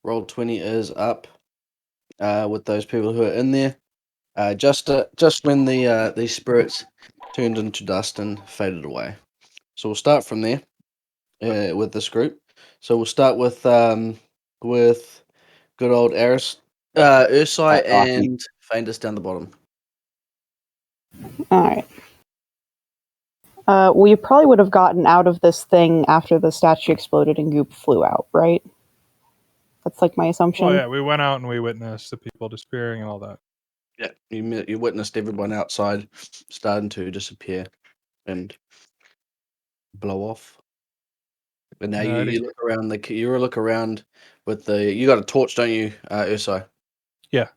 Roll 20 is up with those people who are in there. Just when these spirits turned into dust and faded away. So we'll start from there with this group. So we'll start with good old Ursai and Feindus down the bottom. All right. We probably would have gotten out of this thing after the statue exploded and Goop flew out, right? That's like my assumption. Oh yeah, we went out and we witnessed the people disappearing and all that. Yeah, you witnessed everyone outside starting to disappear and blow off. But now you look around you look around with you got a torch, don't you, Ursai? Yeah.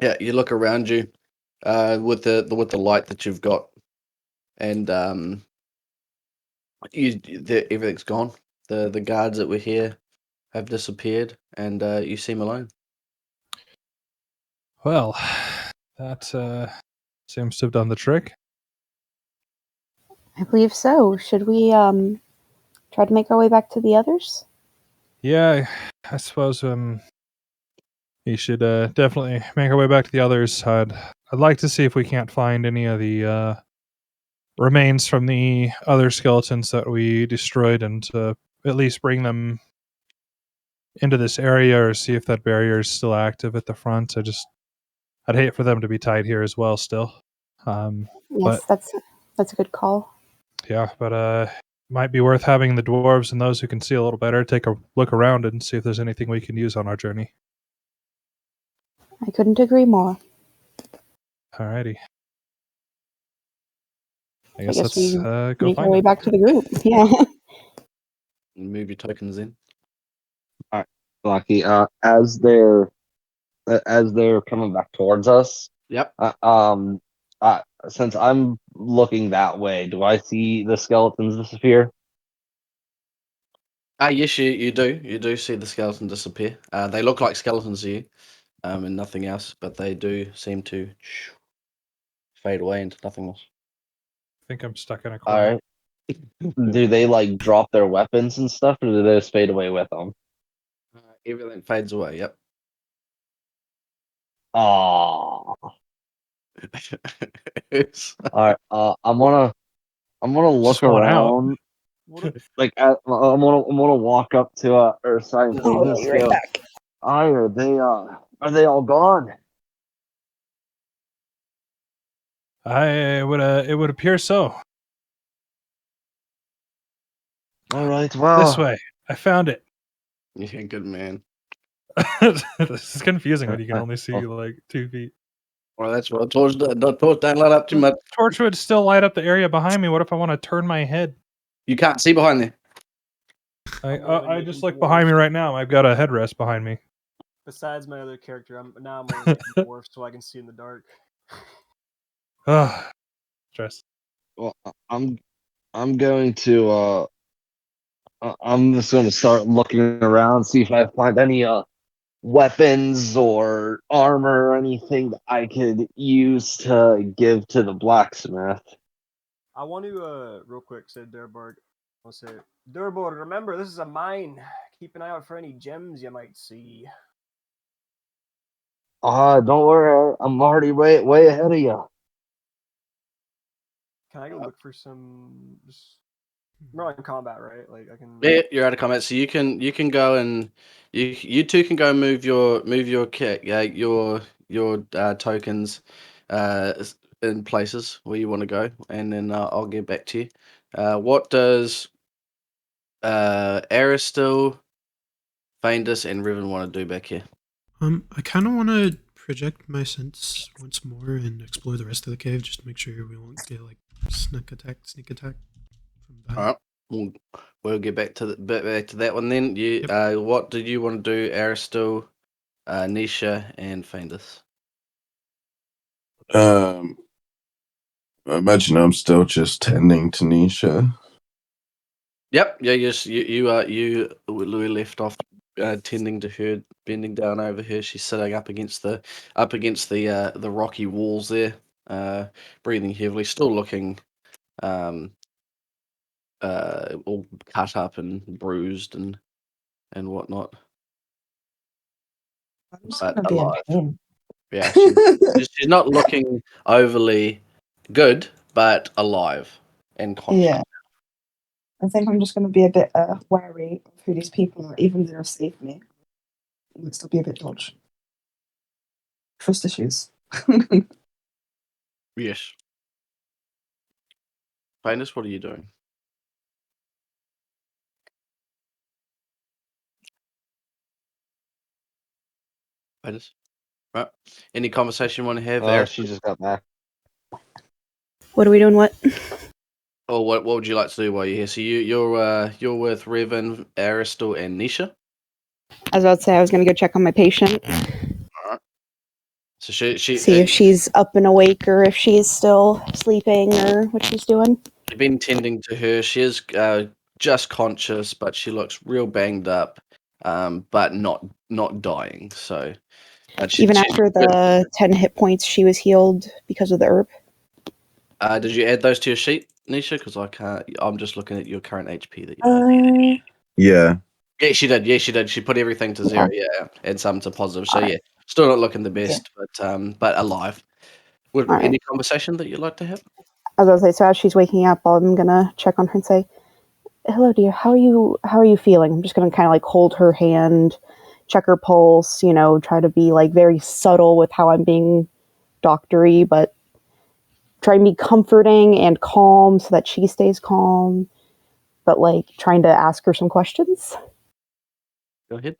Yeah, you look around you with the light that you've got, and everything's gone. The guards that were here have disappeared, and you seem alone. Well, that seems to have done the trick. I believe so. Should we try to make our way back to the others? Yeah, I suppose we should definitely make our way back to the others. I'd like to see if we can't find any of the remains from the other skeletons that we destroyed, and at least bring them into this area, or see if that barrier is still active at the front. I'd hate for them to be tied here as well still. Yes, that's a good call. Yeah, but might be worth having the dwarves and those who can see a little better take a look around and see if there's anything we can use on our journey. I couldn't agree more. Alrighty. I guess let's we go make find our way it. back to the group. Yeah. Move your tokens in. All right, Lucky. As they're coming back towards us. Yep. Since I'm looking that way, do I see the skeletons disappear? Yes, you do. You do see the skeleton disappear. They look like skeletons to you, and nothing else, but they do seem to fade away into nothingness. I think I'm stuck in a corner. All right. Do they like drop their weapons and stuff, or do they just fade away with them? Everything fades away. Yep. Oh. All right. I'm gonna look Just want out. around. Like I'm gonna walk up to Ursai and I'll be right back. Are they all gone? It would appear so. All right. Well, This way. I found it. Yeah, good man. This is confusing when you can only see like 2 feet. Well, that's what torch don't light up too much. Torch would still light up the area behind me. What if I want to turn my head? You can't see behind there. I just look behind me right now. I've got a headrest behind me. Besides my other character, I'm only dwarf, so I can see in the dark. Stress. Well, I'm going to I'm just going to start looking around, see if I find any weapons or armor or anything that I could use to give to the blacksmith. I want to real quick say Durborg. I'll say Durborg. Remember, this is a mine. Keep an eye out for any gems you might see. Don't worry, I'm already way ahead of you. Can I go look for some? We're in combat, right? Like I can. Yeah, you're out of combat, so you can go and you two can go move your kit, your tokens in places where you want to go, and then I'll get back to you. What does Aristil, Feindus, and Riven want to do back here? I kind of want to project my sense once more and explore the rest of the cave just to make sure we won't get like sneak attack from behind. All right, we'll get back to that one then. You, what did you want to do, Aristil, Nisha, and Feindus? I imagine I'm still just tending to Nisha. Yep. Yeah. Yes. You left off tending to her, bending down over her. She's sitting up against the rocky walls there, breathing heavily, still looking all cut up and bruised and whatnot. I'm just but gonna be in alive. pain. Yeah, she's not looking overly good, but alive and conscious. Yeah. I think I'm just gonna be a bit wary of who these people are, even though they've saved me. I might still be a bit dodge. Trust issues. Yes. Venus, what are you doing? Venus? Right. Any conversation you want to have, Eric? She just got back. What are we doing? What? Or what would you like to do while you're here? So you're with Revan, Aristal, and Nisha? I was about to say I was going to go check on my patient, Alright. So she see if she's up and awake or if she's still sleeping or what she's doing. you've been tending to her. She is just conscious, but she looks real banged up, but not dying. So, but Even she's after good. the 10 hit points, she was healed because of the herb. Did you add those to your sheet, Nisha? Because I can't. I'm just looking at your current HP that you had. Yeah. Yeah, she did. Yeah, she did. She put everything to zero. Yeah, and some to positive. So yeah, still not looking the best, but alive. Would All right. any conversation that you'd like to have? I was going to say, so as she's waking up, I'm going to check on her and say, hello, dear. How are you feeling? I'm just going to kind of like hold her hand, check her pulse, try to be like very subtle with how I'm being doctory, but try and be comforting and calm so that she stays calm, but like trying to ask her some questions. Go ahead.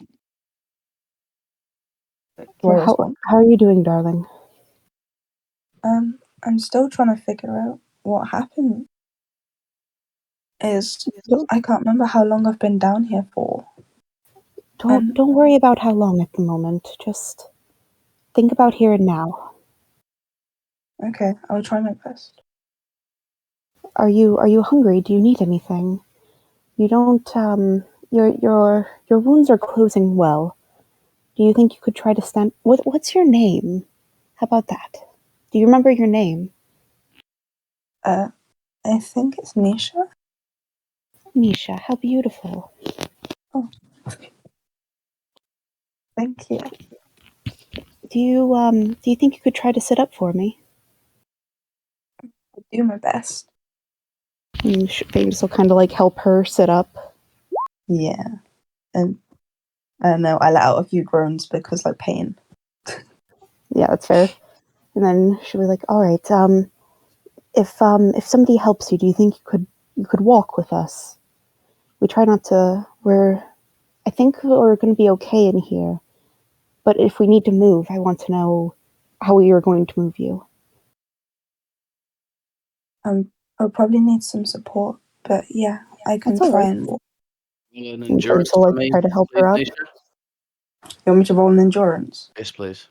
Do I How respond? are you doing, darling? I'm still trying to figure out what happened. I can't remember how long I've been down here for. Don't worry about how long at the moment. Just think about here and now. Okay, I'll try my best. Are you hungry? Do you need anything? You don't your wounds are closing well. Do you think you could try to stand what's your name? How about that? Do you remember your name? I think it's Nisha. Nisha, how beautiful. Oh, thank you. Do you think you could try to sit up for me? I'll do my best. James will kind of like help her sit up. Yeah, and I don't know. I let out a few groans because like pain. Yeah, that's fair. And then she'll be like, "All right, if somebody helps you, do you think you could walk with us? We try not to. I think we're going to be okay in here. But if we need to move, I want to know how we are going to move you." I'll probably need some support, but yeah, I can That's all try right. and walk. An And endurance James will for like me, try to help please, her up. Nisha. You want me to roll an endurance? Yes, please.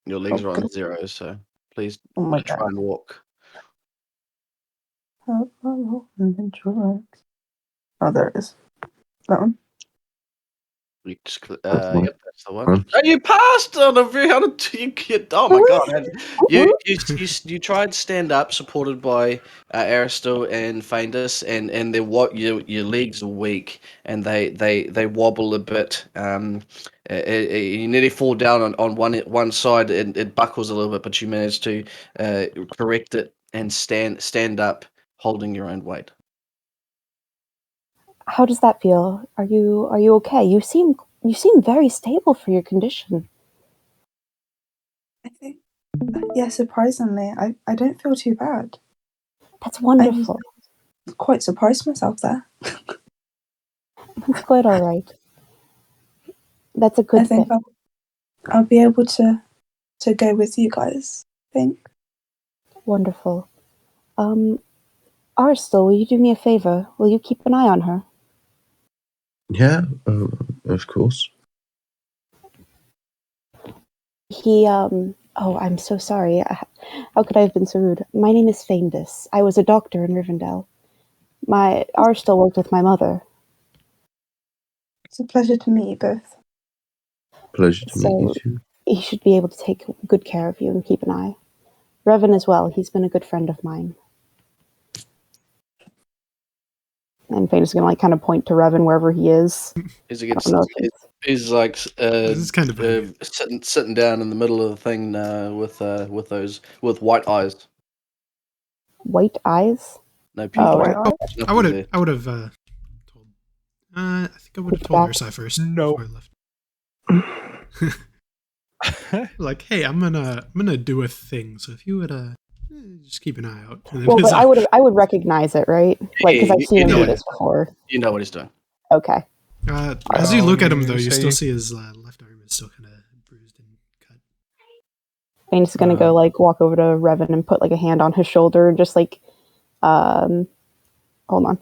Your legs are on Okay. zero, so please Oh my try god. and walk. I'll roll an endurance. Oh, there it is. That one. You just That's one. yep, that's the one. And you passed on a very oh my god! And you tried stand up, supported by Aristil and Feindus, and they're what your legs are weak and they wobble a bit. You nearly fall down on one side. It buckles a little bit, but you manage to correct it and stand up, holding your own weight. How does that feel? Are you okay? You seem very stable for your condition. I think. Yeah, surprisingly, I don't feel too bad. That's I was wonderful. quite surprised myself there. That's quite all right. That's a I good think thing. I'll be able to go with you guys. I think. Wonderful. Arstel, will you do me a favor? Will you keep an eye on her? Yeah, of course. Oh, I'm so sorry. How could I have been so rude? My name is Feindus. I was a doctor in Rivendell. Arstel worked with my mother. It's a pleasure to meet you both. Pleasure to meet you So too. he should be able to take good care of you and keep an eye. Revan as well. He's been a good friend of mine. And Feindus is going to like kind of point to Revan wherever he is. Is I don't know if He's like This is kind of funny. sitting down in the middle of the thing with white eyes. White eyes. No Oh, people. White right. eyes? I Nothing there. would have told. I think I would have Peek told back. Ursai first No. before I left. Like, hey, I'm gonna do a thing. So if you would just keep an eye out. And then Well, but Huzzah. I would recognize it, right? Like, because Yeah, I've seen you him know do it. this before. You know what he's doing. Okay. As you look at him, You though, you say- still see his left arm is still kind of bruised and cut. And he's gonna go like walk over to Revan and put like a hand on his shoulder and just like, hold on.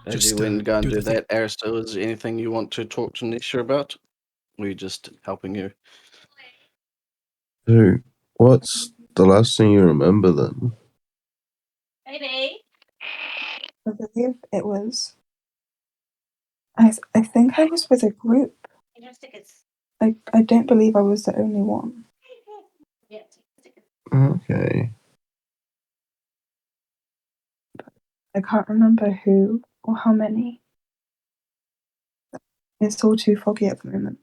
As Just you went and go and do do the thing. that, Aristotle, is there anything you want to talk to Nisha about? Or are you just helping you? So, what's the last thing you remember then? I believe it was. I think I was with a group. I don't believe I was the only one. Okay. I can't remember who or how many. It's all too foggy at the moment.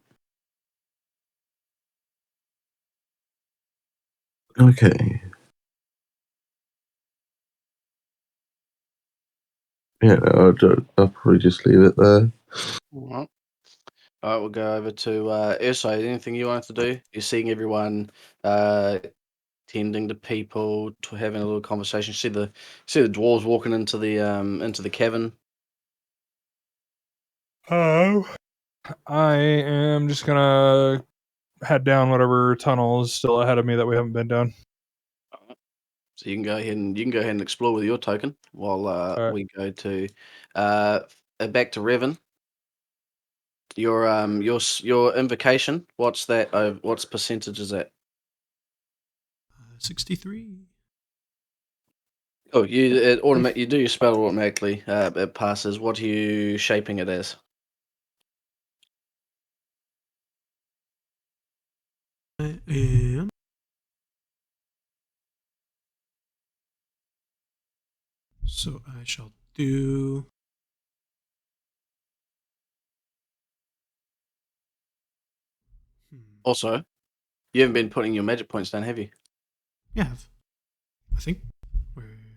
Okay. Yeah, no, I'll probably just leave it there. All right. All right, we'll go over to Urso. Anything you wanted to do? You're seeing everyone tending to people, to having a little conversation. See the dwarves walking into the cavern. I am just gonna head down whatever tunnel is still ahead of me that we haven't been down. So you can go ahead and explore with your token while Alright. we go to back to Revan. Your invocation. What's that? What's percentage is that? 63. Oh, you do your spell automatically. It passes. What are you shaping it as? I am. So I shall do. Also, you haven't been putting your magic points down, have you? Yeah, I think.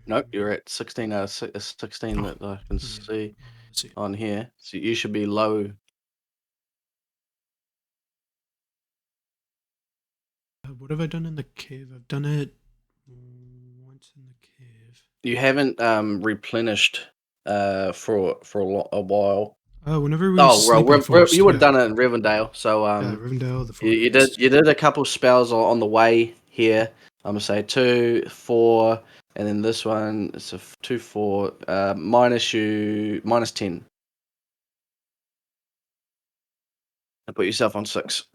Nope, you're at 16 out of 16 Oh, that I can yeah. see Let's see. on here. So you should be low. What have I done in the cave? I've done it once in the cave. You haven't replenished for a while. Whenever we Oh, well, sleep in forest. you would have Yeah. done it in Rivendell. So Yeah, Rivendell, the you forest. did a couple spells on the way here. I'm gonna say 2, 4, and then this one it's a 2, 4 minus 10. And put yourself on 6.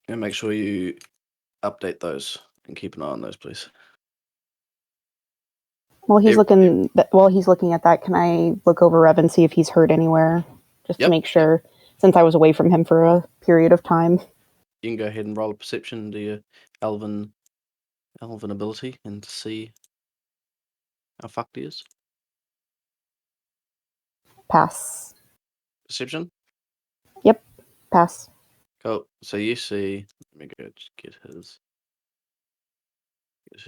And make sure you update those and keep an eye on those, please. While he's Every- looking at that, can I look over Revan and see if he's hurt anywhere, just to Yep. make sure, since I was away from him for a period of time. You can go ahead and roll a perception to your elven ability and see how fucked he is. Pass. Perception. Yep. Pass. Cool. So you see. Let me go get his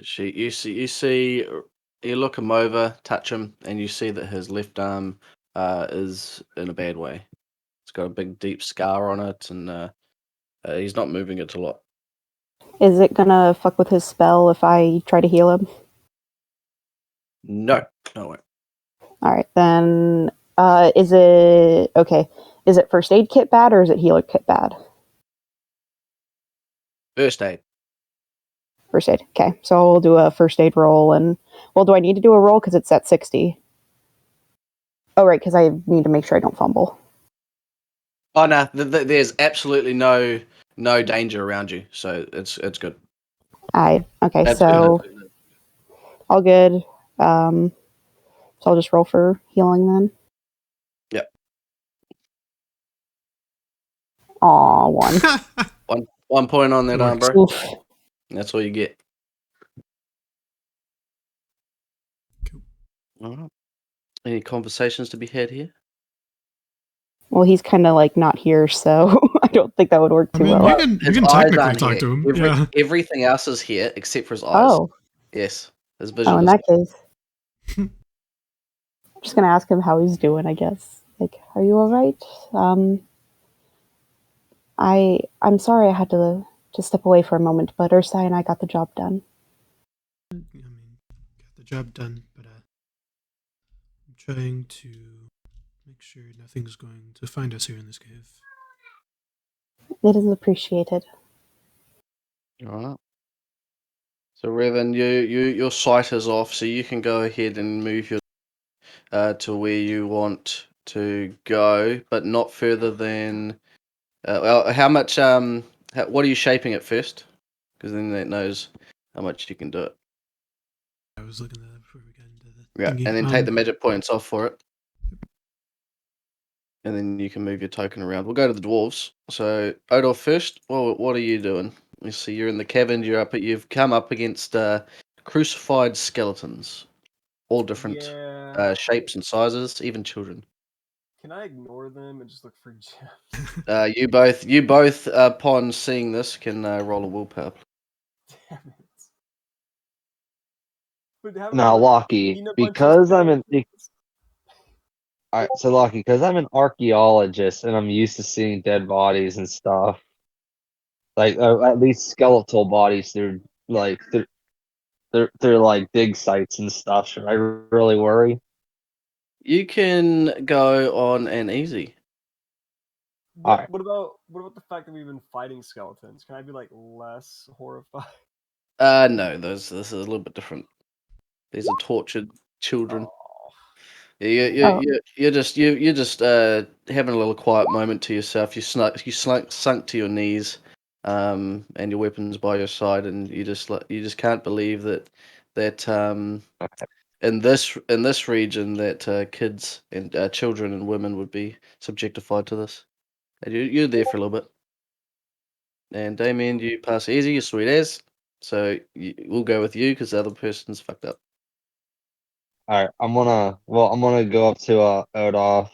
sheet. You look him over, touch him, and you see that his left arm is in a bad way. It's got a big, deep scar on it, and he's not moving it a lot. Is it gonna fuck with his spell if I try to heal him? No way. All right, then. Is it okay? Is it first aid kit bad or is it healer kit bad? First aid. First aid. Okay, so I'll do a first aid roll, and do I need to do a roll because it's at 60? Oh, right, because I need to make sure I don't fumble. Oh no, there's absolutely no danger around you, so it's good. Okay, That's so good. all good. So I'll just roll for healing then. Yep. Aw, 1. 1 point on that arm, bro. Oof. That's all you get. Cool. All right. Any conversations to be had here? Well, he's kind of like not here, so I don't think that would work I too mean, well. you His can eyes technically aren't talk here. to him. Yeah. Everything else is here except for his eyes. Oh, Yes, his oh, vision in is. that case, I'm just gonna ask him how he's doing. I guess. Like, are you all right? I'm sorry I had to step away for a moment, but Ursai and I got the job done. I mean, got the job done, but I'm trying to make sure nothing's going to find us here in this cave. It is appreciated. All right. So Revan, your sight is off, so you can go ahead and move your to where you want to go, but not further than. Well, how much? What are you shaping at first? Because then that knows how much you can do it. I was looking at that before we got into the Yeah, thingy. and then take the magic points off for it, and then you can move your token around. We'll go to the dwarves. So Odor first. Well, what are you doing? You see, you're in the cavern. You've come up against crucified skeletons, all different Yeah. shapes and sizes, even children. Can I ignore them and just look for gems? You both, upon seeing this, can roll a willpower. Damn it. But haven't Now, we already Lockie, seen a bunch of because I'm an skeletons? Alright, so Lockie, because I'm an archaeologist and I'm used to seeing dead bodies and stuff, like at least skeletal bodies through like they're like dig sites and stuff. Should I really worry? You can go on an easy. But Alright. what about the fact that we've been fighting skeletons? Can I be like less horrified? No, this is a little bit different. These are tortured children. Oh. Yeah, Oh. you're just having a little quiet moment to yourself. Sunk to your knees, and your weapons by your side, and you just can't believe that in this region that kids and children and women would be subjectified to this. And you're there for a little bit. And Damien, you pass easy, you're sweet as. So we'll go with you because the other person's fucked up. Alright, I'm gonna go up to Odolph,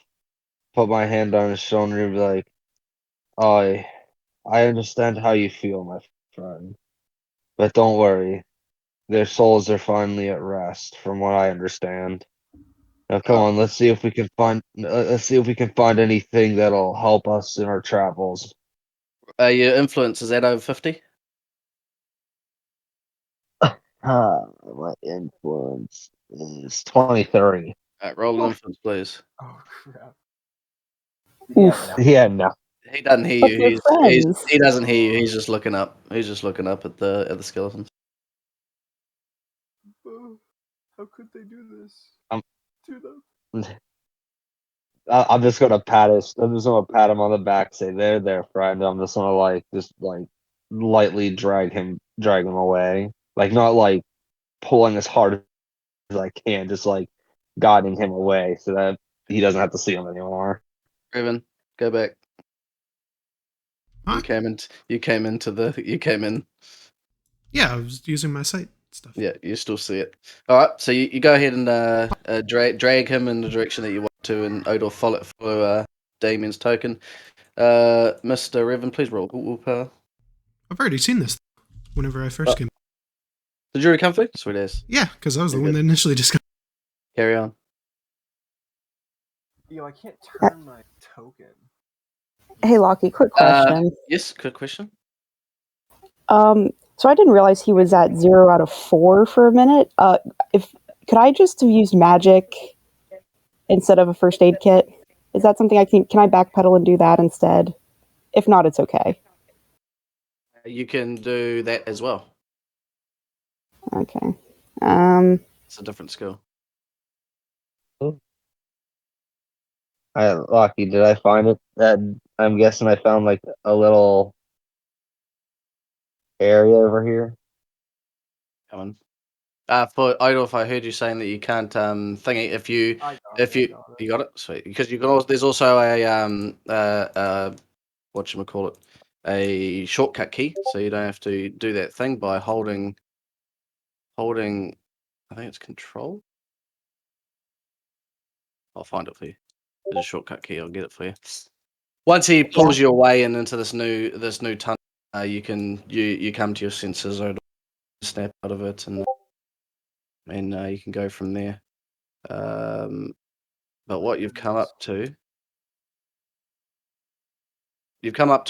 put my hand on his shoulder and be like, I understand how you feel, my friend. But don't worry. Their souls are finally at rest, from what I understand. Now come on, let's see if we can find anything that'll help us in our travels. Your influence is that over 50? My influence is 23. Alright, roll an influence, please. Oh crap. Oof. Yeah, no. He doesn't hear But you. they're friends. He doesn't hear you. He's just looking up. He's just looking up at the skeletons. Oh, how could they do this I'm to them? I'm just gonna I'm just gonna pat him on the back, say there, friend. I'm just gonna just lightly drag him away. Like not like pulling as hard as I can, just like guiding him away so that he doesn't have to see him anymore. Revan, go back. Huh? You came in. Yeah, I was using my sight stuff. Yeah, you still see it. All right, so you go ahead and drag him in the direction that you want to, and Odor follow Damien's token. Mr. Revan, please roll willpower. I've already seen this whenever I first Oh. came. Did you already come through? Sweet ass. Yeah, because I was the Very one good. that initially discovered. Carry on. Yo, I can't turn my token. Hey, Lockie, quick question. Yes, good question. So I didn't realize he was at 0 out of 4 for a minute. If could I just have used magic instead of a first aid kit? Is that something I can I backpedal and do that instead? If not, it's okay. You can do that as well. Okay. It's a different skill. Lucky, did I find it? I'm guessing I found like a little area over here. Come on. For Odor, if I heard you saying that you can't thingy, I got it. you got it, sweet. Because you can also there's also a whatchamacallit, a shortcut key, so you don't have to do that thing by holding I think it's control. I'll find it for you. There's a shortcut key. I'll get it for you. Once he pulls you away and into this new tunnel, you come to your senses, or snap out of it, and you can go from there. But what you've come up to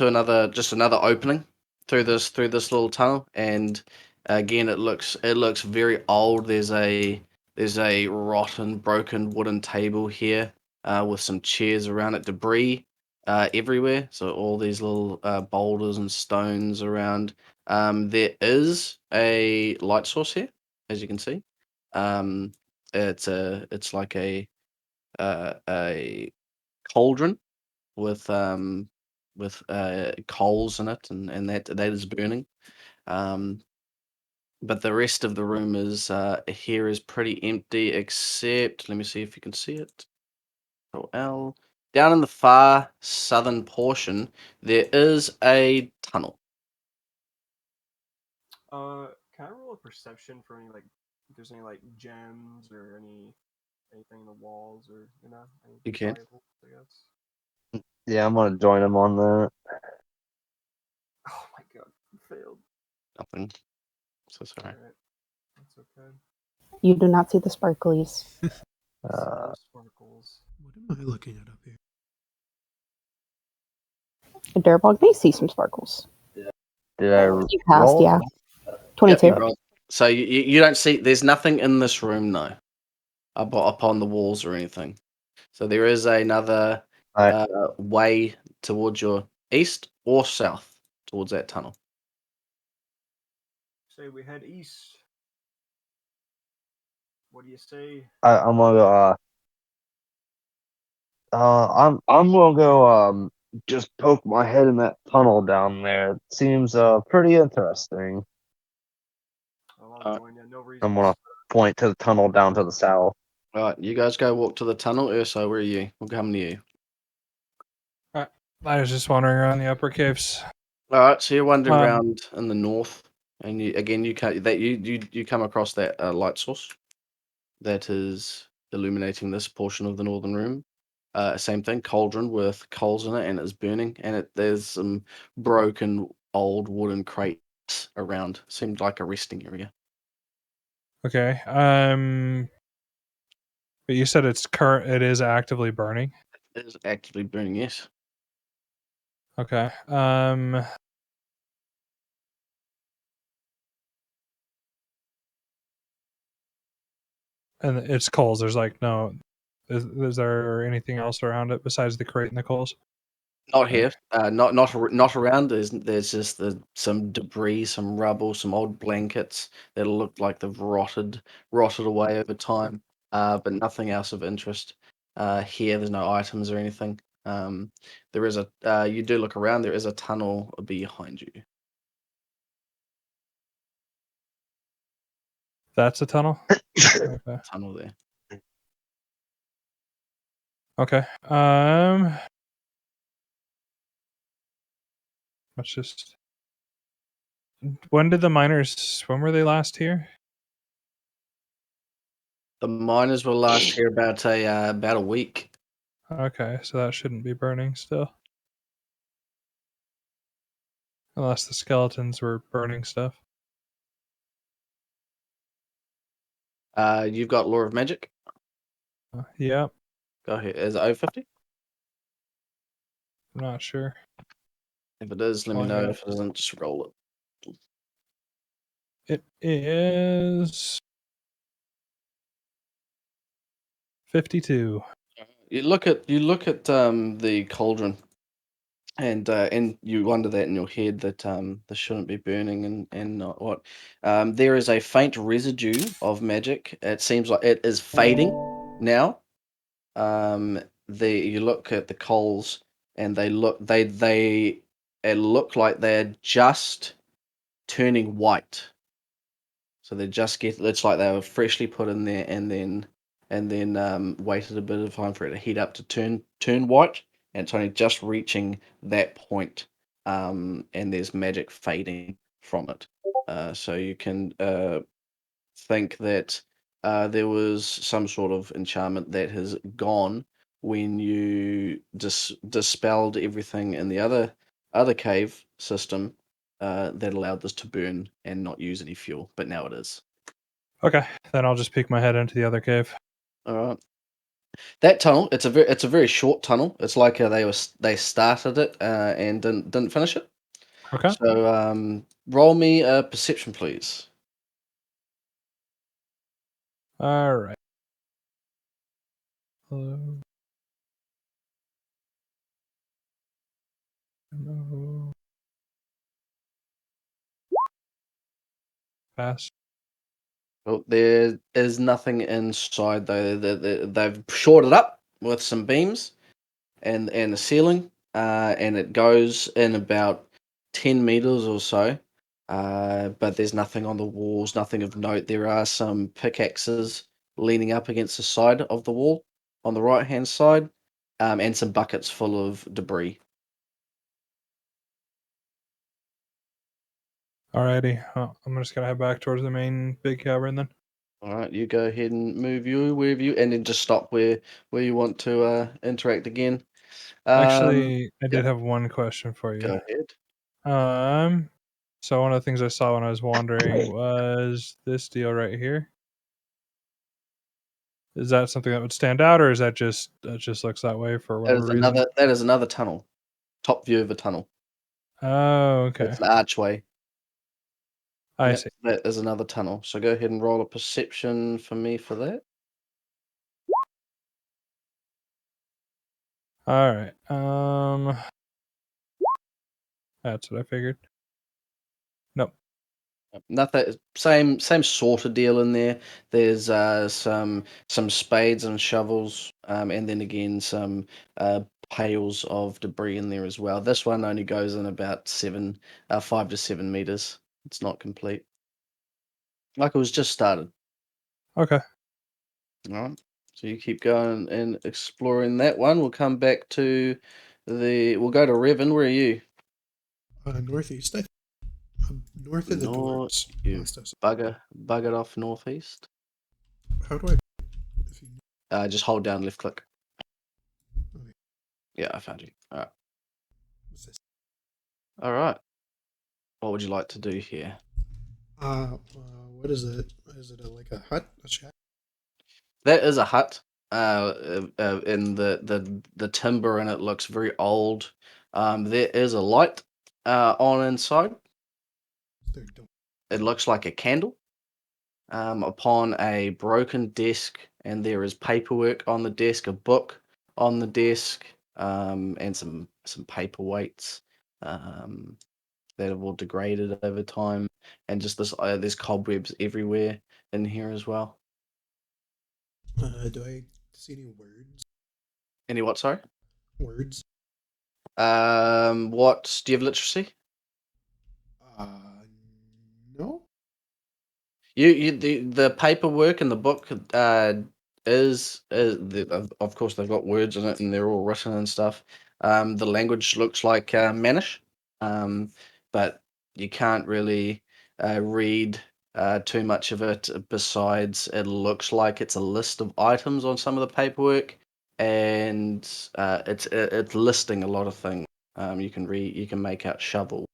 another opening through this little tunnel, and again it looks very old. There's a rotten, broken wooden table here with some chairs around it, debris everywhere. So all these little boulders and stones around. There is a light source here, as you can see. It's like a cauldron with coals in it, and that is burning. But the rest of the room is here is pretty empty, except let me see if you can see it. Control L. Down in the far southern portion, there is a tunnel. Can I roll a perception for any if there's any gems or anything in the walls or any You can. rivals, I guess. Yeah, I'm gonna join him on that. Oh my god, failed. Nothing. So sorry. Alright, that's okay. You do not see the sparklies. No sparkles. What am I looking at up here? A Durbog may see some sparkles. Did I You passed, roll? yeah. Yep, 22. you rolled. So you don't see. There's nothing in this room, no, up on the walls or anything. So there is another Alright. way towards your east or south towards that tunnel. Say we head east. What do you say? I'm gonna go. I'm gonna go. Just poke my head in that tunnel down there. It seems pretty interesting. Well, I'll join you. No reason. I'm gonna point to the tunnel down to the south. All right, you guys go walk to the tunnel. Urso, where are you? We'll come to you. I was just wandering around the upper caves. All right, so you're wandering Um, around in the north, and you come across that light source that is illuminating this portion of the northern room. Same thing, cauldron with coals in it, and it's burning. And there's some broken old wooden crates around. Seemed like a resting area. Okay. But you said it is actively burning. It is actively burning. Yes. Okay. And it's coals. There's no. Is there anything else around it besides the crate and the coals? Not here. Not around. There's just some debris, some rubble, some old blankets that look like they've rotted away over time. But nothing else of interest. Here, there's no items or anything. There is you do look around. There is a tunnel behind you. That's a tunnel. Okay. Tunnel there. Okay. Let's just. When did the miners? When were they last here? The miners will last here about a week. Okay, so that shouldn't be burning still. Unless the skeletons were burning stuff. You've got Law of Magic. Yeah, Go ahead. Is it over 50? I'm not sure. If it is, let me Oh, know. yeah. If it isn't, just roll it. It is 52. You look at the cauldron, and you wonder that in your head that this shouldn't be burning and not what. There is a faint residue of magic. It seems like it is fading now. You look at the coals, and they look like they're just turning white. So they just get. It's like they were freshly put in there, and then waited a bit of time for it to heat up to turn white, and it's only just reaching that point. And there's magic fading from it. So you can think that there was some sort of enchantment that has gone when you dispelled everything in the other cave system that allowed this to burn and not use any fuel, but now it is. Okay, then I'll just peek my head into the other cave. All right. That tunnel, it's a very short tunnel. It's like they started it and didn't finish it. Okay. So roll me a perception, please. All right. Hello. Hello. Pass. Well, there is nothing inside though. They've shored it up with some beams and the ceiling, and it goes in about 10 meters or so. But there's nothing on the walls, nothing of note. There are some pickaxes leaning up against the side of the wall on the right hand side, and some buckets full of debris. Alrighty. I'm just gonna head back towards the main big cavern then. All right, you go ahead and move you wherever you, and then just stop where you want to interact again. Actually, I Yep. did have one question for you. Go ahead. So one of the things I saw when I was wandering was this deal right here. Is that something that would stand out, or is that just looks that way for whatever reason? That is another tunnel. Top view of a tunnel. Oh, okay. It's an archway. I Yep, see. that is another tunnel. So go ahead and roll a perception for me for that. All right. That's what I figured. Nope. Nothing. Same sort of deal in there. There's some spades and shovels, and then again some pails of debris in there as well. This one only goes in about 5 to 7 meters. It's not complete. Like it was just started. Okay. All right. So you keep going and exploring that one. We'll come back to We'll go to Revan. Where are you? Northeast. North of the North. dwarves. You Last I saw. buggered off northeast. How do I? If you, Just hold down left click. okay, Yeah, I found you. All right. what's this? All right. What would you like to do here? What is it? Is it like a hut? A shack? That is a hut. In the timber and it looks very old. There is a light on inside. There, don't. It looks like a candle. Upon a broken desk, and there is paperwork on the desk, a book on the desk, and some paperweights um, that have all degraded over time, and just there's cobwebs everywhere in here as well. Do I see any words? Any what? Sorry. Words? What do you have literacy? No. The paperwork in the book of course they've got words in it and they're all written and stuff. The language looks like Mannish, but you can't really read too much of it. Besides, it looks like it's a list of items on some of the paperwork, and it's listing a lot of things. You can make out shovel,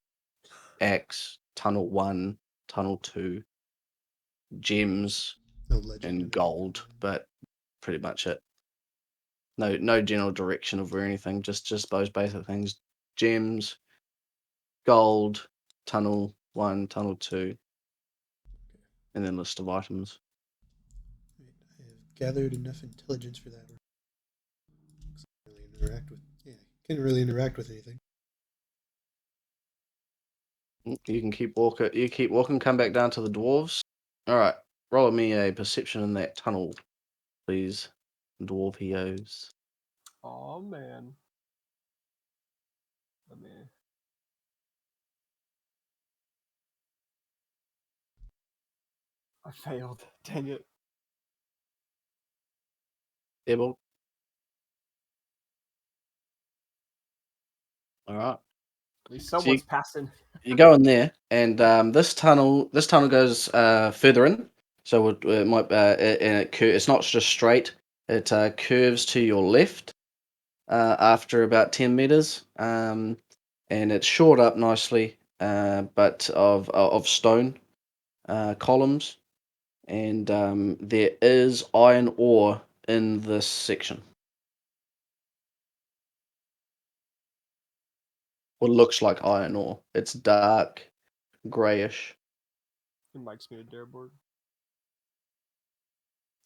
axe, tunnel 1, tunnel 2, gems, No legend. and gold, but pretty much it. No general direction of where anything, just those basic things. Gems, gold, tunnel 1, tunnel 2, and then list of items. I have gathered enough intelligence for that. Can't really interact with anything. You can keep walking. You keep walking. Come back down to the dwarves. All right. Roll me a perception in that tunnel, please, dwarvios. Oh man. Let me. I failed. Dang it. Able. All right. At least So someone's passing. you go in there, and this tunnel goes further in. So it might and it's not just straight. It curves to your left, after about 10 meters, and it's shored up nicely, but of stone columns, and there is iron ore in this section. What looks like iron ore. It's dark, grayish. Reminds me of Derborg.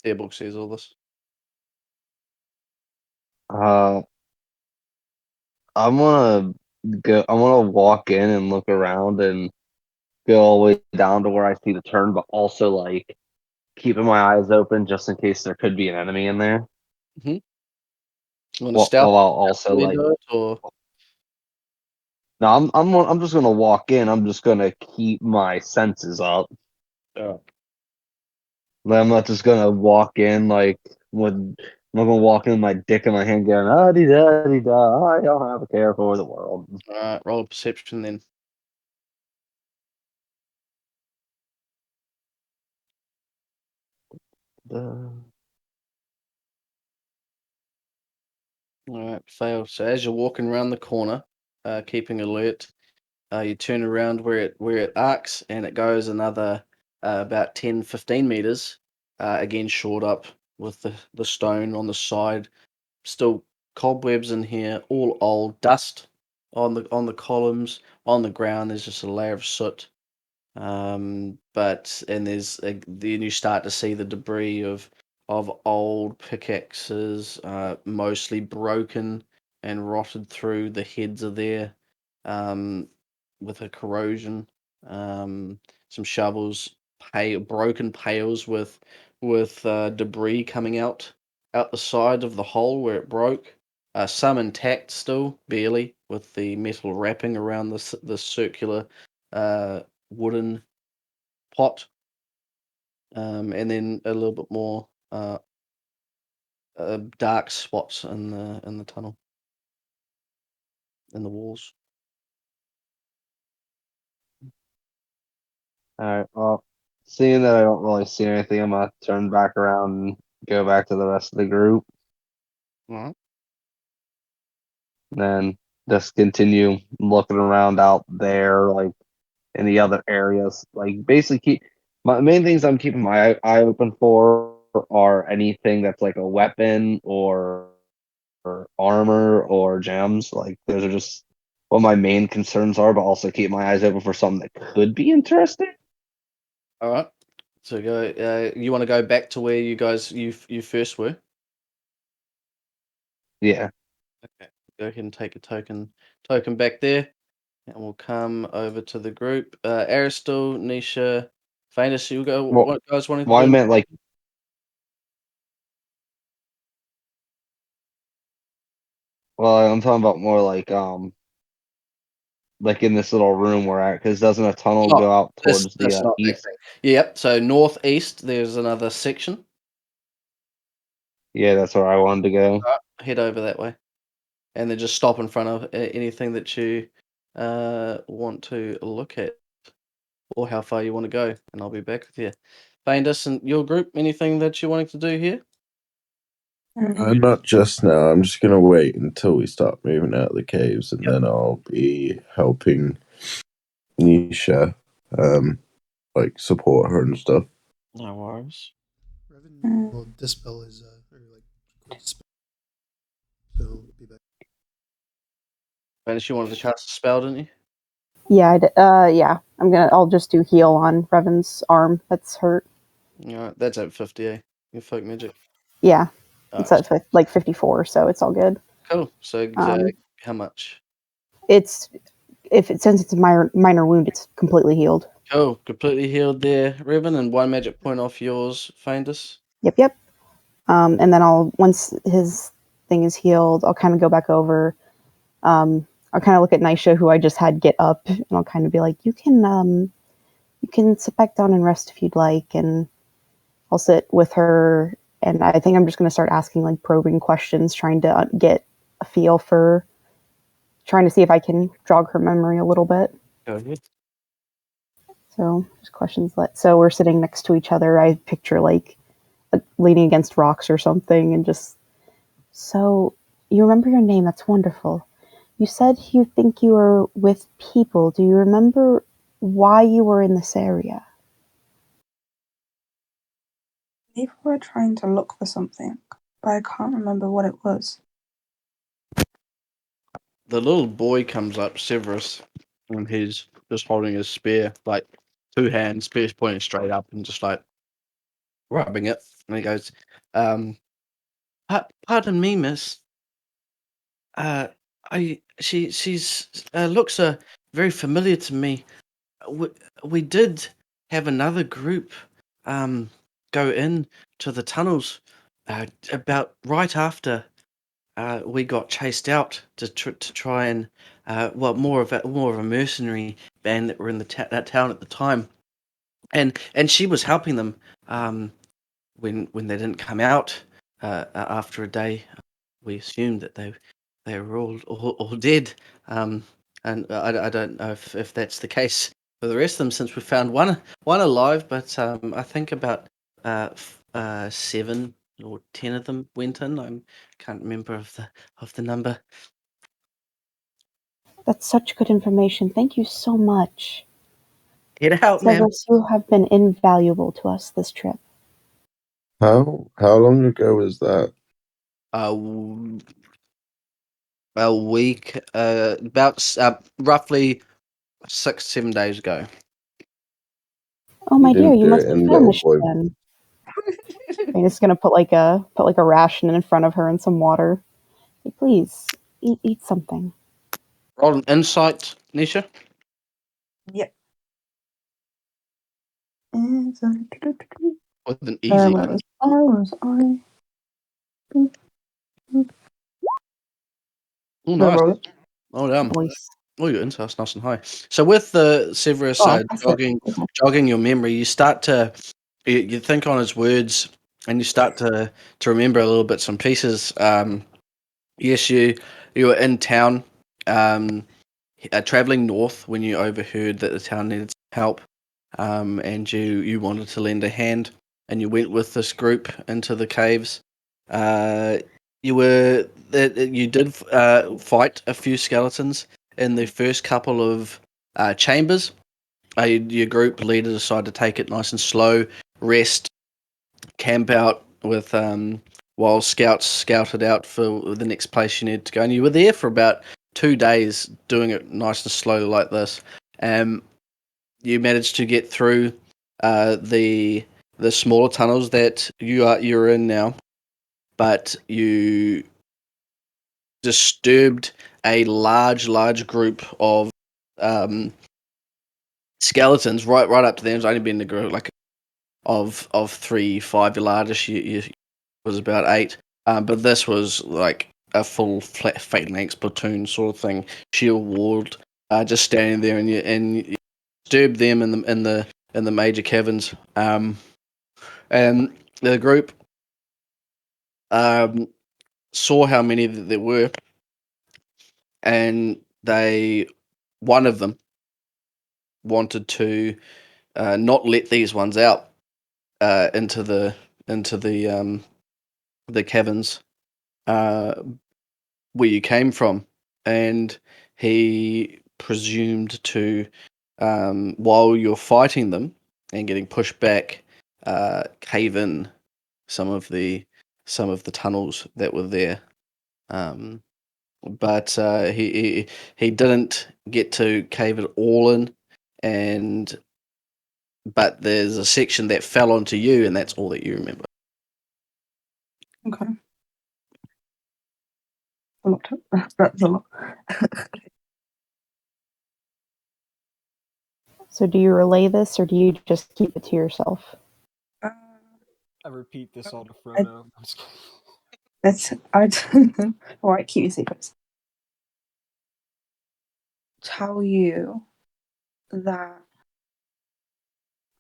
Airbook says all this. Uh, I'm gonna go. I'm gonna walk in and look around and go all the way down to where I see the turn, but also like keeping my eyes open just in case there could be an enemy in there. You want to Well, stealth while also stealthily like do it, or no, I'm just gonna walk in. I'm just gonna keep my senses up. I'm not just gonna walk in like with. I'm not gonna walk in with my dick in my hand going, ah dee da dee da. I don't have a care for the world. Alright, roll a perception then. Alright, fail. So as you're walking around the corner, keeping alert, you turn around where it arcs, and it goes another about 10-15 meters. Again, shored up with the stone on the side. Still cobwebs in here, all old dust on the columns. On the ground, there's just a layer of soot. But and then you start to see the debris of old pickaxes, mostly broken and rotted through. The heads are there, um, with a corrosion. Some shovels, broken pails with debris coming out the side of the hole where it broke. Some intact still, barely, with the metal wrapping around the circular wooden pot, and then a little bit more dark spots in the tunnel, in the walls. All right. Well, seeing that I don't really see anything, I'm gonna turn back around and go back to the rest of the group, Alright. and then just continue looking around out there, like in the other areas. Like basically, keep my main things I'm keeping my eye open for are anything that's like a weapon or armor or gems. Like those are just what my main concerns are, but also keep my eyes open for something that could be interesting. All right. So go. You want to go back to where you first were? Yeah. Okay. Go ahead and take a token back there, and we'll come over to the group. Aristil, Nisha, Famous. You go. Well, What guys wanting to well, I do? meant like, well, I'm talking about more like in this little room we're at, because doesn't a tunnel Oh, go out this towards the this not that east? thing. Yep. So northeast, there's another section. Yeah, that's where I wanted to go. Right, head over that way, and then just stop in front of anything that you want to look at, or how far you want to go, and I'll be back with you. Faindus and your group, anything that you're wanting to do here? Not just now. I'm just gonna wait until we start moving out of the caves, and Yep. then I'll be helping Nisha, like support her and stuff. No worries. Revan will dispel his or like quit spell. So he'll be back. Faindus, you wanted to cast a spell, didn't you? Yeah. I'll just do heal on Revan's arm that's hurt. All right, that's at 50. Your folk magic. Yeah, All it's right, at like 54, so it's all good. cool. So Um, how much? it's since it's a minor wound, it's completely healed. Cool, completely healed there, Revan, and one magic point off yours, Faindus. Yep. And then once his thing is healed, I'll kind of go back over. I'll kind of look at Nisha, who I just had get up, and I'll kind of be like, you can sit back down and rest if you'd like, and I'll sit with her, and I think I'm just going to start asking like probing questions, trying to get a feel for, trying to see if I can jog her memory a little bit. Go ahead. So just questions. So we're sitting next to each other. I picture like leaning against rocks or something, and just, so You remember your name. That's wonderful. You said you think you were with people. Do you remember why you were in this area? I believe we were trying to look for something, but I can't remember what it was. The little boy comes up, Severus, and he's just holding his spear, like 2 hands, spear's pointing straight up, and just like rubbing it. And he goes, "Pardon me, miss. Uh, she's looks very familiar to me. We, we did have another group um go in to the tunnels about right after we got chased out to try and more of a mercenary band that were in that town at the time, and she was helping them when they didn't come out after a day. We assumed that they were all dead. And I don't know if that's the case for the rest of them, since we found one alive, but I think about 7 or 10 of them went in. I can't remember of the number. That's such good information. Thank you so much. Get out, ma'am. Severus, you have been invaluable to us this trip. How long ago was that? A week, about roughly 6-7 days ago. Oh You my dear, didn't you do it must be in little famished boy. then. I'm just gonna put like a ration in front of her and some water. Hey, please eat something. Roll an insight, Nisha, Yep. And so, with an easy. where was I? Oh, No, nice. roll it. Oh, damn. Voice. Oh, your insight's nice and high. So with the Severus Oh, that's it. jogging your memory, you start to you think on his words, and you start to remember a little bits and pieces. Yes, you were in town, traveling north when you overheard that the town needed some help, and you wanted to lend a hand, and you went with this group into the caves. Uh, you did fight a few skeletons in the first couple of chambers. Your group leader decided to take it nice and slow, rest, camp out with while scouts scouted out for the next place you needed to go. And you were there for about 2 days doing it nice and slow like this. You managed to get through the smaller tunnels that you're in now, but you disturbed a large group of um, skeletons right up to them. It's only been a group like of 3, 5. The largest you was about 8, but this was like a full flat phalanx platoon sort of thing, shield walled, just standing there, and you disturbed them in the major caverns, and the group um, saw how many there were, and one of them wanted to not let these ones out into the caverns uh, where you came from, and he presumed to, while you're fighting them and getting pushed back, cave in some of the tunnels that were there. Um, but he didn't get to cave it all in, and but there's a section that fell onto you, and that's all that you remember. Okay. A lot. That's a lot. So do you relay this or do you just keep it to yourself? Uh, I repeat this all to I- Frodo. I'm just kidding. All right, keep your secrets. Tell you that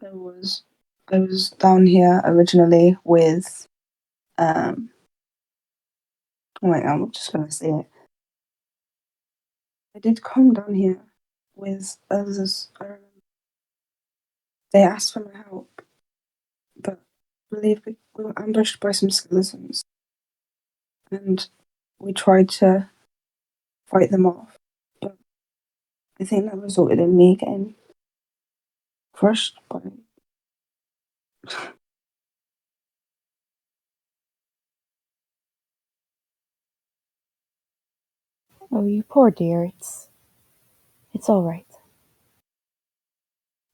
I was down here originally with wait, I'm just gonna say it. I did come down here with others. I remember they asked for my help, but I believe we were ambushed by some skeletons, and we tried to fight them off. But I think that resulted in me getting crushed by Oh, you poor dear. It's all right.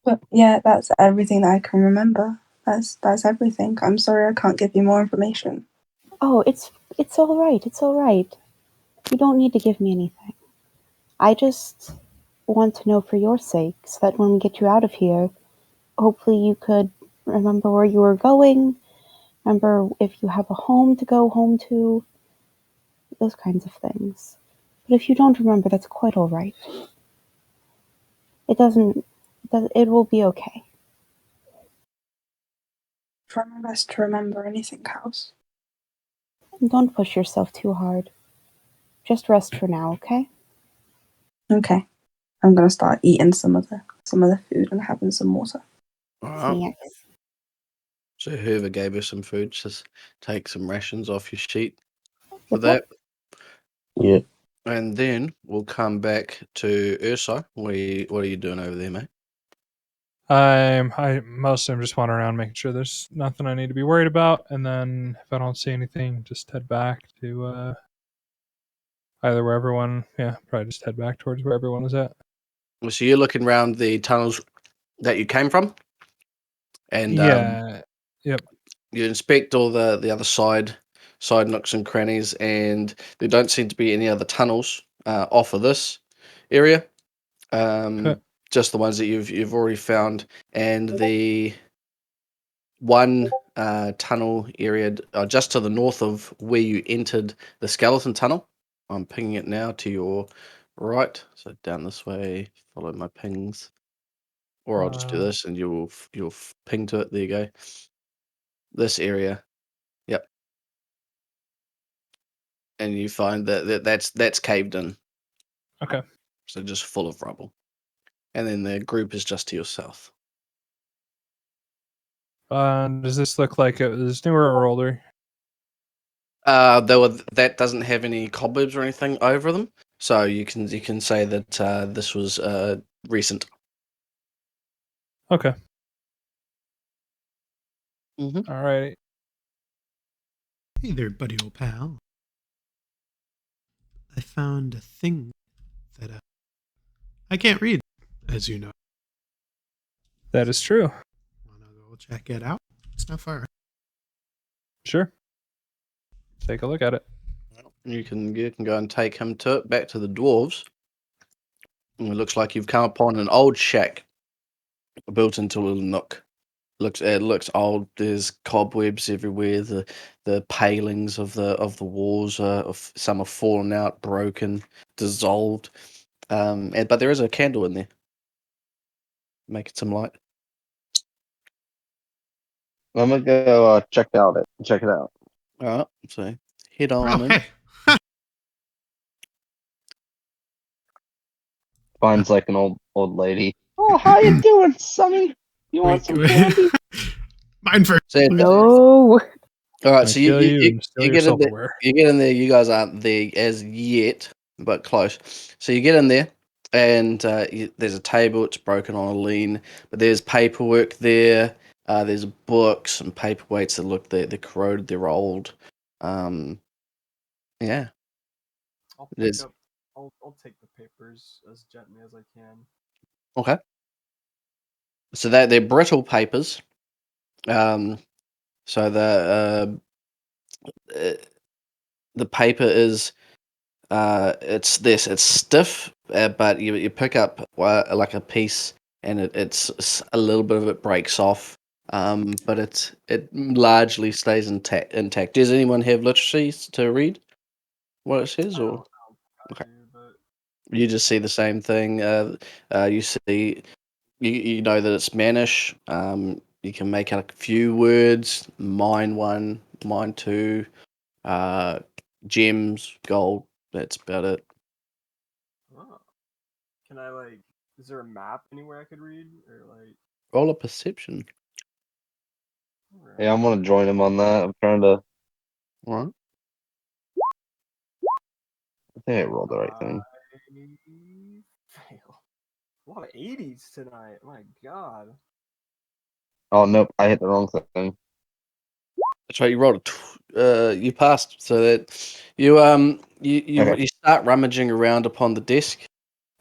But yeah, that's everything that I can remember. That's everything. I'm sorry I can't give you more information. Oh, it's all right. It's all right. You don't need to give me anything. I just want to know for your sake, so that when we get you out of here, hopefully you could remember where you were going, remember if you have a home to go home to, those kinds of things. But if you don't remember, that's quite all right. It doesn't. It will be okay. Try my best to remember anything else. Don't push yourself too hard. Just rest for now, okay? Okay. I'm gonna start eating some of the food and having some water. All right. Snacks. So whoever gave her some food, just take some rations off your sheet for Yep, that. Yeah. And then we'll come back to Ursa. What are you doing over there, mate? I'm just wandering around making sure there's nothing I need to be worried about, and then if I don't see anything, just head back to either where everyone probably just head back towards where everyone was at. So you're looking around the tunnels that you came from, and Yep. you inspect all the other side nooks and crannies, and there don't seem to be any other tunnels off of this area. Okay. Just the ones that you've already found, and the one tunnel area just to the north of where you entered the skeleton tunnel. I'm pinging it now to your right, so down this way. Follow my pings, or I'll just do this, and you'll ping to it. There you go. This area, yep. And you find that's caved in, Okay. so just full of rubble. And then the group is just to your south. Does this look like it was newer or older? That doesn't have any cobwebs or anything over them, so you can say that this was recent. Okay. Mm-hmm. All right. Hey there, buddy old pal. I found a thing that I can't read, as you know. That is true. Wanna go check it out? It's not far. Sure. Take a look at it. You can go and take him back to the dwarves. And it looks like you've come upon an old shack built into a little nook. It looks old. There's cobwebs everywhere. The palings of the walls some are fallen out, broken, dissolved. But there is a candle in there, making some light. I'm gonna go check it out. All right, so head on Oh, in. hey. Finds like an old lady. Oh, how you doing, Sonny? You want Wait, some wait. candy? Mine first. So No. all right, I so kill you and steal you your get in there. silverware. You get in there. You guys aren't there as yet, but close. So you get in there, and there's a table. It's broken on a lean, but there's paperwork there. There's books and paperweights that look they're corroded. They're old. Yeah. I'll It pick is. up. I'll take the papers as gently as I can. Okay. So they're brittle papers. Um, so uh, the paper is it's stiff, but you pick up like a piece, and it's a little bit of it breaks off, but it largely stays intact. Does anyone have literacy to read what it says, I or don't okay, have to, but you just see the same thing? You see, you know that it's Manish. You can make out a few words: mine one, mine two, uh, gems, gold. That's about it. oh. Can I like? Is there a map anywhere I could read or like? Roll a perception. Yeah, I'm gonna join him on that. I'm trying to. All right. think I rolled the right thing. Fail. A lot of 80s tonight. My God. Oh nope, I hit the wrong thing. That's right. You rolled you passed, so that Okay. you start rummaging around upon the desk,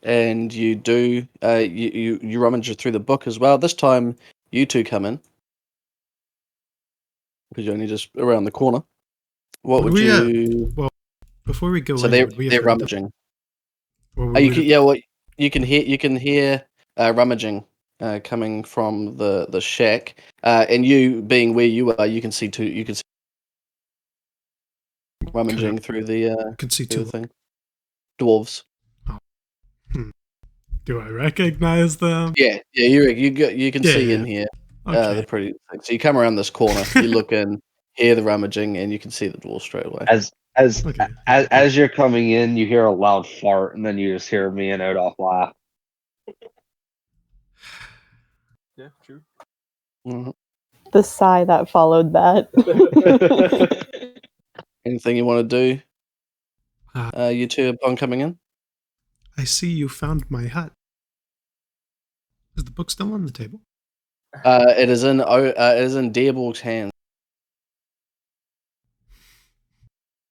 and you do you rummage through the book as well. This time, you two come in because you're only just around the corner. What would we you? Well, before we go So in, would we have they're heard them? rummaging. Or Oh, would you we can, have- yeah, well, you can hear rummaging coming from the shack, and you being where you are, you can see two. You can see rummaging through the I can see two. thing. Dwarves. Hmm. Do I recognize them? Yeah, you can see in here. Okay. The pretty thing. So you come around this corner, you look in, hear the rummaging, and you can see the dwarves straight away. Okay. As you're coming in, you hear a loud fart, and then you just hear me and Odolph laugh. Yeah, true. Mhm. The sigh that followed that. Anything you want to do? Uh, You two upon coming in. I see you found my hut. Is the book still on the table? It is in Dearborg's hands.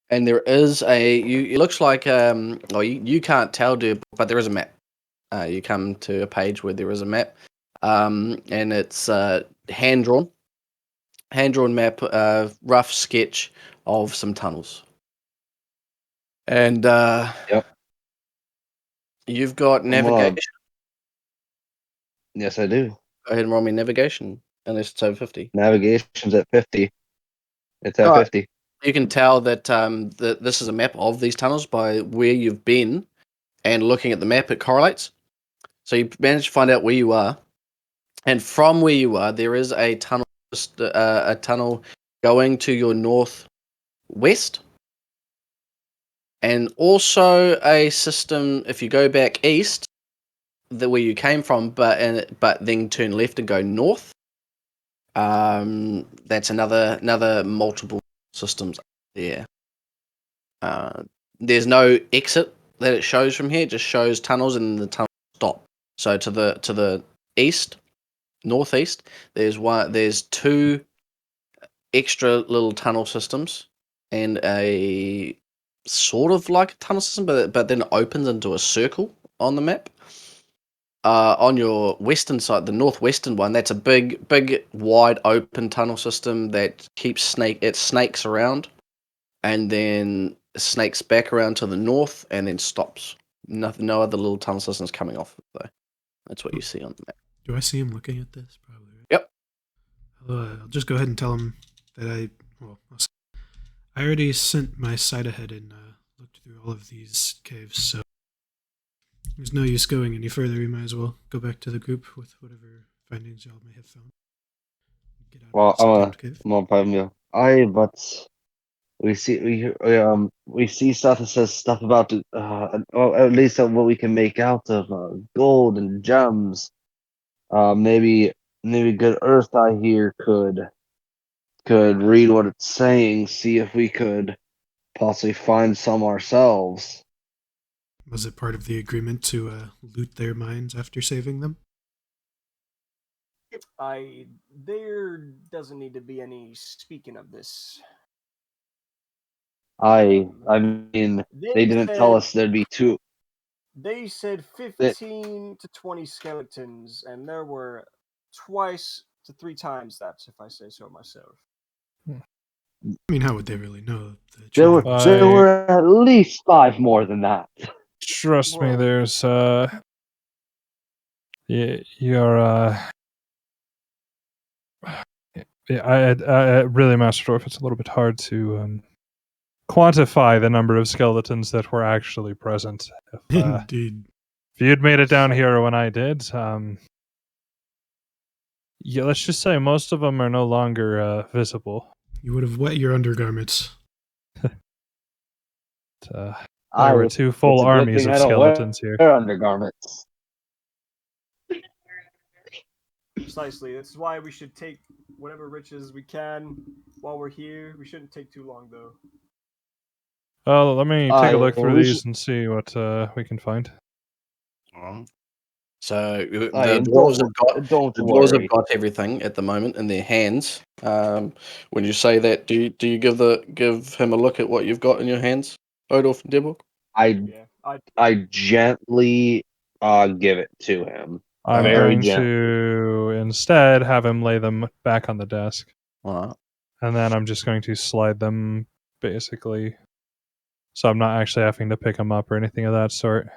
And there is it looks like well you can't tell, dude, but there is a map. You come to a page where there is a map, and it's hand drawn map, rough sketch of some tunnels, and Yep. you've got I'm gonna- navigation. Yes, I do. Go ahead and roll me navigation, unless it's over 50. Navigation's at 50. It's at All right. 50. You can tell that this is a map of these tunnels by where you've been, and looking at the map, it correlates. So you managed to find out where you are. And from where you are, there is a tunnel going to your northwest, and also a system. If you go back east, where you came from, but then turn left and go north, that's another multiple systems there. There's no exit that it shows from here. It just shows tunnels, and the tunnels stop. So to the east, northeast, there's two extra little tunnel systems, and a sort of like a tunnel system, but then it opens into a circle on the map. On your western side, the northwestern one, that's a big, wide open tunnel system that snakes around, and then snakes back around to the north, and then stops. No other little tunnel systems coming off it, though. That's what you see on the map. Do I see him looking at this? Probably. Right? Yep. I'll just go ahead and tell him that I already sent my side ahead and looked through all of these caves, so there's no use going any further. We might as well go back to the group with whatever findings y'all may have found. Get out Well, of this damned cave. I'm gonna pardon you. But we see stuff that says stuff about or at least what we can make out of gold and gems. Maybe Good Earth I hear could read what it's saying, see if we could possibly find some ourselves. Was it part of the agreement to loot their mines after saving them? There doesn't need to be any speaking of this. I mean, they didn't tell said us there'd be two. They said That 15 to 20 skeletons, and there were twice to three times that, if I say so myself. I mean, how would they really know? The there children were were there were at least 5 more than that. Trust me, Well- there's you're yeah, I really, Master Dwarf, it's a little bit hard to quantify the number of skeletons that were actually present. Indeed. If you'd made it down here when I did, yeah, let's just say most of them are no longer visible. You would have wet your undergarments. There were two full it's a good armies thing of I don't wear, skeletons here. wear undergarments. Precisely. This is why we should take whatever riches we can while we're here. We shouldn't take too long, though. Let me take a look through we these should- and see what we can find. Alright. So the and dwarves have got don't the dwarves have worry. got everything at the moment in their hands. When you say that, do you give him a look at what you've got in your hands, Odolf and Dibble? I Yeah, I gently give it to him. I'm Very going gently. to instead have him lay them back on the desk, Alright. and then I'm just going to slide them basically, so I'm not actually having to pick them up or anything of that sort.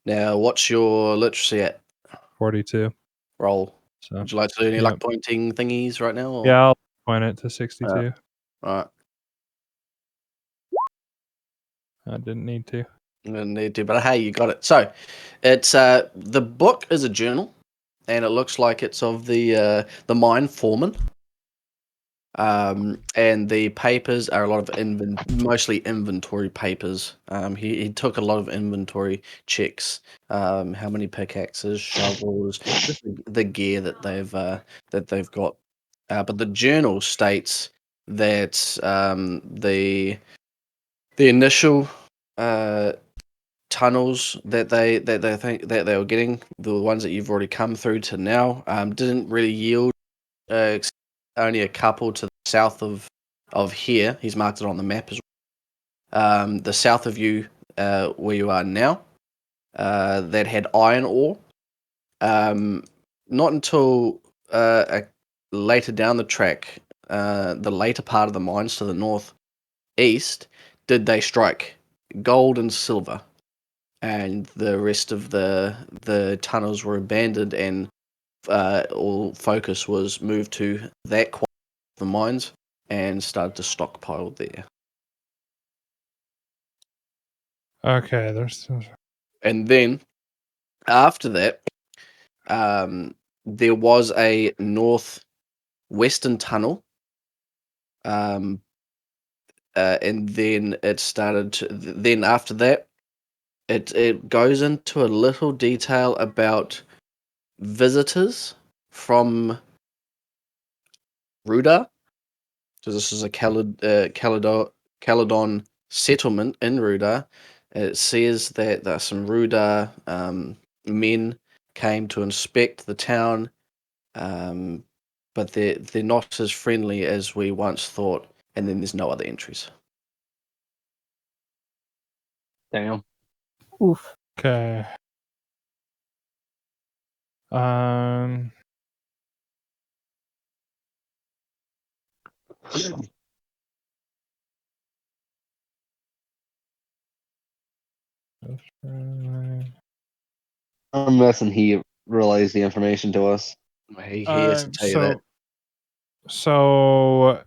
Now, what's your literacy at? 42. Roll. So Would you like to do any Yep. luck pointing thingies right now? Or? yeah, I'll point it to 62. Alright. I didn't need to. I'm gonna need to, but hey, you got it. So, it's the book is a journal, and it looks like it's of the mine foreman. And the papers are a lot of mostly inventory papers. He took a lot of inventory checks. How many pickaxes, shovels, just the gear that they've got. But the journal states that the initial tunnels that they think that they were getting, the ones that you've already come through to now, didn't really yield only a couple to the south of here. He's marked it on the map as well. The south of you, where you are now, that had iron ore. Not until later down the track, the later part of the mines to the northeast, did they strike gold and silver, and the rest of the tunnels were abandoned, and all focus was moved to that the mines and started to stockpile there. Okay, And then after that, there was a northwestern tunnel, and then it started. Then after that, it goes into a little detail about visitors from Ruda. So this is a Caledon settlement in Ruda. It says that there are some Ruda men came to inspect the town, but they're not as friendly as we once thought. And then there's no other entries. Damn. Oof. okay. Um, I'm guessing he relayed the information to us. He has to tell you that. so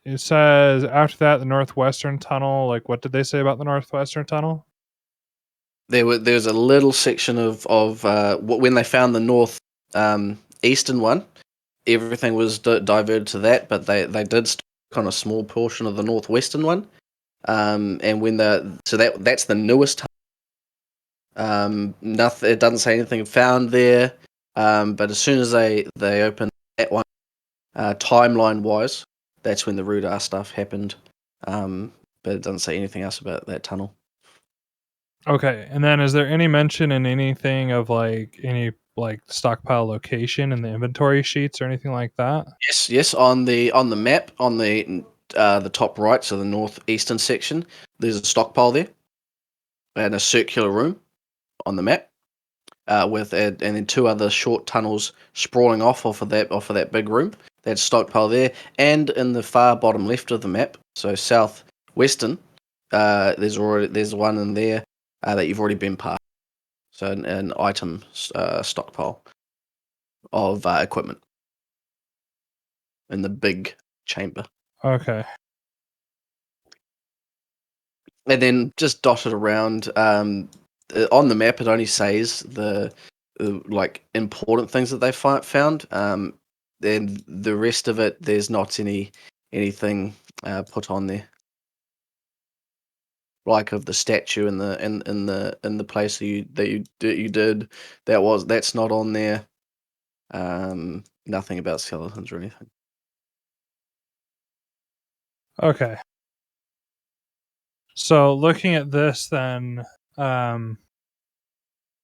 it says after that the northwestern tunnel. Like, what did they say about the northwestern tunnel? There's a little section of when they found the north eastern one, everything was diverted to that, but they did stock on a small portion of the northwestern one. And when that's the newest. Nothing. It doesn't say anything found there. But as soon as they open that one, timeline wise, that's when the Rudar stuff happened. But it doesn't say anything else about that tunnel. Okay, and then is there any mention in anything of like any like stockpile location in the inventory sheets or anything like that? Yes. On the map, on the top right, so the northeastern section, there's a stockpile there, and a circular room on the map, and then two other short tunnels sprawling off of that big room. That's stockpile there, and in the far bottom left of the map, so southwestern, there's one in there that you've already been past. So an item stockpile of equipment in the big chamber. Okay. And then just dotted around on the map, it only says the like important things that they found. Then the rest of it, there's not anything put on there, like of the statue in the place that you did. That's not on there. Nothing about skeletons or anything. Okay. So looking at this, then I'm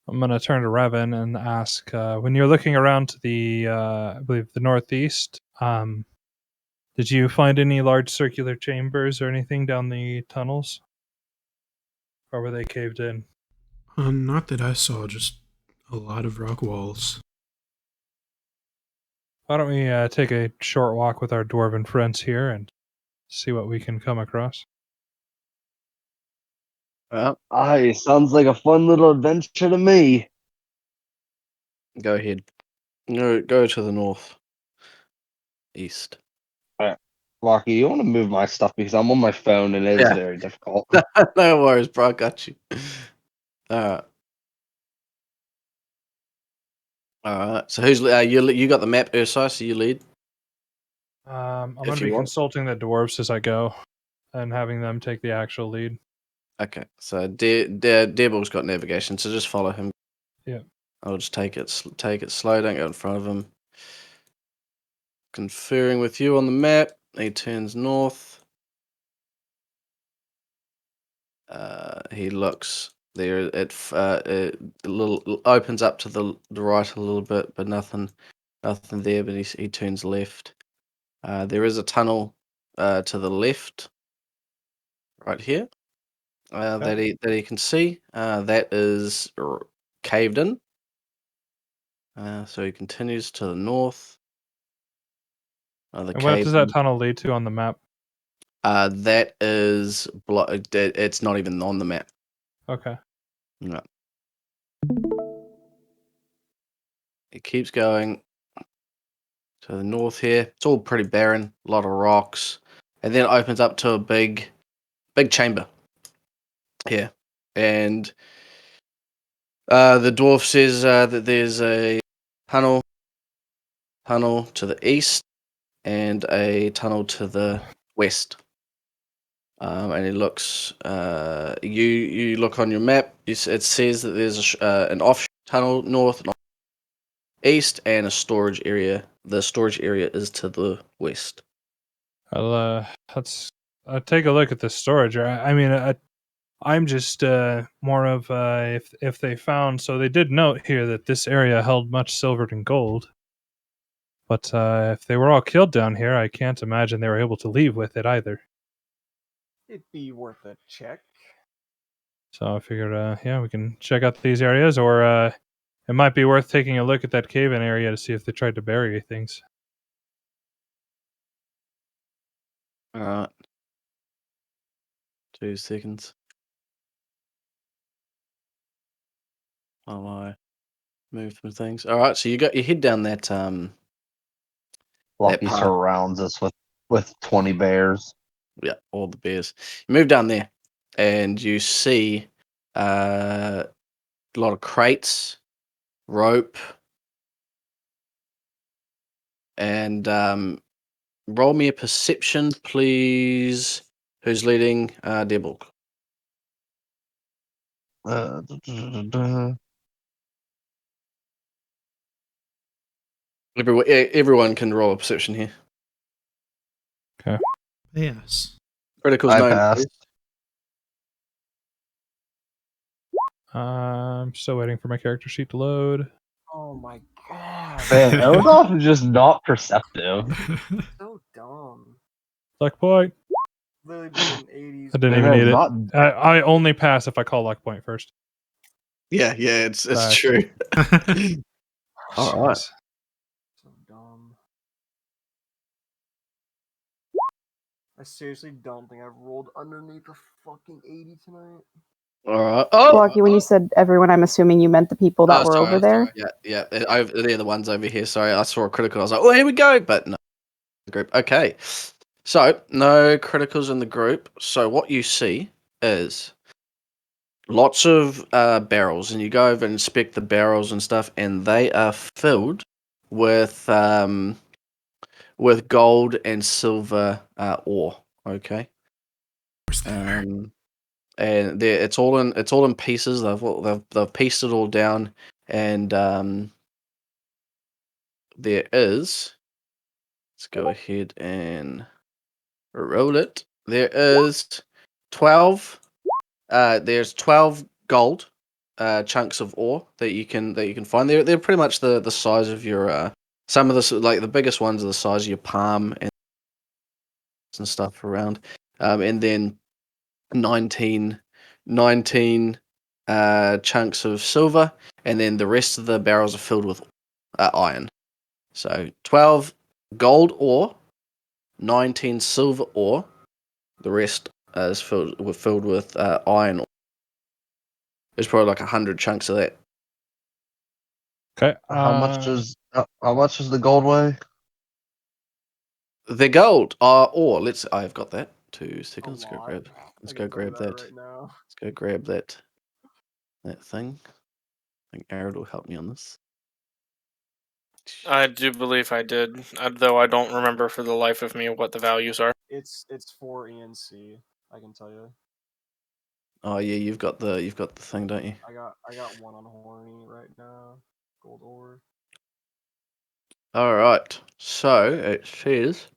going to turn to Revan and ask: when you're looking around to the, I believe, the northeast, did you find any large circular chambers or anything down the tunnels, or were they caved in? Not that I saw, just a lot of rock walls. Why don't we take a short walk with our dwarven friends here and see what we can come across? Well, Aye, sounds like a fun little adventure to me. go ahead. Go to the north, east. Rocky, you want to move my stuff because I'm on my phone and it is Yeah. very difficult. No worries, bro. I got you. Alright. Alright. So who's you got the map, Ursai, so you lead. I'm If going to you be want. consulting the dwarves as I go and having them take the actual lead. Okay. So Devil's got navigation, so just follow him. Yeah. I'll just take it slow, don't go in front of him. Conferring with you on the map. He turns north. He looks there. It opens up to the right a little bit, but nothing there. But he turns left. There is a tunnel to the left, right here, that he can see. That is caved in. So he continues to the north. The And what cave. does that tunnel lead to on the map? That is it's not even on the map. Okay. No. It keeps going to the north here. It's all pretty barren, a lot of rocks, and then it opens up to a big chamber here. And the dwarf says that there's a tunnel to the east and a tunnel to the west. And it looks. You look on your map. It says that there's an off tunnel north and east, and a storage area. The storage area is to the west. Let's take a look at the storage. I'm just more of if they found. So they did note here that this area held much silver and gold. But if they were all killed down here, I can't imagine they were able to leave with it either. It'd be worth a check. So I figured, we can check out these areas, or it might be worth taking a look at that cave-in area to see if they tried to bury things. All right. 2 seconds. While I move some things. All right. So you head down that Lucky path. surrounds us with 20 bears. Yeah, all the bears. You move down there, and you see a lot of crates, rope, and roll me a perception, please. Who's leading? Deborg. Uh, duh, duh, duh, duh. Everyone can roll a perception here. Yes. Critical's I known. passed. I'm still waiting for my character sheet to load. Oh my god. Man, Eldoff is just not perceptive. So dumb. Luck point. Literally putting 80s. I didn't Man, even that's need it. not. I only pass if I call luck point first. Yeah, it's Fact. true. All right. Jeez. So dumb. I seriously don't think I've rolled underneath a fucking 80 tonight. All right. Oh, Lucky, when you said everyone, I'm assuming you meant the people that were sorry, over there. sorry. Yeah. They're the ones over here. Sorry, I saw a critical. I was like, oh, here we go. But no, group. Okay. So no criticals in the group. So what you see is lots of barrels, and you go over and inspect the barrels and stuff, and they are filled with gold and silver ore. Okay. And it's all in pieces. They've pieced it all down, and there is. Let's go ahead and roll it. There is 12 there's 12 gold chunks of ore that you can find. They're pretty much the size of your some of the like the biggest ones are the size of your palm and stuff around. And then 19 chunks of silver, and then the rest of the barrels are filled with iron. So 12 gold ore, 19 silver ore. The rest is filled with iron ore. There's probably like 100 chunks of that. Okay. How much does the gold weigh? The gold ore. I've got that. 2 seconds. A Let's go lot. grab. I Let's can go tell you grab that that. right now. Let's go grab that thing. I think Arid will help me on this. I do believe I did, though I don't remember for the life of me what the values are. It's 4 ENC. I can tell you. Oh yeah, you've got the thing, don't you? I got one on horny right now. Gold ore. All right. So it says,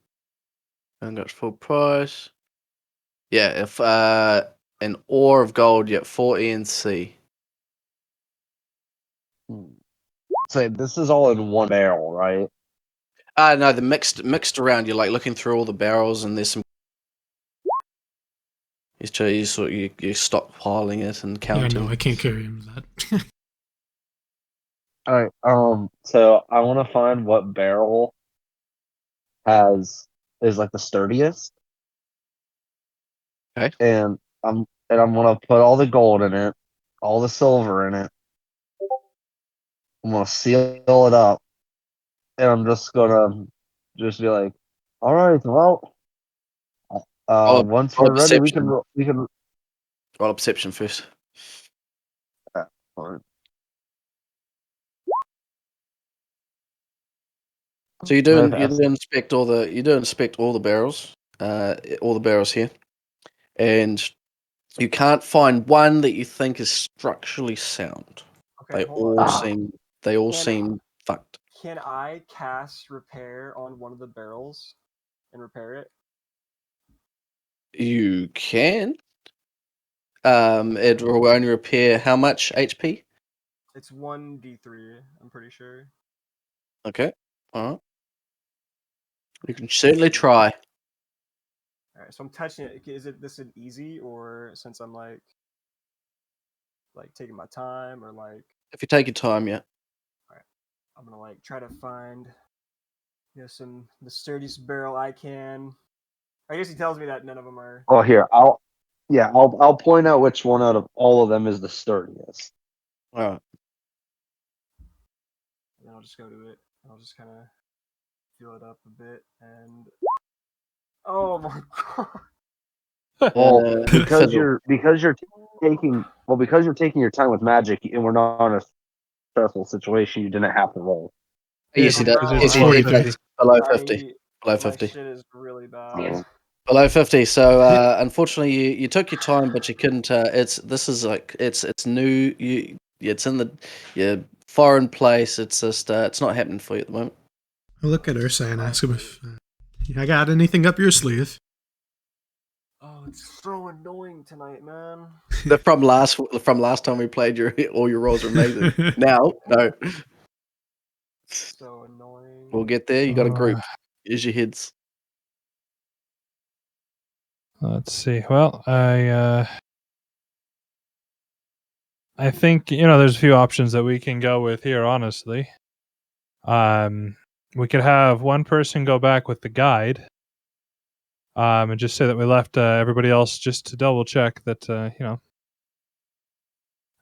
and that's full price. Yeah, if an ore of gold, you get 4 ENC. Say this is all in one barrel, right? No, the mixed around. You're like looking through all the barrels, and there's some. You stockpiling it and Yeah, counting. no, I can't carry him that. All right. So I want to find what barrel is like the sturdiest. Okay. And I'm gonna put all the gold in it, all the silver in it. I'm gonna seal it up, and I'm just gonna be like, all right, well, once Roll a we're ready, we perception. can Roll a perception first. Fine. So you Fantastic. inspect all the barrels, all the barrels here, and you can't find one that you think is structurally sound. Okay, hold on. They all Can- seem fucked. Can I cast repair on one of the barrels and repair it? You can. It will only repair how much HP? It's 1d3, I'm pretty sure. Okay. All right. You can certainly try. Alright, so I'm touching it. Is it this an easy, or since I'm like taking my time, or like If you take your time, yeah. I'm gonna like try to find the sturdiest barrel I can. I guess he tells me that none of them are. Oh, here I'll point out which one out of all of them is the sturdiest. All right. And then I'll just go to it. I'll just kind of feel it up a bit, and oh my god! Well, because fiddle. you're taking your time with magic, and we're not in a stressful situation, you didn't have to roll. Yes, he does. Bro, Yes, It's he 40 does. 50. Below 50. Below My 50. shit is really bad. Below 50. So unfortunately, you took your time, but you couldn't. It's new. It's in your foreign place. It's just it's not happening for you at the moment. I look at Ursa and ask him if I got anything up your sleeve. Oh, it's so annoying tonight, man. From last time we played, all your rolls are amazing. Now, no, So annoying. we'll get there. You got a group. Here's your heads. Let's see. Well, I think there's a few options that we can go with here. Honestly, we could have one person go back with the guide, and just say that we left everybody else just to double check that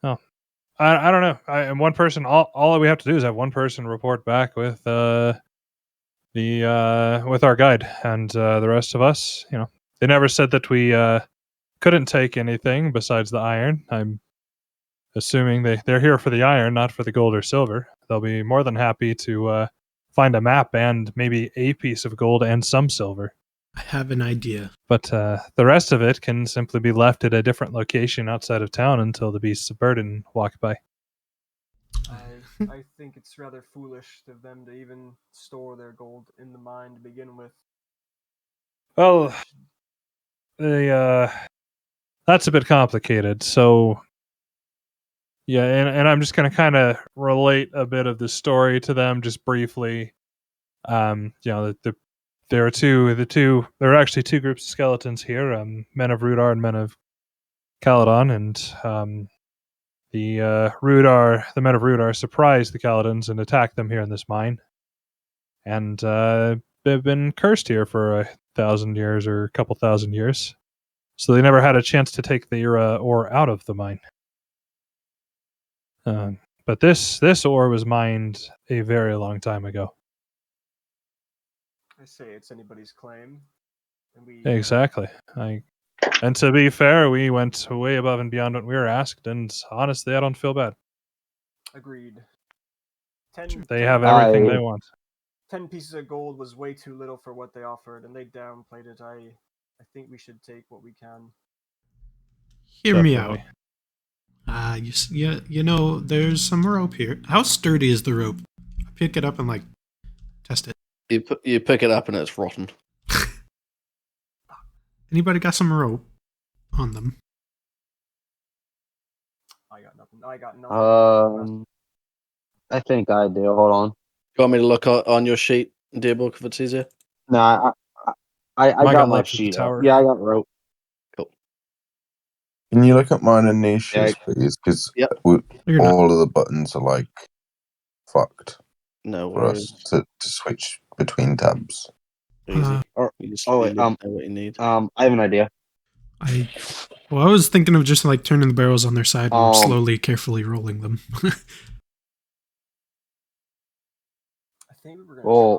Oh, I don't know. And one person, all we have to do is have one person report back with with our guide, and the rest of us, they never said that we couldn't take anything besides the iron. I'm assuming they're here for the iron, not for the gold or silver. They'll be more than happy to find a map and maybe a piece of gold and some silver. I have an idea. But the rest of it can simply be left at a different location outside of town until the beasts of burden walk by. I think it's rather foolish of them to even store their gold in the mine to begin with. Well, the that's a bit complicated. So yeah, and I'm just going to kind of relate a bit of the story to them just briefly. There are actually two groups of skeletons here, men of Rudar and men of Caledon, and the men of Rudar surprised the Caledons and attacked them here in this mine, and they've been cursed here for 1,000 years or a couple thousand years, so they never had a chance to take the ore out of the mine. But this ore was mined a very long time ago. I say it's anybody's claim. And we Exactly. And to be fair, we went way above and beyond what we were asked, and honestly, I don't feel bad. agreed. They have everything they want. 10 pieces of gold was way too little for what they offered, and they downplayed it. I think we should take what we can. Hear me out. Definitely. You know, there's some rope here. How sturdy is the rope? I pick it up and like test it. You pick it up and it's rotten. Anybody got some rope on them? I got nothing. I think I do. Hold on. You want me to look on your sheet, Dearbook, if it's easier? Nah, I Mine got got my left at the sheet up. tower. Yeah, I got rope. Can you look at mine and Nisha's, Yeah. please? Because Yep. You're not. all of the buttons are like fucked No for worries. us to switch between tabs. Easy. Or, You just oh, you wait, let me know what you need. I have an idea. I was thinking of just like turning the barrels on their side and slowly, carefully rolling them. I think we were gonna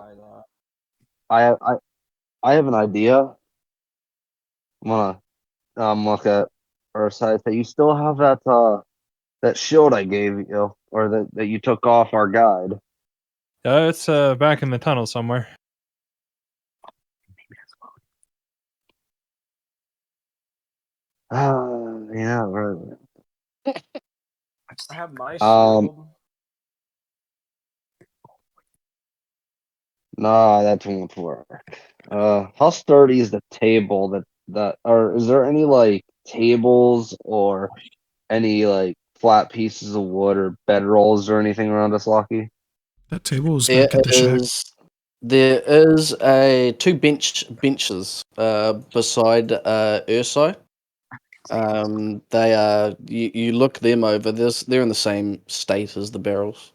try that. I have an idea. I'm gonna look at our side. That you still have that shield I gave you, or that you took off our guide. It's back in the tunnel somewhere. Yeah, right. I have my shield. Nah, that won't work. How sturdy is the table or is there any like tables or any like flat pieces of wood or bedrolls or anything around us, Lucky? That table was back at the shack. There is two benches beside Urso. They are you look them over. They're in the same state as the barrels.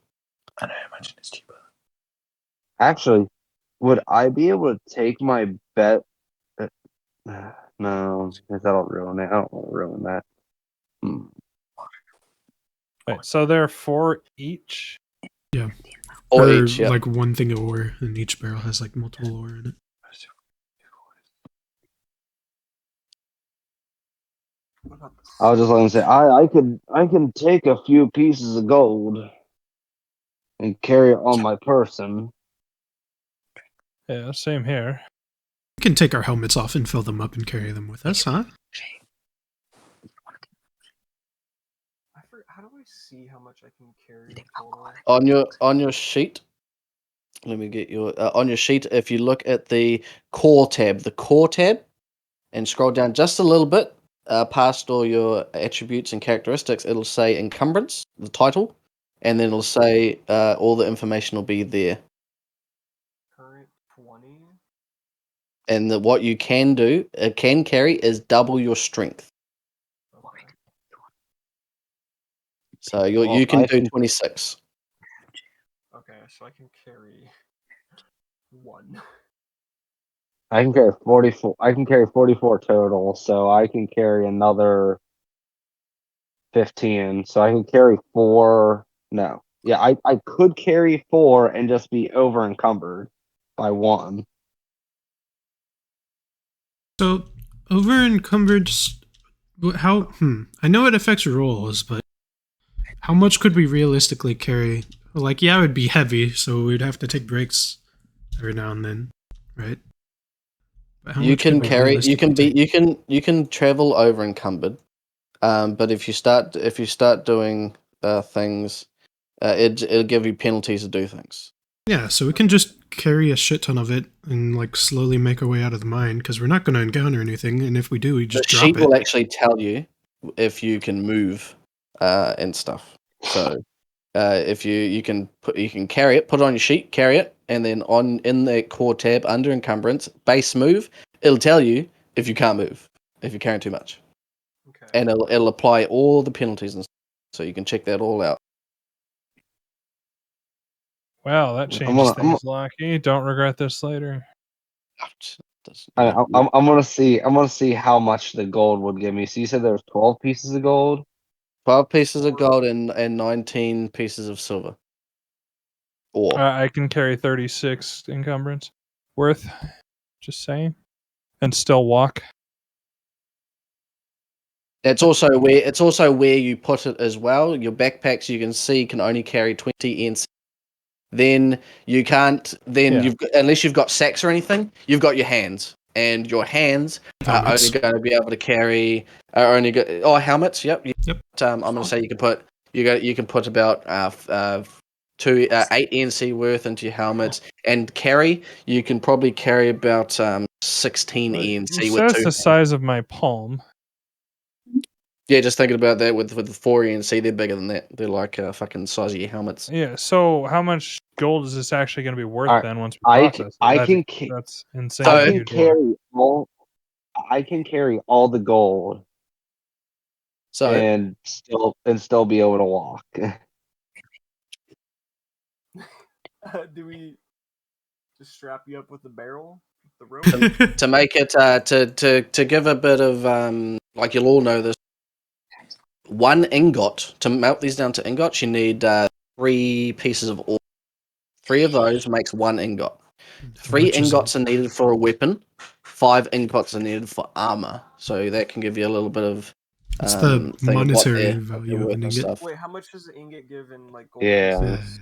I know how much it's cheaper. Actually, would I be able to take my bet? No, that'll ruin it. I don't want to ruin that. Wait, so there are 4 each? Yeah. Or each, yeah. Like one thing of ore, and each barrel has like multiple ore in it. I was just going to say I can take a few pieces of gold and carry it on my person. Yeah, same here. We can take our helmets off and fill them up and carry them with us, huh? How do I see how much I can carry total? On your sheet. Let me get your on your sheet. If you look at the core tab, and scroll down just a little bit past all your attributes and characteristics, it'll say encumbrance, the title, and then it'll say all the information will be there. Current 20. And what you can do, can carry, is double your strength. Okay. So you can do 26. Okay, so I can carry 1. I can carry 44. I can carry 44 total, so I can carry another 15. So I can carry 4. No, yeah, I could carry 4 and just be over encumbered by 1. So over encumbered. How? I know it affects rolls, but how much could we realistically carry? Like, yeah, it would be heavy, so we'd have to take breaks every now and then, right? But how You much could can we carry. You can be. realistically You can travel over encumbered. But if you start doing things, it'll give you penalties to do things. Yeah, so we can just carry a shit ton of it and like slowly make our way out of the mine because we're not going to encounter anything, and if we do, we The just drop sheet it. will actually tell you if you can move and stuff. So if you can carry it, put it on your sheet, carry it, and then in the core tab under encumbrance, base move, it'll tell you if you can't move, if you're carrying too much. Okay. And it'll apply all the penalties and stuff. So you can check that all out. Wow, that I'm changes gonna, I'm, things, Lucky. Don't regret this later. Ouch. I'm gonna see how much the gold would give me. So you said there was 12 pieces of gold. 12 pieces of gold and 19 pieces of silver. Or I can carry 36 encumbrance worth. Just saying, and still walk. it's also where you put it as well. Your backpacks you can see can only carry 20 ENC. Then you can't. Then Yeah. unless you've got sacks or anything, you've got your hands, and your hands are Helmets. only going to be able to carry. Are only helmets. Yep. Yep. I'm going to say you can put about 8 NC worth into your helmets, and carry you can probably carry about 16 You ENC said with it's 2 the hands. size of my palm. Yeah, just thinking about that with the 4 ENC, they're bigger than that. They're like fucking size of your helmets. Yeah. So how much gold is this actually going to be worth Alright, then once we I process it? I That's, can that's I insanely can huge work. carry all I can carry all the gold So and still be able to walk. Do we just strap you up with the barrel, the rope? to make it to give a bit of like you'll all know this, one ingot to melt these down to ingots, you need 3 pieces of ore. 3 of those makes 1 ingot. How 3 much is ingots are needed for a weapon. 5 ingots are needed for armor. So that can give you a little bit of What's the thing of what monetary what they're value of worth an and ingot? stuff. Wait, how much does the ingot give in like gold Yeah. pieces?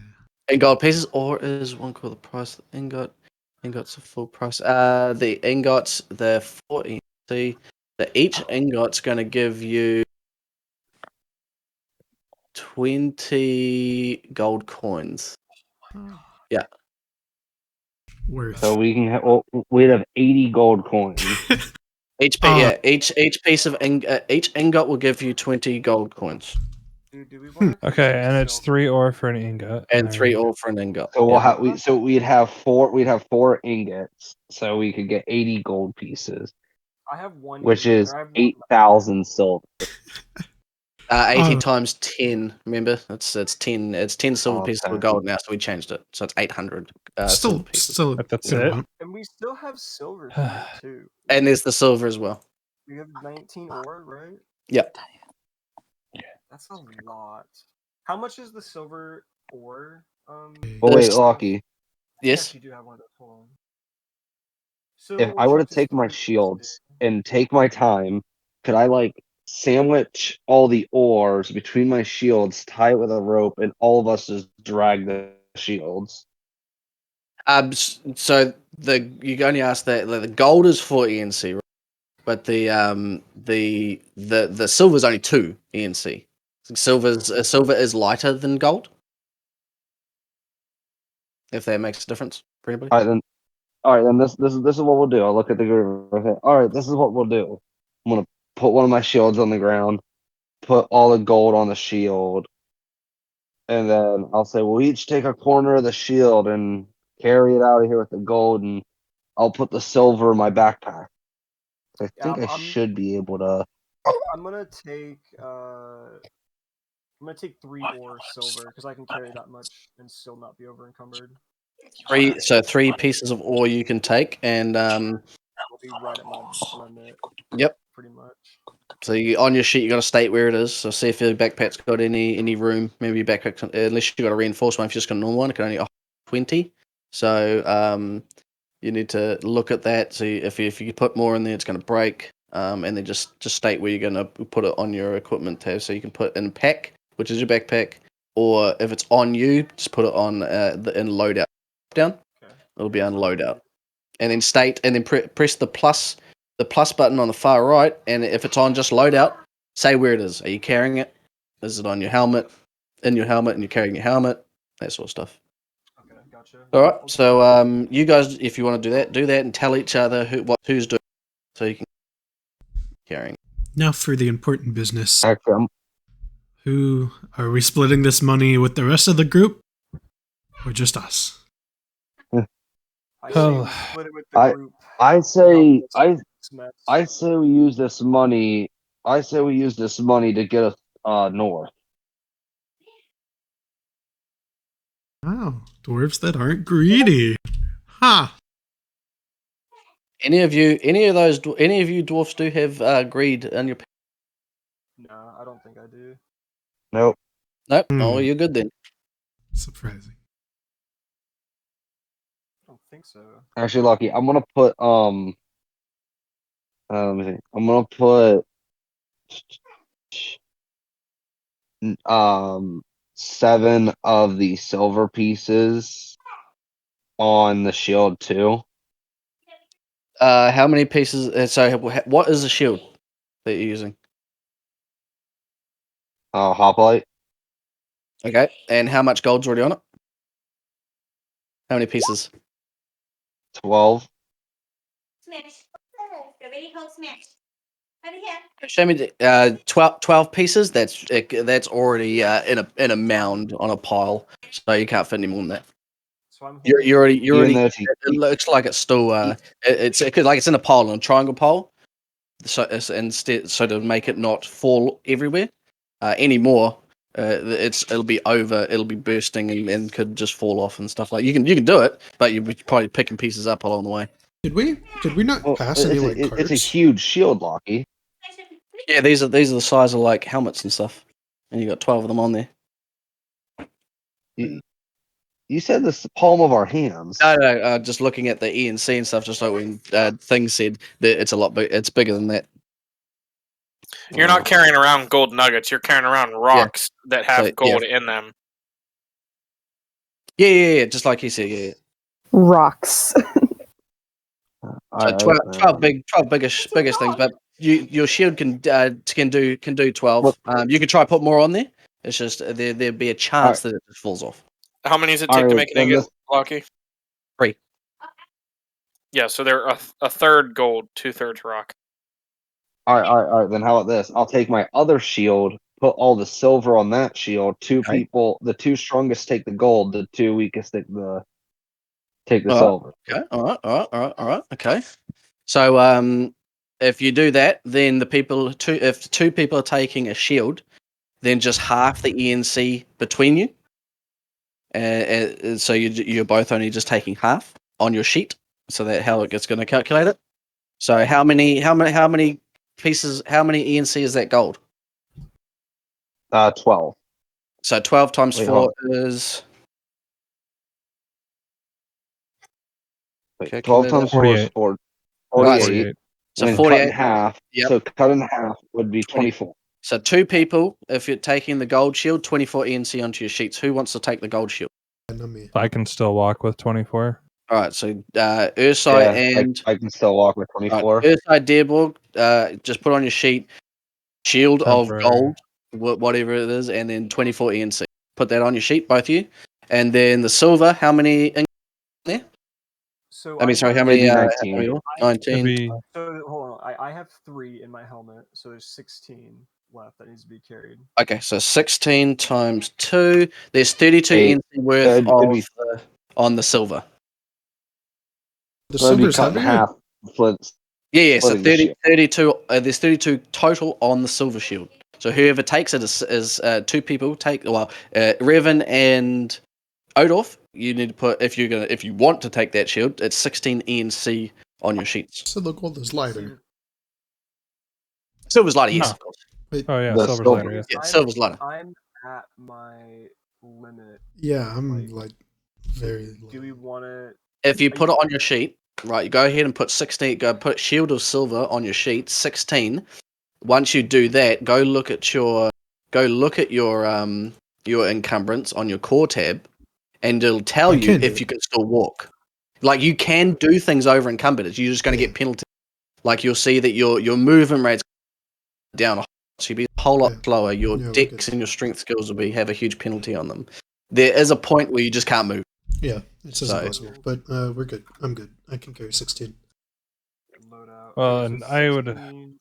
In gold pieces, or is one called the price of the ingot? Ingot's a full price. The ingots, the 14. See, each ingot's going to give you 20 gold coins. Yeah. Worth. So we'd have 80 gold coins. Each piece of each ingot will give you 20 gold coins Dude, do we want to take Okay, some and it's silver? 3 ore for an ingot. and 3 Alright. ore for an ingot. So Yeah. we'd have 4 ingots, so we could get 80 gold pieces, I have 1 which ingot, is or I have 8,000 silver. 80 Oh, times 10. Remember, it's 10. It's 10 silver pieces Okay. of gold now, so we changed it. So it's 800 silver still, pieces. still But a that's good it. amount. And we still have silver here too. And there's the silver as well. We have 19 ore, right? Yep. That's a lot. How much is the silver ore? But wait, This- Lucky, I Yes. actually do have one of those. Hold on. if Silver ore I were to chunk is take my 3 shields and take my time, could I like sandwich all the ores between my shields, tie it with a rope, and all of us just drag the shields? So you only asked that the gold is 4 ENC, right? But the silver is only 2 ENC. Silver is lighter than gold. If that makes a difference for anybody. All right, then this is what we'll do. I'll look at the group. Okay. All right, this is what we'll do. I'm gonna put one of my shields on the ground, put all the gold on the shield, and then I'll say we'll each take a corner of the shield and carry it out of here with the gold, and I'll put the silver in my backpack. I Yeah, think I should be able to. I'm gonna take 3 ore silver because I can carry that much and still not be over encumbered. 3 pieces of ore you can take, and Will be right at my limit. Yep. Pretty much. So on your sheet you got to state where it is. So see if your backpack's got any room. Maybe your backpack, unless you got a reinforced one, if you just got a normal one, it can only offer 20. So you need to look at that. So if you put more in there, it's going to break. And then just state where you're going to put it on your equipment tab. So you can put in pack, which is your backpack, or if it's on you, just put it on in loadout down. Okay. It'll be on loadout, and then state, and then press the plus button on the far right. And if it's on just loadout, say where it is. Are you carrying it? Is it on your helmet? In your helmet, and you're carrying your helmet? That sort of stuff. Okay, gotcha. Gotcha. All right. So you guys, if you want to do that, and tell each other who's doing, so you can carrying. Now for the important business. Actually, Who are we splitting this money with the rest of the group, or just us? I say Oh. we split it with the group. I say Help this mess. I say we use this money. I say we use this money to get us north. Wow, dwarves that aren't greedy. Ha! Any of you dwarfs do have greed in your. No, I don't think I do. Nope. Nope. Oh, you're good then. Surprising. I don't think so. Actually, Lucky, I'm gonna put let me think. I'm gonna put 7 of the silver pieces on the shield too. How many pieces? So, what is the shield that you're using? Hoplite. Okay, and how much gold's already on it? How many pieces? 12. Show me the 12 pieces. That's already in a mound on a pile, so you can't fit any more than that. So I'm You're Even already. though It looks like it's still it's like it's in a pile, in a triangle pile. So it's instead, so to make it not fall everywhere anymore, it'll be bursting and could just fall off and stuff like. You can do it, but you'll be probably picking pieces up along the way. Did we not well, pass any like it's a cards? huge shield, Locky. Yeah, these are the size of like helmets and stuff, and you got 12 of them on there. You said this the palm of our hands. No, just looking at the ENC and stuff, just like when things said that it's a lot big. It's bigger than that. You're not carrying around gold nuggets. You're carrying around rocks that have So, gold in them. Yeah. Just like he said, yeah. Rocks. So 12 biggest things, but your shield can do 12. You could try put more on there. It's just there'd be a chance that it just falls off. How many does it take to make an ingot, Lucky? 3. Yeah, so they're a third gold, 2/3 rock. All right. Then how about this? I'll take my other shield, put all the silver on that shield. People, the 2 strongest take the gold. The 2 weakest take the silver. Okay. All right. Okay. So if you do that, then if 2 people are taking a shield, then just half the ENC between you. So you're both only just taking half on your sheet. So that how it's going to calculate it. So how many pieces? How many ENC is that gold? 12. So 12 times 4 is. Wait, 12 times 4 is 48. 48. So and 48. cut in half. Yep. So cut in half would be 24. So 2 people, if you're taking the gold shield, 24 ENC onto your sheets. Who wants to take the gold shield? I can still walk with 24. All right. So Ursai and I can still walk with 24. Ursai, Dearborg, just put on your sheet shield Temporary. of gold, whatever it is, and then 24 ENC. Put that on your sheet, both of you. And then the silver, how many in there? So how many? 19. 19. So hold on, I have 3 in my helmet, so there's 16 left that needs to be carried. Okay, so 16 times 2. There's 32 Eight. ENC worth on the silver. The So it'd be silver's cut in heavier? half. Yeah. So splitting the shield. 32. There's 32 total on the silver shield. So whoever takes it is 2 people take. Well, Revan and Odorf. You need to put if you want to take that shield, it's 16 ENC on your sheets. So the gold is lighter. Silver's lighter, yes, No. of course. Oh yeah, The silver's silver. lighter. Yeah, silver's lighter. I'm at my limit. Yeah, I'm like very low. Do we want to? If you put it on your sheet, right, you go ahead and put 16. Go put shield of silver on your sheet, 16. Once you do that, go look at your encumbrance on your core tab, and it'll tell you if you can still walk. Like you can do things over encumbered. You're just going to get penalty. Like you'll see that your movement rate's down. So you'll be a whole lot slower. Your dex and your strength skills will have a huge penalty on them. There is a point where you just can't move. Yeah, it says So- impossible, but we're good. I'm good. I can carry 16. Load out. Well, Okay, so and I would- 16,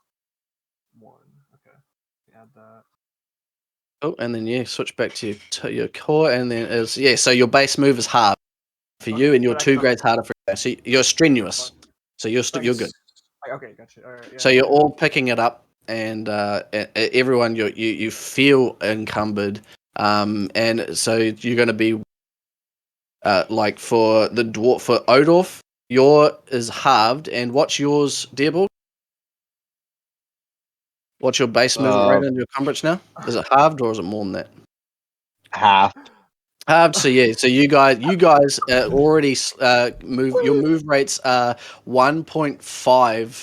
1. Okay. Add that. Oh, and then switch back to your core, and then so your base move is hard for you, and your but I 2 can- grades harder for you. So you're strenuous. So you're Like, you're good. Okay, gotcha. All right, yeah, So you're yeah. all picking it up, and everyone you feel encumbered, and so you're going to be like for the dwarf for Odorf, your is halved, and what's yours, Dearborg? What's your base movement rate and your encumbrance now? Is it halved or is it more than that? Half. Halved. So yeah. So you guys already move. Your move rates are 1.5.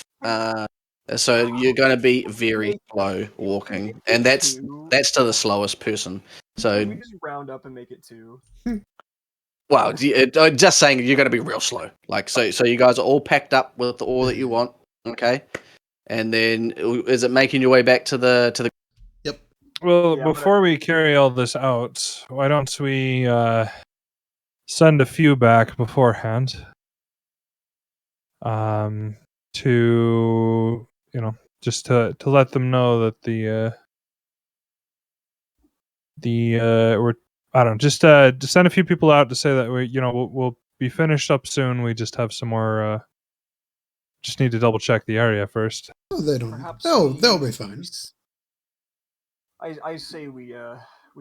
So you're going to be very slow walking, and that's to the slowest person. So Can we just round up and make it 2? well, just saying you're going to be real slow. Like so you guys are all packed up with all that you want. Okay. And then is it making your way back to the? Yep. Well, Yeah, but before we carry all this out, why don't we send a few back beforehand? To just to let them know that we're I don't know, just to send a few people out to say that we'll be finished up soon. We just have some more. Just need to double check the area first. Oh, they don't. perhaps They'll be fine. I say we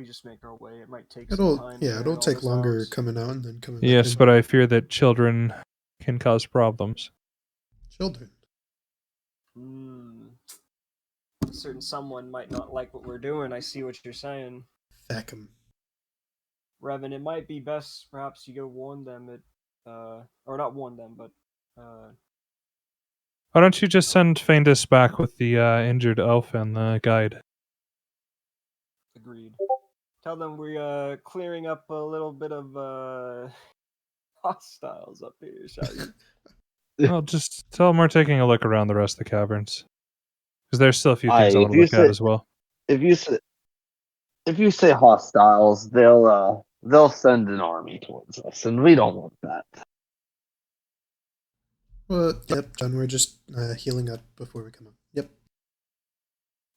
just make our way. It might take some It'll time. it'll carrying all take this longer out. coming out and then coming back Yes, in. but I fear that children can cause problems. Children. A certain someone might not like what we're doing. I see what you're saying, Feck 'em. Revan. It might be best, perhaps, you go warn them. Or not warn them, but Why don't you just send Feindus back with the injured elf and the guide? agreed. Tell them we're clearing up a little bit of hostiles up here, shall you? Well, just tell them we're taking a look around the rest of the caverns. Because there's still a few things I want If to you look at say as well. if you say hostiles, they'll send an army towards us, and we don't want that. Well, yep, John. We're just healing up before we come up. Yep.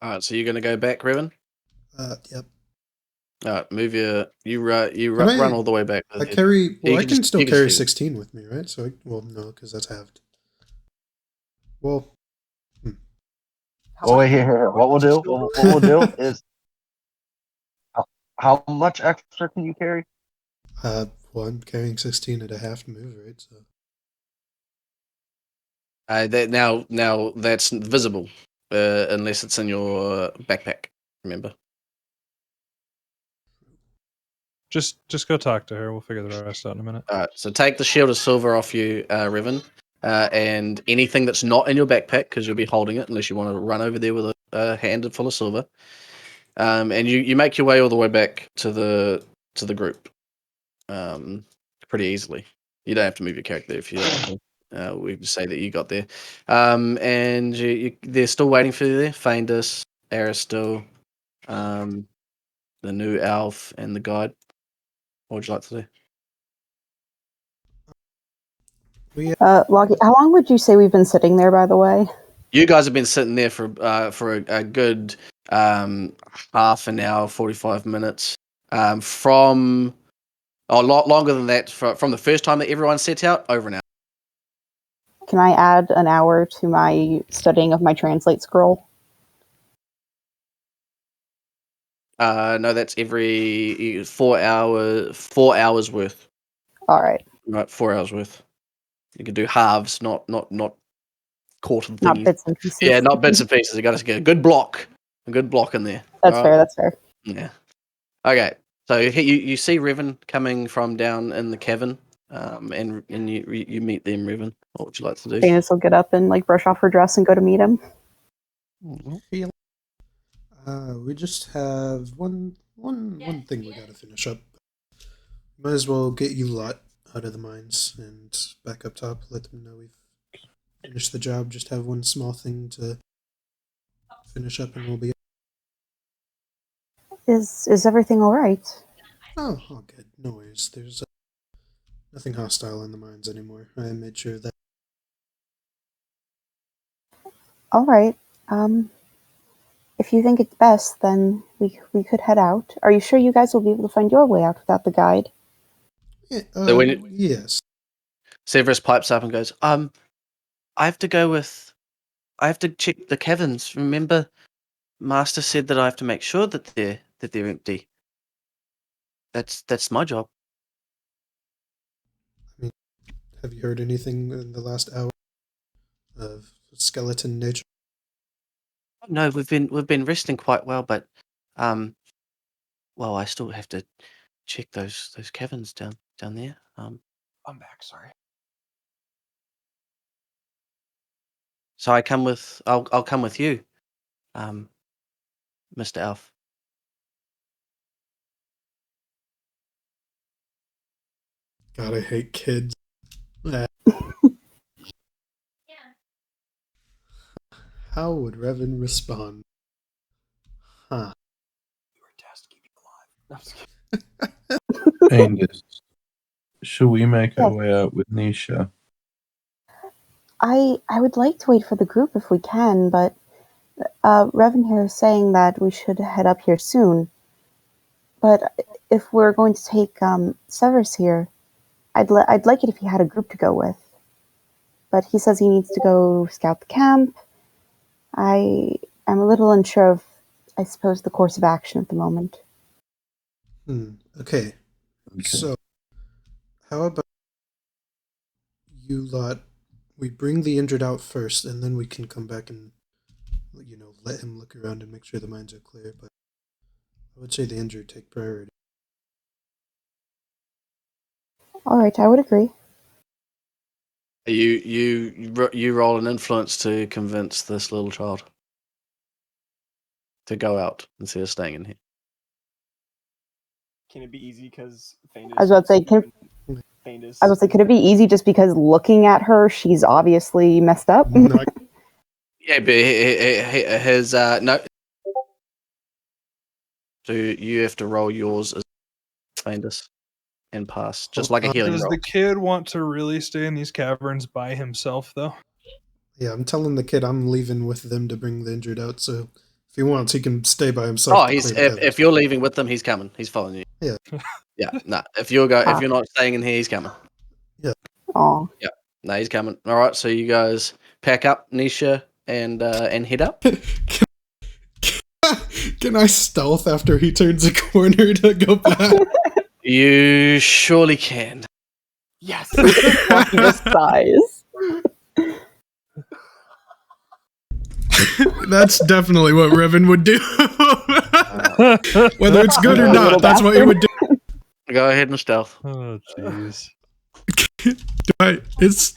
All right. So you're going to go back, Revan. Yep. All right. Move you Can run all the way back. I carry. Well, You I can still you carry see it. 16 with me, right? So, no, because that's halved. Well, Well, wait, here. What we'll do is how much extra can you carry? well, I'm carrying 16 at a half move, right? So, That now that's visible, unless it's in your backpack. Remember. Just go talk to her. We'll figure the rest out in a minute. All right. So take the shield of silver off you, Revan, and anything that's not in your backpack because you'll be holding it unless you want to run over there with a hand full of silver. And you make your way all the way back to the group, pretty easily. You don't have to move your character if you don't want to. We just say that you got there, and they're still waiting for you there. Feindus, Aristil, the new elf, and the guide. What would you like to do? Lockie, how long would you say we've been sitting there, by the way? You guys have been sitting there for a good half an hour, 45 minutes. From a lot longer than that from the first time that everyone set out, over an hour. Can I add an hour to my studying of my translate scroll? No, that's every 4 hours worth. All right. Right, 4 hours worth. You can do halves, not quarter Not thingies. bits and pieces. Yeah, not bits and pieces. You got to get a good block in there. That's fair. That's fair. Yeah. Okay. So you see Revan coming from down in the cavern, and you meet them, Revan. What would you like to do? Venus will get up and like brush off her dress and go to meet him. we just have one thing we gotta finish up. Might as well get you lot out of the mines and back up top. Let them know we've finished the job. Just have one small thing to finish up, and we'll be. Is everything all right? Oh, all good. No worries. There's nothing hostile in the mines anymore. I made sure that. All right. If you think it's best, then we could head out. Are you sure you guys will be able to find your way out without the guide? Yeah, So when yes. Severus pipes up and goes, I have to go with. I have to check the caverns. Remember, Master said that I have to make sure that they're empty. That's my job. I mean, have you heard anything in the last hour of skeleton nature? No, we've been resting quite well, but well, I still have to check those caverns down there. I'm back. Sorry. So I'll come with you, Mr. Elf. God, I hate kids. How would Revan respond? Huh. Your task to keep you alive. No, I'm just kidding. Angus, should we make our Yes. way out with Nisha? I would like to wait for the group if we can, but Revan here is saying that we should head up here soon. But if we're going to take Severus here, I'd like it if he had a group to go with. But he says he needs to go scout the camp. I'm a little unsure of, I suppose, the course of action at the moment. Okay. So, how about you lot? We bring the injured out first, and then we can come back and, let him look around and make sure the mines are clear. But I would say the injured take priority. All right, I would agree. You roll an influence to convince this little child to go out instead of staying in here. Can it be easy because I was about to say, could it be easy just because looking at her, she's obviously messed up? No, Yeah, but his no. So you have to roll yours as Fandus and pass, just like a healing Does roll. the kid want to really stay in these caverns by himself, though? yeah, I'm telling the kid I'm leaving with them to bring the injured out. So if he wants, he can stay by himself. Oh, if you're leaving with them, he's coming. He's following you. Yeah. Yeah. No. If you're not staying in here, he's coming. Yeah. Oh. Yeah. No, he's coming. All right. So you guys pack up, Nisha, and head up. Can I stealth after he turns a corner to go back? You surely can. Yes. Lucky just sighs. That's definitely what Revan would do. Whether it's good or not, that's what he would do. Go ahead and stealth. Oh, jeez.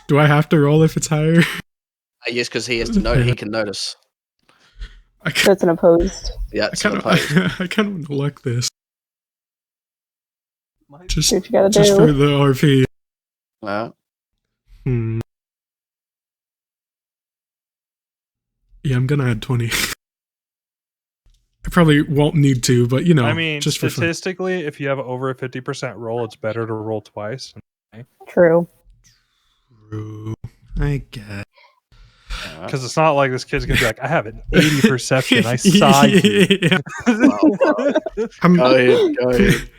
Do I have to roll if it's higher? Yes, because he has to know. He can notice. So it's an opposed. Yeah, it's an opposed. I kind of want to luck this. Just, What you gotta just do. for the RP. Well, Yeah, I'm gonna add 20. I probably won't need to, but I mean, just for fun. statistically, if you have over a 50% roll, it's better to roll twice. True. True. I guess. Because it's not like this kid's gonna be like, I have an 80 perception. I saw you. Go ahead.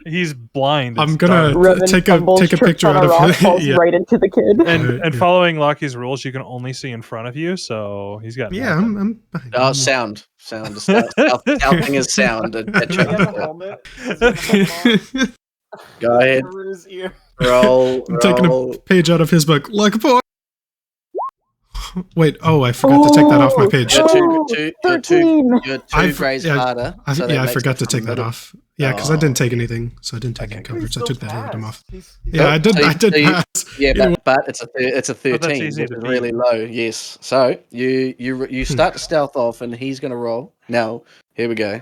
He's blind. I'm gonna take a picture out of him. Right into the kid. And following Lucky's rules, you can only see in front of you. So he's got. Yeah, I'm Oh, sound. Stealthing is sound. Go ahead. Roll. I'm taking a page out of his book. Like a boy. Wait, I forgot to take that off my page. You're two grades harder. I forgot to take that off. Yeah, because I didn't take anything, so I didn't take any coverage. I took that item off. Yeah, I did pass. Yeah, but it's a 13, which is really low. Yes. So you start to stealth off, and he's going to roll. Now, here we go.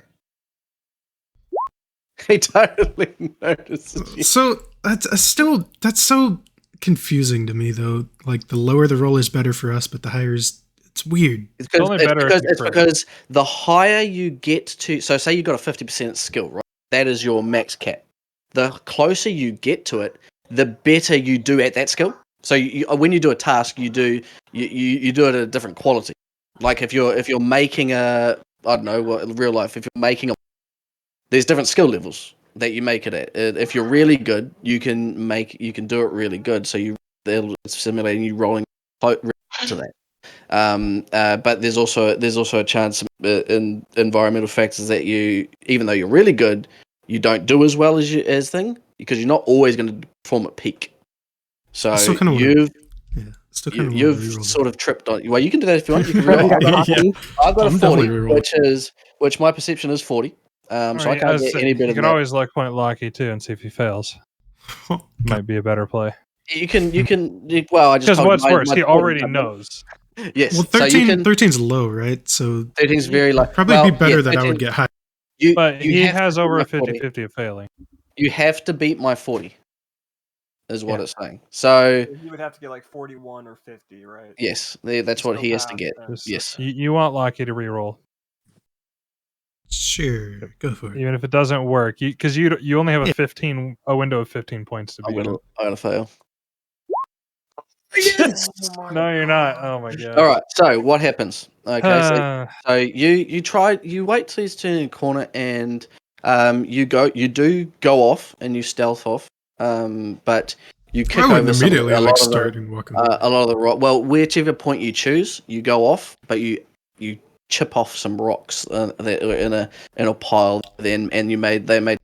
He totally notices you. So that's so confusing to me, though. Like, the lower the roll is better for us, but the higher is, it's weird. It's because the higher you get to, so say you got a 50% skill, right? That is your max cap. The closer you get to it, the better you do at that skill. So when you do a task, you do it at a different quality. Like if you're making a, I don't know, what real life, if you're making a, there's different skill levels that you make it at. If you're really good, you can do it really good. So it's simulating you rolling to that. But there's also a chance in environmental factors that you, even though you're really good, you don't do as well as thing, because you're not always going to perform at peak. So you've sort of tripped on. Well, you can do that if you want. You can reroll. I've got a 40, which my perception is 40. So I can't get any better than that. You can always luck point Lockie too and see if he fails. Might be a better play. You can. Well, I just because what's worse, he already knows. Yes. Well, 13's low, right? So 13's very low. Probably be better that I would get high. But he has over a 50-50 of failing. You have to beat my 40, is what it's saying. So he would have to get like 41 or 50, right? Yes, that's what he has to get. Yes. You want Lockie to reroll. Sure, go for it. Even if it doesn't work, because you only have a window of 15 points to beat him. I'm gonna fail. Yes! No, you're not. Oh my god. All right. So what happens? Okay. So you wait till he's turning a corner, and you do go off and you stealth off. But you kick over immediately a lot of the rock. Well, whichever point you choose, you go off, but you chip off some rocks that were in a pile. Then and they made.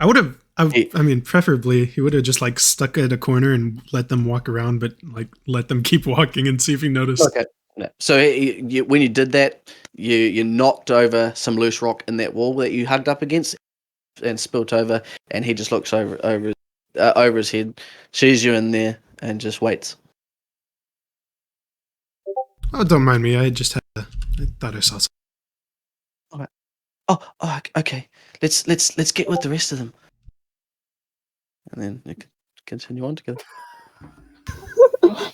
I would have. I mean, preferably he would have just like stuck at a corner and let them walk around, but like let them keep walking and see if he noticed. Okay. No. So when you did that, you knocked over some loose rock in that wall that you hugged up against, and spilt over. And he just looks over his head, sees you in there, and just waits. Oh, don't mind me. I thought I saw something. All right. Oh, okay. Let's get with the rest of them. And then you can continue on together.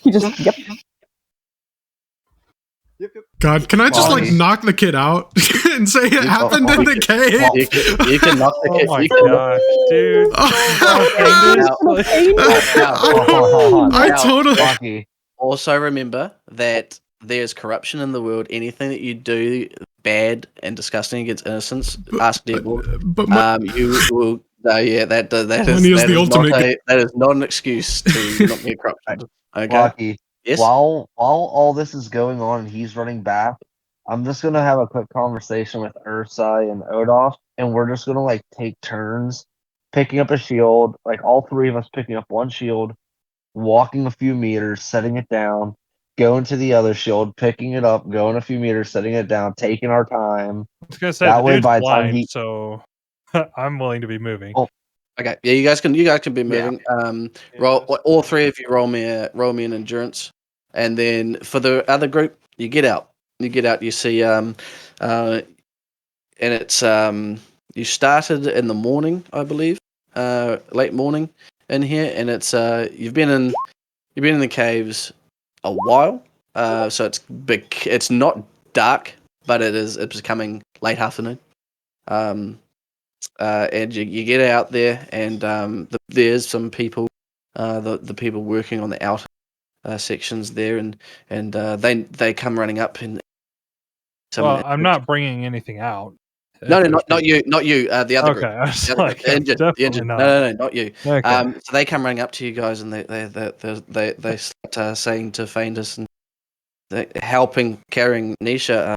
You just Yep. God, can I just like knock the kid out and say it happened in the cave? You can knock the kid. Oh my gosh, dude! I totally. Also remember that there's corruption in the world. Anything that you do bad and disgusting against innocents, ask devil. You will. That is not an excuse to not get corruption. Okay. Rocky, yes. While all this is going on and he's running back, I'm just gonna have a quick conversation with Ursai and Odolf, and we're just gonna like take turns picking up a shield, like all three of us picking up one shield, walking a few meters, setting it down, going to the other shield, picking it up, going a few meters, setting it down, taking our time. I was gonna say that way by the time so I'm willing to be moving. Oh. Okay, yeah, you guys can be moving. Yeah. Roll all three of you. Roll me an endurance, and then for the other group, you get out. You see, and it's you started in the morning, I believe, late morning in here, and it's you've been in the caves a while, so it's big. It's not dark, but it's becoming late afternoon. And you get out there, and there's some people, the people working on the outer sections there, and they come running up. And I'm not bringing anything out. No, not you. The other group. Okay, I was like, the engine. No, not you. Okay. So they come running up to you guys, and they start saying to Faintus and helping carrying Nisha.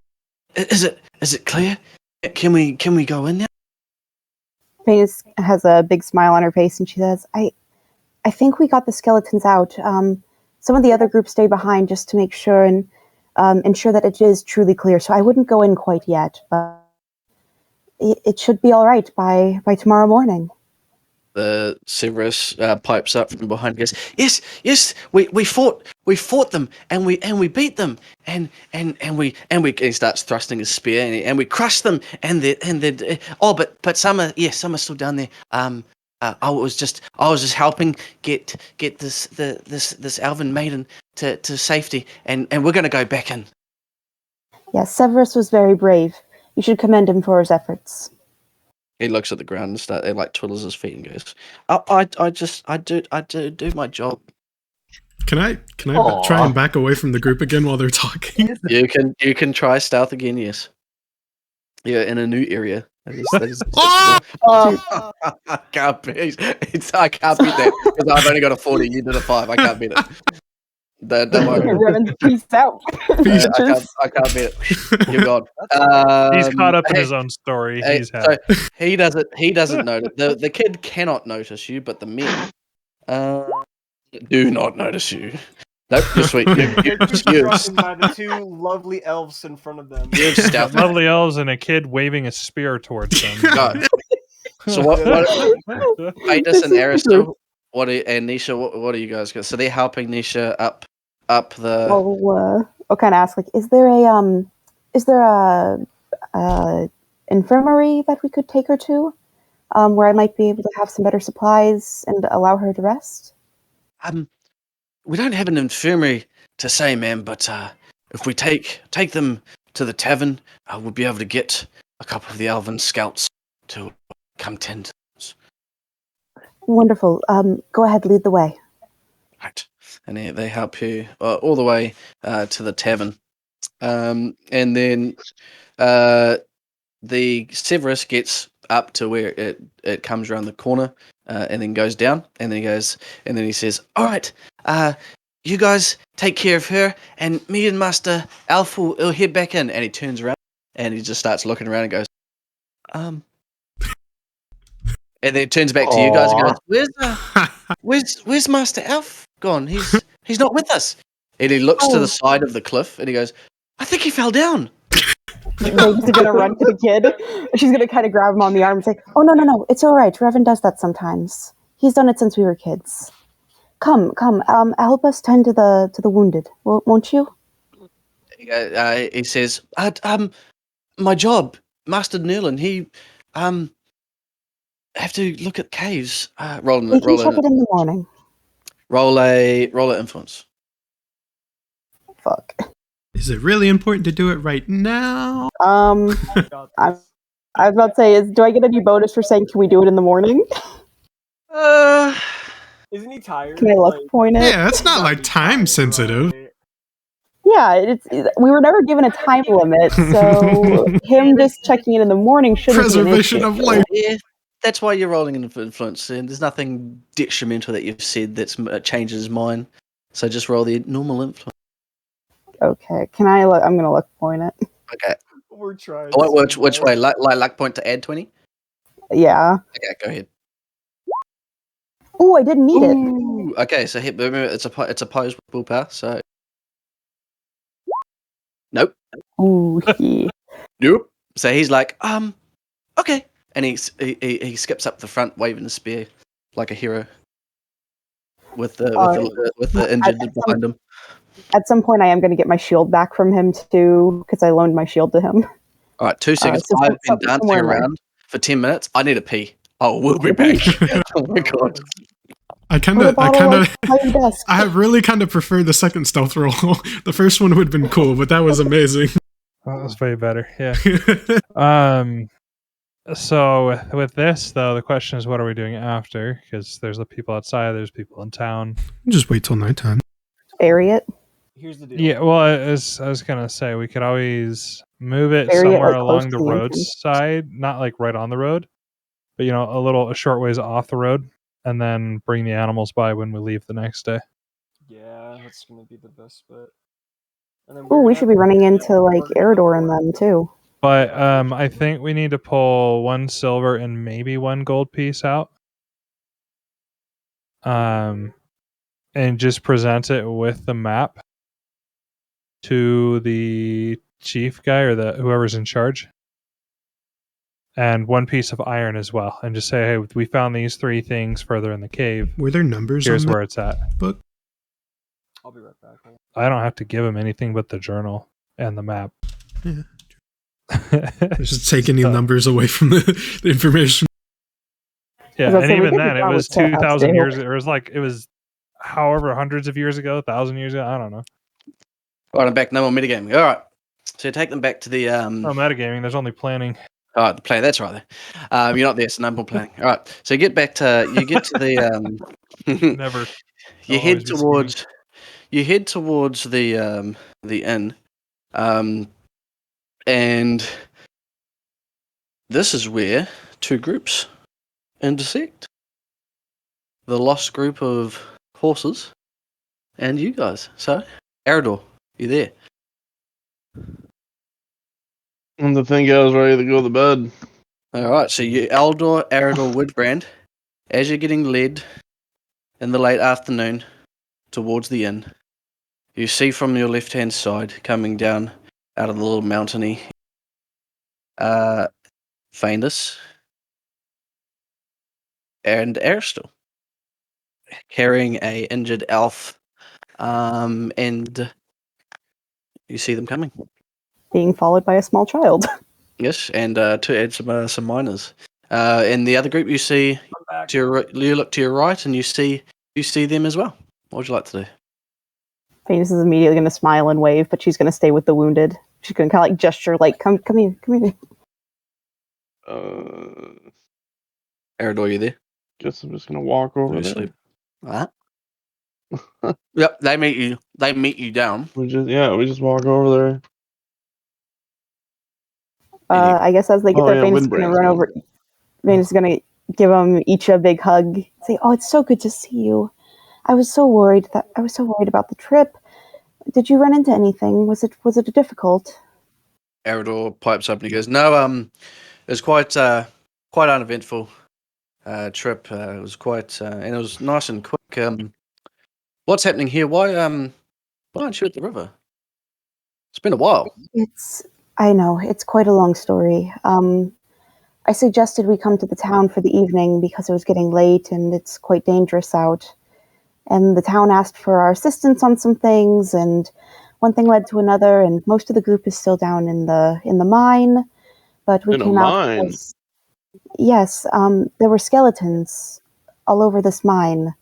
Is it clear? Can we go in now? Faintus has a big smile on her face, and she says, I think we got the skeletons out. Some of the other groups stay behind just to make sure and ensure that it is truly clear. So I wouldn't go in quite yet, but it should be all right by tomorrow morning. Severus pipes up from behind and goes, yes, we fought them and we beat them and he starts thrusting his spear and we crushed them but some are still down there. I was just helping get this elven maiden to safety and we're gonna go back in. Yes, Severus was very brave. You should commend him for his efforts. He looks at the ground and like twiddles his feet and goes, I do my job. Can I Aw. try and back away from the group again while they're talking? You can try stealth again. Yes. Yeah, in a new area. That is I can't beat. I can't beat that because I've only got a 40. You did a 5. I can't beat it. Don't worry. Revan, peace out. Peace. I can't beat it. You're gone. He's caught up in hey, his own story. hey, He's so had. he doesn't notice. The kid cannot notice you, but the men do not notice you. Nope, you're sweet. They're just You've threatened by the two lovely elves in front of them. you've stealthed. Lovely elves and a kid waving a spear towards them. Go. So what Paytas This and is Aristotle, and Nisha, what do you guys got? So they're helping Nisha up the I'll kind of ask, like, is there a infirmary that we could take her to, where I might be able to have some better supplies and allow her to rest? we don't have an infirmary to say, ma'am, but if we take them to the tavern, we'll be able to get a couple of the elven scouts to come tend to us. Wonderful. Go ahead, lead the way. Right. And they help you all the way to the tavern. And then the Severus gets up to where it comes around the corner and then goes down. And then he says, all right, you guys take care of her, and me and Master Alf will head back in. And he turns around and he just starts looking around and goes, and then turns back to you guys and goes, where's Master Alf gone? He's not with us. And he looks to the side of the cliff and he goes, I think he fell down. She's gonna run to the kid. She's gonna kind of grab him on the arm and say, "Oh no, it's all right. Revan does that sometimes. He's done it since we were kids. Come, help us tend to the wounded, won't you?" He says, my job, Master Nerlin, he have to look at caves. Roll We can check it in the morning. Roll a influence. Fuck. Is it really important to do it right now? I was about to say, do I get any bonus for saying, can we do it in the morning? Isn't he tired? Can I luck point it? Yeah, that's not like time sensitive. Right? Yeah, we were never given a time limit, so him just checking it in the morning shouldn't Preservation be an of issue. life. Yeah, that's why you're rolling an influence, and there's nothing detrimental that you've said that changes his mind. So just roll the normal influence. Okay, can I look? I'm gonna luck point it. Okay. We're trying. Which way? Luck point to add 20? Yeah. Okay, go ahead. Oh, I didn't need it. Ooh, okay, so remember it's opposed with willpower, so nope. Ooh, yeah. Nope. So he's like, okay, and he skips up the front, waving the spear like a hero, with the injured behind him. At some point, I am going to get my shield back from him too, because I loaned my shield to him. All right, 2 seconds. so I've been dancing somewhere in there. around for 10 minutes. I need a pee. Oh, we'll be back. Oh my god. I really kind of prefer the second stealth roll. The first one would have been cool, but that was amazing. That was way better. Yeah. So with this though, the question is, what are we doing after? Because there's the people outside, there's people in town. Just wait till nighttime. Bury it. Here's the deal. Yeah. Well, I was gonna say we could always move it Bury it, somewhere like, along close the to the entrance. roadside, not like right on the road, but a short ways off the road, and then bring the animals by when we leave the next day. Yeah, that's gonna be the best bet. Oh, we should be running into like Eridor and them too. But I think we need to pull 1 silver and maybe 1 gold piece out. And just present it with the map to the chief guy or whoever's in charge. And 1 piece of iron as well. And just say, hey, we found these 3 things further in the cave. Were there numbers Here's on where it's at. book? I'll be right back. I don't have to give him anything but the journal and the map. Yeah. Just take any numbers away from the information. Yeah, and even then, it probably was set up 2,000 too. years. It was however hundreds of years ago, 1,000 years ago. I don't know. All right, I'm back. No more metagaming. All right. So you take them back to the No metagaming. There's only planning. Oh, the plan. That's right. There. You're not there, so no more planning. All right. So you get to the Never. you I'll always head be scheming. towards the inn, and this is where two groups intersect. The lost group of horses and you guys. So, Arador, you there? And to think I was ready to go to bed. All right. So you, Eldor, Arador, Woodbrand, as you're getting led in the late afternoon towards the inn, you see from your left-hand side coming down out of the little mountainy, Faindus and Aristal carrying a injured elf, and you see them coming. Being followed by a small child. Yes, and to add some miners. In the other group, you see I'm back. you look to your right, and you see them as well. What would you like to do? Venus is immediately going to smile and wave, but she's going to stay with the wounded. She's going to kind of like gesture, like, come here, come here. Arador, you there? Guess I'm just gonna walk Are over you there. asleep? What? Yep, they meet you. They meet you down. We just walk over there. I guess as they get Oh there, yeah, Venus is going to Windbrand's run going. over. Venus is going to give them each a big hug. Say, "Oh, it's so good to see you. I was so worried about the trip. Did you run into anything? Was it difficult?" Arador pipes up and he goes, "No, it was quite uneventful trip. It was quite and it was nice and quick. What's happening here? Why aren't you at the river? It's been a while." I know, it's quite a long story. I suggested we come to the town for the evening because it was getting late and it's quite dangerous out. And the town asked for our assistance on some things, and one thing led to another, and most of the group is still down in the mine. But we In a came out mine. because, yes, there were skeletons all over this mine.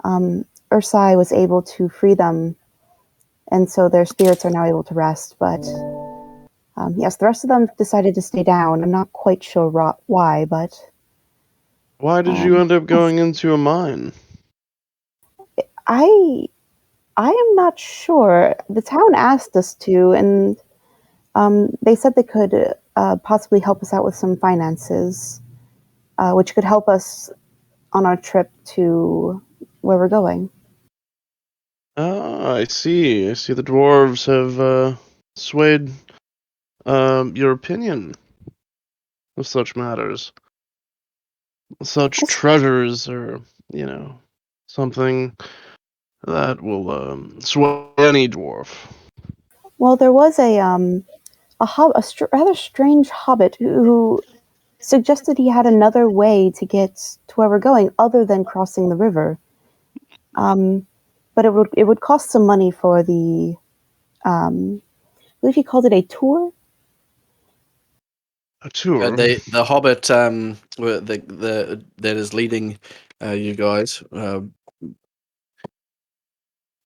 Ursai was able to free them, and so their spirits are now able to rest. But yes, the rest of them decided to stay down. I'm not quite sure why, but Why did you end up going into a mine? I am not sure. The town asked us to, and they said they could possibly help us out with some finances, which could help us on our trip to where we're going. Ah, I see. I see the dwarves have swayed your opinion of such matters. Such treasures are, something that will sway any dwarf. Well, there was a rather strange hobbit who suggested he had another way to get to where we're going other than crossing the river. But it would cost some money for the I believe he called it a tour. A tour. The Hobbit, the that is leading you guys.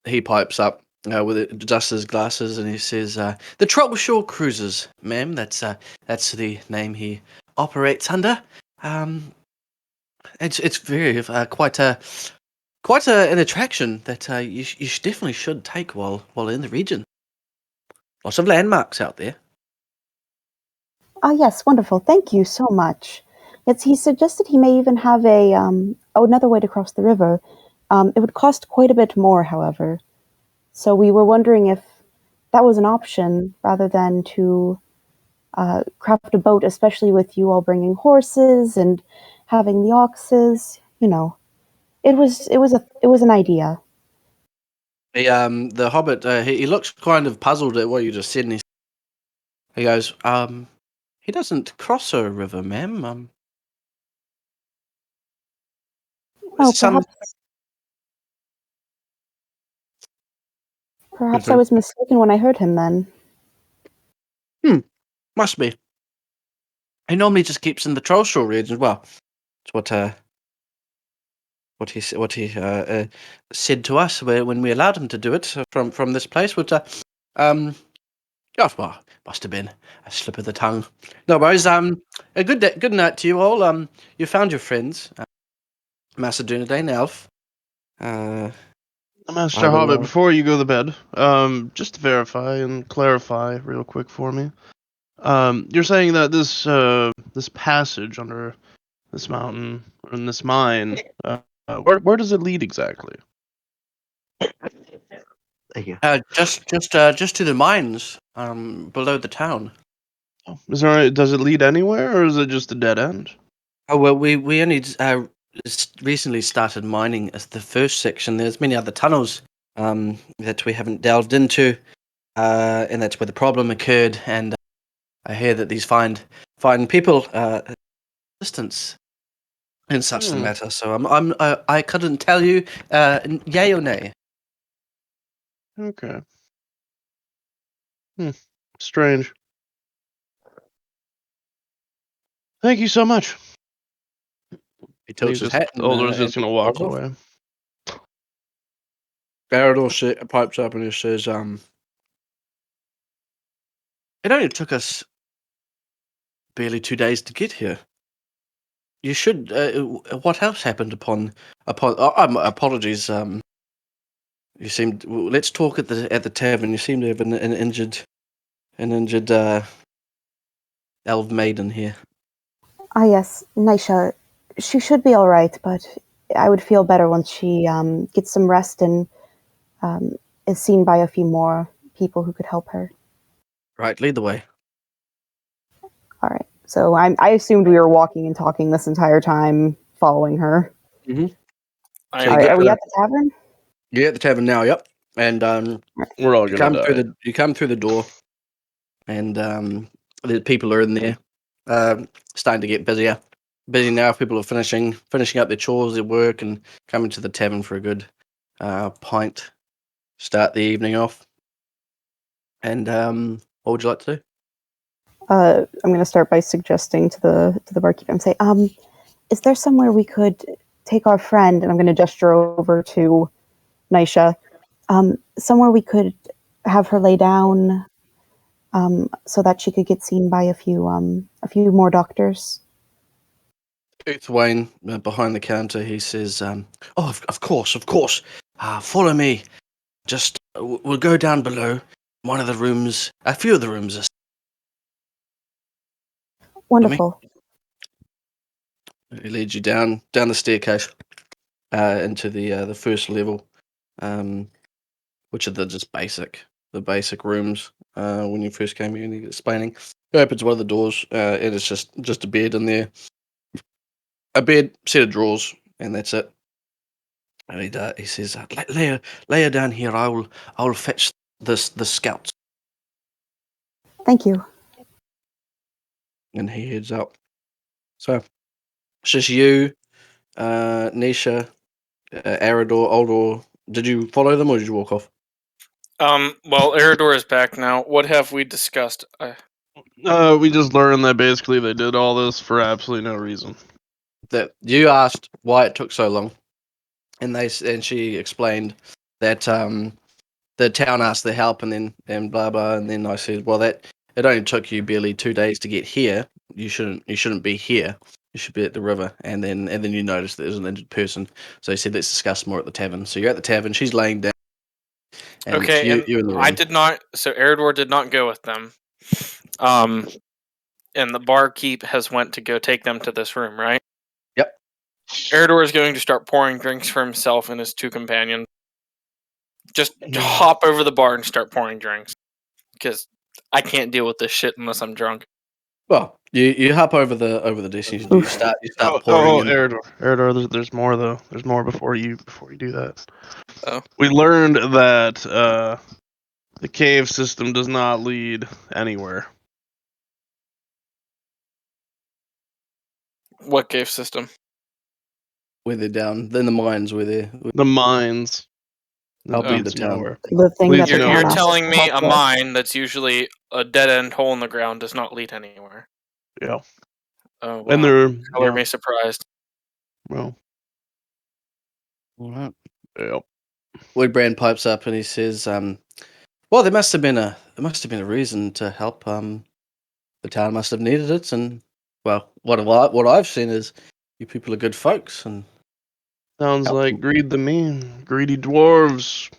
He pipes up with adjusts his glasses and he says, "The Troubleshore Cruises, ma'am. That's the name he operates under. It's very quite an attraction that you definitely should take while in the region. Lots of landmarks out there." Ah, yes, wonderful. Thank you so much. Yes, he suggested he may even have another way to cross the river. It would cost quite a bit more, however. So we were wondering if that was an option rather than to craft a boat, especially with you all bringing horses and having the oxes. It was an idea. The Hobbit, he looks kind of puzzled at what you just said, and he goes, he doesn't cross a river, ma'am. Oh, Some perhaps I was mistaken when I heard him then. must be. He normally just keeps in the Trollshore region. Well, it's what he said to us when we allowed him to do it from this place. Which Oh, well, must have been a slip of the tongue. No worries. A good night to you all. You found your friends, Macedonian and Elf. I Master will. Hobbit, before you go to bed, just to verify and clarify real quick for me. You're saying that this passage under this mountain or in this mine, where does it lead exactly? Thank you. Just to the mines, below the town. Oh, does it lead anywhere, or is it just a dead end? Oh well, we only recently started mining as the first section. There's many other tunnels that we haven't delved into, and that's where the problem occurred. And I hear that these find people assistance in such the matter. So I couldn't tell you yay or nay. Okay. Strange. Thank you so much. He And tilts his hat and Oldor's just gonna walk walks off. away. Garador pipes up and he says, "It only took us barely 2 days to get here. You should. What else happened upon? Apologies. You seemed. Well, let's talk at the tavern. You seem to have an injured elf maiden here. Ah, yes, Nisha. She should be all right, but I would feel better once she gets some rest and is seen by a few more people who could help her. Right, lead the way. All right. So I assumed we were walking and talking this entire time, following her. Mm-hmm. I So All you right. get Are we at the tavern? You're at the tavern now. Yep. And We're all you gonna come through die. you come through the door, and the people are in there, starting to get busier. Busy now. People are finishing up their chores, their work, and coming to the tavern for a good pint. Start the evening off. And what would you like to do? I'm going to start by suggesting to the barkeep and say, is there somewhere we could take our friend? And I'm going to gesture over to Nisha. Somewhere we could have her lay down, so that she could get seen by a few more doctors. Wayne behind the counter. He says, "Oh, of course. Follow me. Just we'll go down below. One of the rooms. A few of the rooms are." Wonderful. He leads you down the staircase into the first level, which are the basic rooms. When you first came in, he's explaining. He opens one of the doors, and it's just a bed in there, a bed, set of drawers, and that's it. And he says, lay her down here. I will fetch the scouts." Thank you. And he heads up. So it's just you, Nisha, Arador, Oldor. Did you follow them or did you walk off? Well, Eridor is back now. What have we discussed? We just learned that basically they did all this for absolutely no reason. That you asked why it took so long, and she explained that the town asked their help, and blah blah, and then I said, well, that it only took you barely 2 days to get here. You shouldn't be here. You should be at the river, and then you noticed that there's an injured person. So he said, let's discuss more at the tavern. So you're at the tavern. She's laying down, and it's Okay, and you in the I room. did not. So Eridor did not go with them. And the barkeep has went to go take them to this room, right? Yep. Eridor is going to start pouring drinks for himself and his two companions. Just hop over the bar and start pouring drinks, because I can't deal with this shit unless I'm drunk. Well, you hop over the dish and you start pouring. And Eridor, there's more though. There's more before you do that. Oh. We learned that the cave system does not lead anywhere. What cave system? where they're down, then the mines where they're The mines. helping Oh. the Leads town. nowhere. The thing Leads that the You're town asked us telling to me help a with. mine that's usually a dead end hole in the ground does not lead anywhere? Yeah. Oh wow! And they're Color me surprised. well. All right. Yeah. Woodbrand pipes up and he says, Well, there must have been a reason to help. The town must have needed it, and well, what I've seen is you people are good folks, and Sounds help like them. greed to me. Greedy dwarves.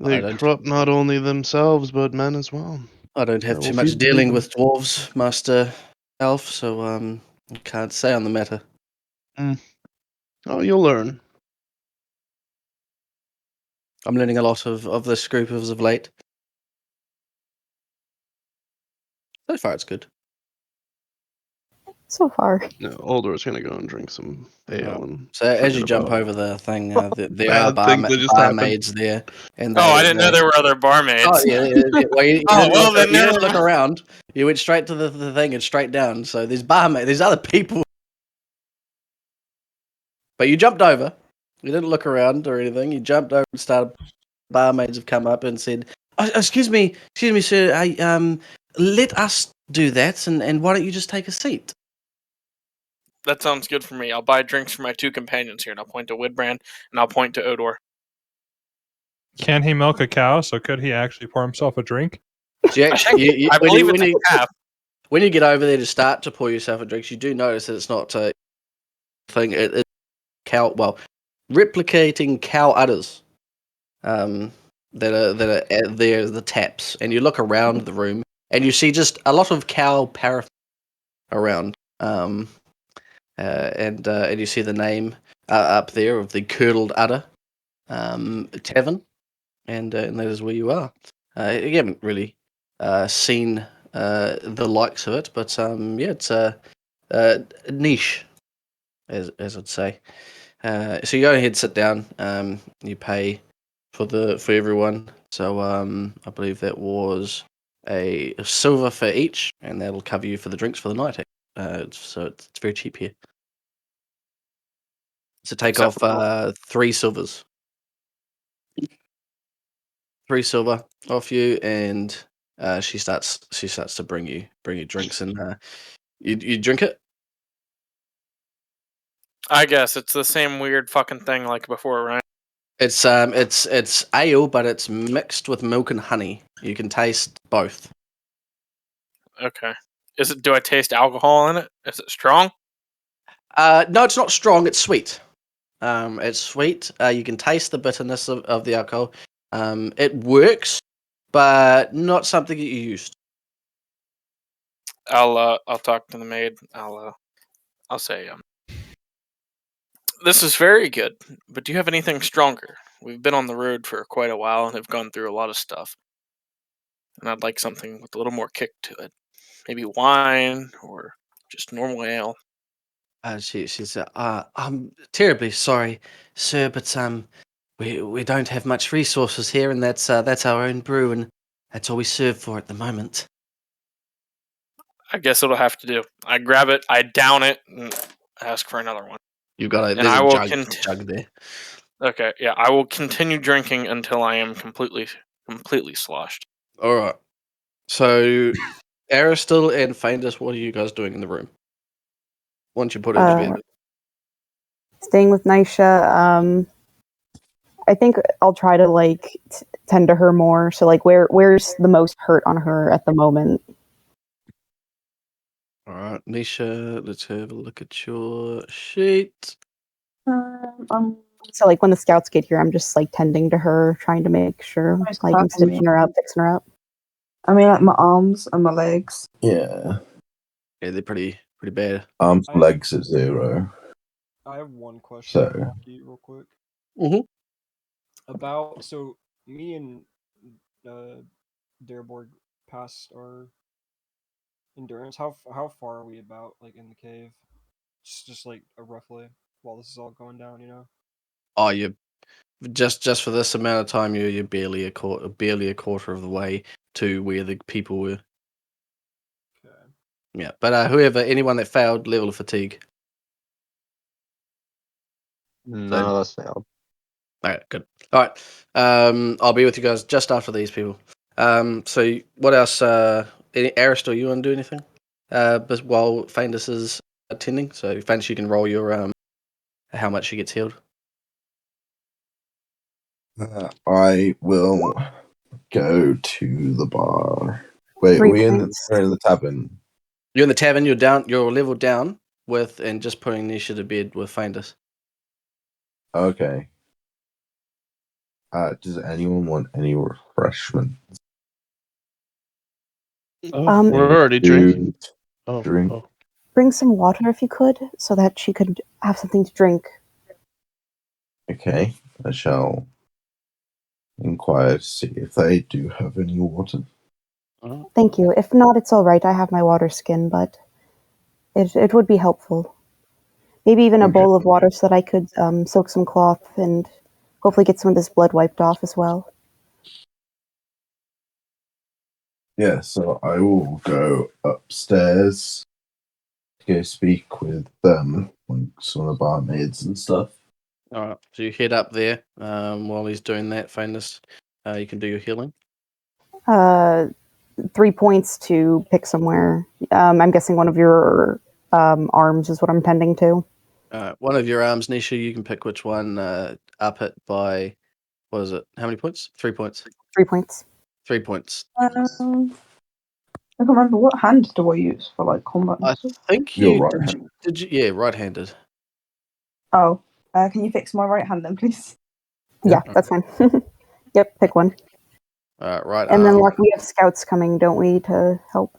I They don't corrupt not only themselves, but men as well. I don't have We'll too much feed the dealing people. with dwarves, Master Elf, so I can't say on the matter. Oh, you'll learn. I'm learning a lot of this group as of late. So far, it's good. So far. No, Aldor's gonna go and drink some ale and So as you forget jump about over the thing, there are bad things that just happened. barmaids there, and Oh, I they didn't know there were other barmaids. Oh yeah, well, you Oh, didn't well, look, then you never didn't look mind. around. You went straight to the thing and straight down. So there's there's other people, but you jumped over. You didn't look around or anything. You jumped over and started. Barmaids have come up and said, excuse me, sir. Let us do that, and why don't you just take a seat?" That sounds good for me. I'll buy drinks for my two companions here, and I'll point to Woodbrand, and I'll point to Odor. Can he milk a cow? So could he actually pour himself a drink? So I believe it's a calf. when you get over there to start to pour yourself a drink, you do notice that it's not a thing. It's cow. Well, replicating cow udders. That are there, the taps, and you look around the room and you see just a lot of cow paraffin around. And you see the name up there of the Curdled Udder Tavern, and that is where you are. You haven't really seen the likes of it, but yeah, it's a niche, as I'd say. So you go ahead, sit down. You pay for everyone. So I believe that was a silver for each, and that'll cover you for the drinks for the night. So it's very cheap here. So take off Acceptable. 3 silvers. 3 silver off you, and she starts to bring you drinks, and you drink it. I guess it's the same weird fucking thing like before, right? It's ale, but it's mixed with milk and honey. You can taste both. Okay. Is it? Do I taste alcohol in it? Is it strong? No, it's not strong. It's sweet. It's sweet. You can taste the bitterness of the alcohol. It works, but not something that you used. I'll talk to the maid. I'll say this is very good, but do you have anything stronger? We've been on the road for quite a while and have gone through a lot of stuff, and I'd like something with a little more kick to it. Maybe wine or just normal ale. She said, "I'm terribly sorry, sir, but we don't have much resources here, and that's our own brew, and that's all we serve for at the moment." I guess it'll have to do. I grab it, I down it, and ask for another one. You've got And there's I a will jug there. Okay, yeah, I will continue drinking until I am completely sloshed. All right. So, Aristil and Faindus, what are you guys doing in the room once you put her to bed? Staying with Nisha. I think I'll try to like tend to her more. So like, where's the most hurt on her at the moment? All right, Nisha, let's have a look at your sheet. So like when the scouts get here, I'm just like tending to her, trying to make sure like I'm stitching her up, fixing her up. I mean, like my arms and my legs. Yeah. Yeah, they're pretty bad. Arms and legs at 0. I have one question So- for Rocky, real quick. Mhm. About me and Dareborg passed our endurance. How far are we about like in the cave? Just like roughly while this is all going down, you know. Oh, you just for this amount of time, you're barely a quarter of the way to where the people were. Okay. Yeah, but anyone that failed, level of fatigue. None of us failed. All right, good. All right, I'll be with you guys just after these people. So what else? Aristor, you want to do anything? But while Faindus is attending, so Faindus, you can roll your how much she gets healed. I will go to the bar. Wait, 3 are we points. we're in the tavern? You're in the tavern. You're down. You're leveled down with, and just putting Nisha to bed with Faindus. Okay. Does anyone want any refreshment? Oh, Um, we're already drinking. Food, Oh, drink. oh. Bring some water if you could, so that she could have something to drink. Okay, I shall inquire to see if they do have any water. Thank you. If not, it's all right. I have my water skin, but it would be helpful. Maybe even a Okay. bowl of water so that I could soak some cloth and hopefully get some of this blood wiped off as well. Yeah, so I will go upstairs to go speak with like some of the barmaids and stuff. All right. So you head up there. While he's doing that, Faindus, you can do your healing. 3 points to pick somewhere. I'm guessing one of your arms is what I'm tending to. One of your arms, Nisha. You can pick which one. Up it by what is it? How many points? 3 points. 3 points. 3 points. I can't remember what hand do I use for like combat and I stuff. think You're you right. did. Did you? Yeah, right-handed. Oh, can you fix my right hand then, please? Yeah, that's fine. Yep, pick one. Right And then arm. like we have scouts coming, don't we, to help?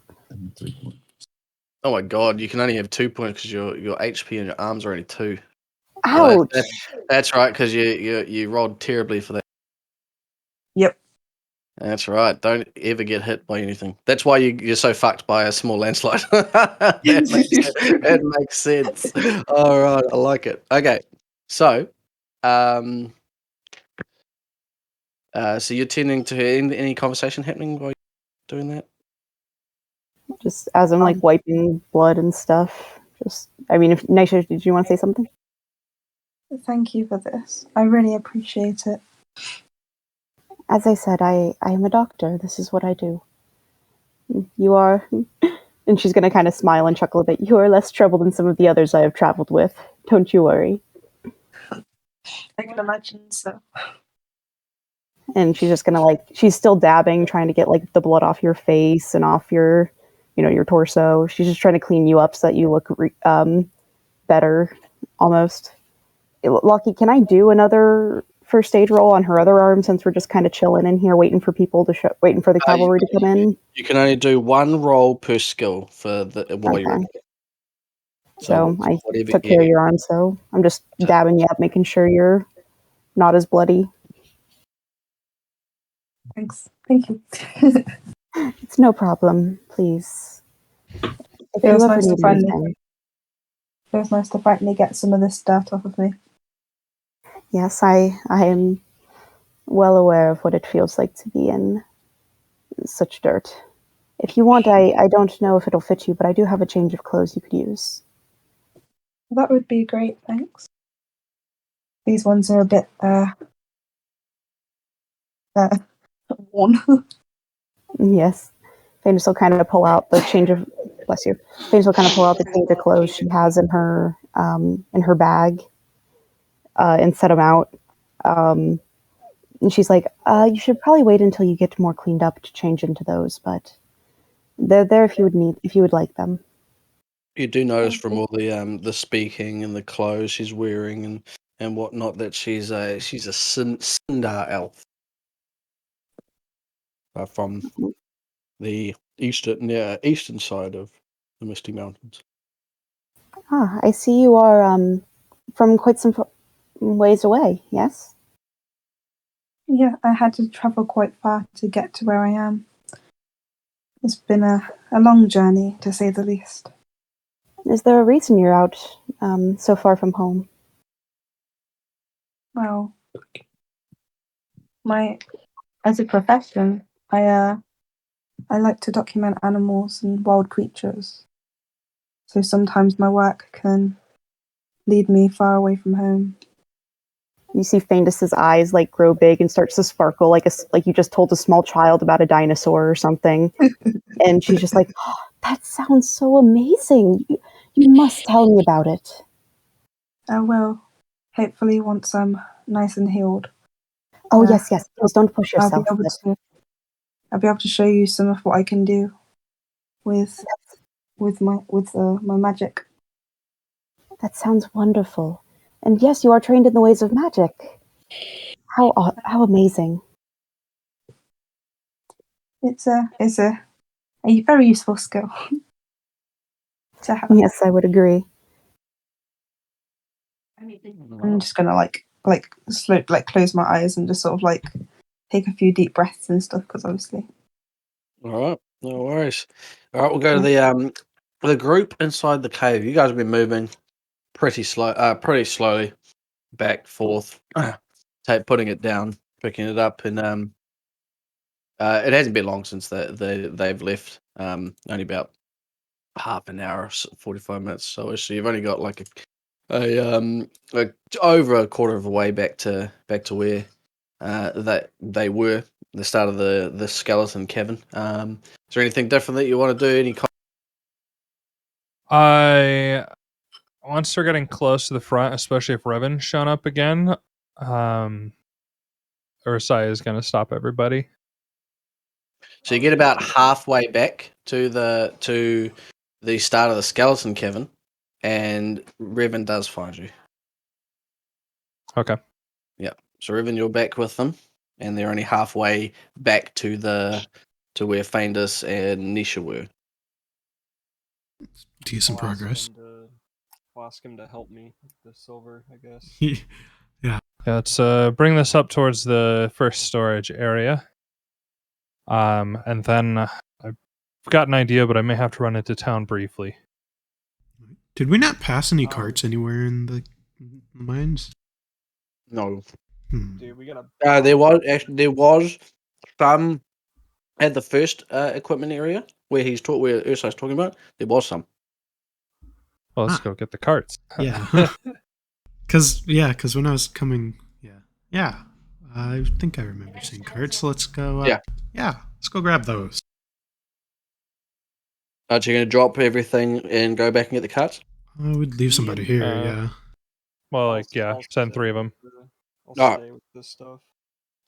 Oh my god, you can only have 2 points because your HP and your arms are only 2. Oh, Ouch! that's right, because you rolled terribly for that. Yep. That's right. Don't ever get hit by anything. That's why you're so fucked by a small landslide. That makes sense. All right, I like it. Okay, so, so you're tending to any conversation happening while you're doing that? Just as I'm like wiping blood and stuff. Just, I mean, if Nisha, did you want to say something? Thank you for this. I really appreciate it. As I said, I am a doctor. This is what I do. You are, and she's gonna kind of smile and chuckle a bit. You are less trouble than some of the others I have traveled with. Don't you worry. I can imagine so. And she's just gonna like, she's still dabbing, trying to get like the blood off your face and off your, your torso. She's just trying to clean you up so that you look better, almost. Lucky, can I do another first aid roll on her other arm since we're just kind of chilling in here, waiting for people to waiting for the cavalry to come in? You can only do one roll per skill for while you're in. So I whatever- took care of your arm, so I'm just dabbing you up, making sure you're not as bloody. Thanks. Thank you. It's no problem, please. If It you was ever nice to need finally. anything, It was nice to finally get some of this dirt off of me. yes, I am well aware of what it feels like to be in such dirt. If you want, I don't know if it'll fit you, but I do have a change of clothes you could use. That would be great, thanks. These ones are a bit worn. Yes. Famous will kind of pull out the change of bless you. Famous will kind of pull out the change of clothes she has in her bag and set them out. And she's like, "You should probably wait until you get more cleaned up to change into those, but they're there if you would like them." You do notice from all the speaking and the clothes she's wearing and whatnot that she's a Sindar elf from the eastern side of the Misty Mountains. Ah, I see you are from quite some ways away. Yes. Yeah, I had to travel quite far to get to where I am. It's been a long journey, to say the least. Is there a reason you're out so far from home? Well, as a profession, I like to document animals and wild creatures. So sometimes my work can lead me far away from home. You see Faindus's eyes like grow big and starts to sparkle like you just told a small child about a dinosaur or something. And she's just like, oh, "That sounds so amazing. You must tell me about it." I will. Hopefully, once I'm nice and healed. Oh yes. Please don't push I'll be yourself. able But to. I'll be able to show you some of what I can do with my magic. That sounds wonderful. And yes, you are trained in the ways of magic. How amazing. It's a very useful skill to have. Yes, I would agree. I'm just gonna close my eyes and just sort of like take a few deep breaths and stuff because obviously. All right, no worries. All right, we'll go to the group inside the cave. You guys have been moving pretty slowly, back forth, putting it down, picking it up, and it hasn't been long since they've left. Only about half an hour, 45 minutes. So you've only got like like over a quarter of a way back to where that they were the start of the skeleton cavern. Is there anything different that you want to do? Any Once we're getting close to the front, especially if Revan's shown up again, Ursai is going to stop everybody. So you get about halfway back to the start of the skeleton cavern, and Revan does find you. Okay. Yeah. So Revan, you're back with them, and they're only halfway back to where Feindus and Nisha were. Decent progress. I'll ask him to help me with the silver, I guess. Yeah. Let's bring this up towards the first storage area. And then I've got an idea, but I may have to run into town briefly. Did we not pass any carts anywhere in the mines? No. Dude, we gotta. There was some at the first equipment area where where Ursai's talking about. There was some. Well, let's go get the carts. Yeah. Because when I was coming, yeah, I think I remember seeing carts. So let's go. Let's go grab those. Are you going to drop everything and go back and get the carts? I would leave somebody here. Yeah. Well, send 3 of them. I'll stay with this stuff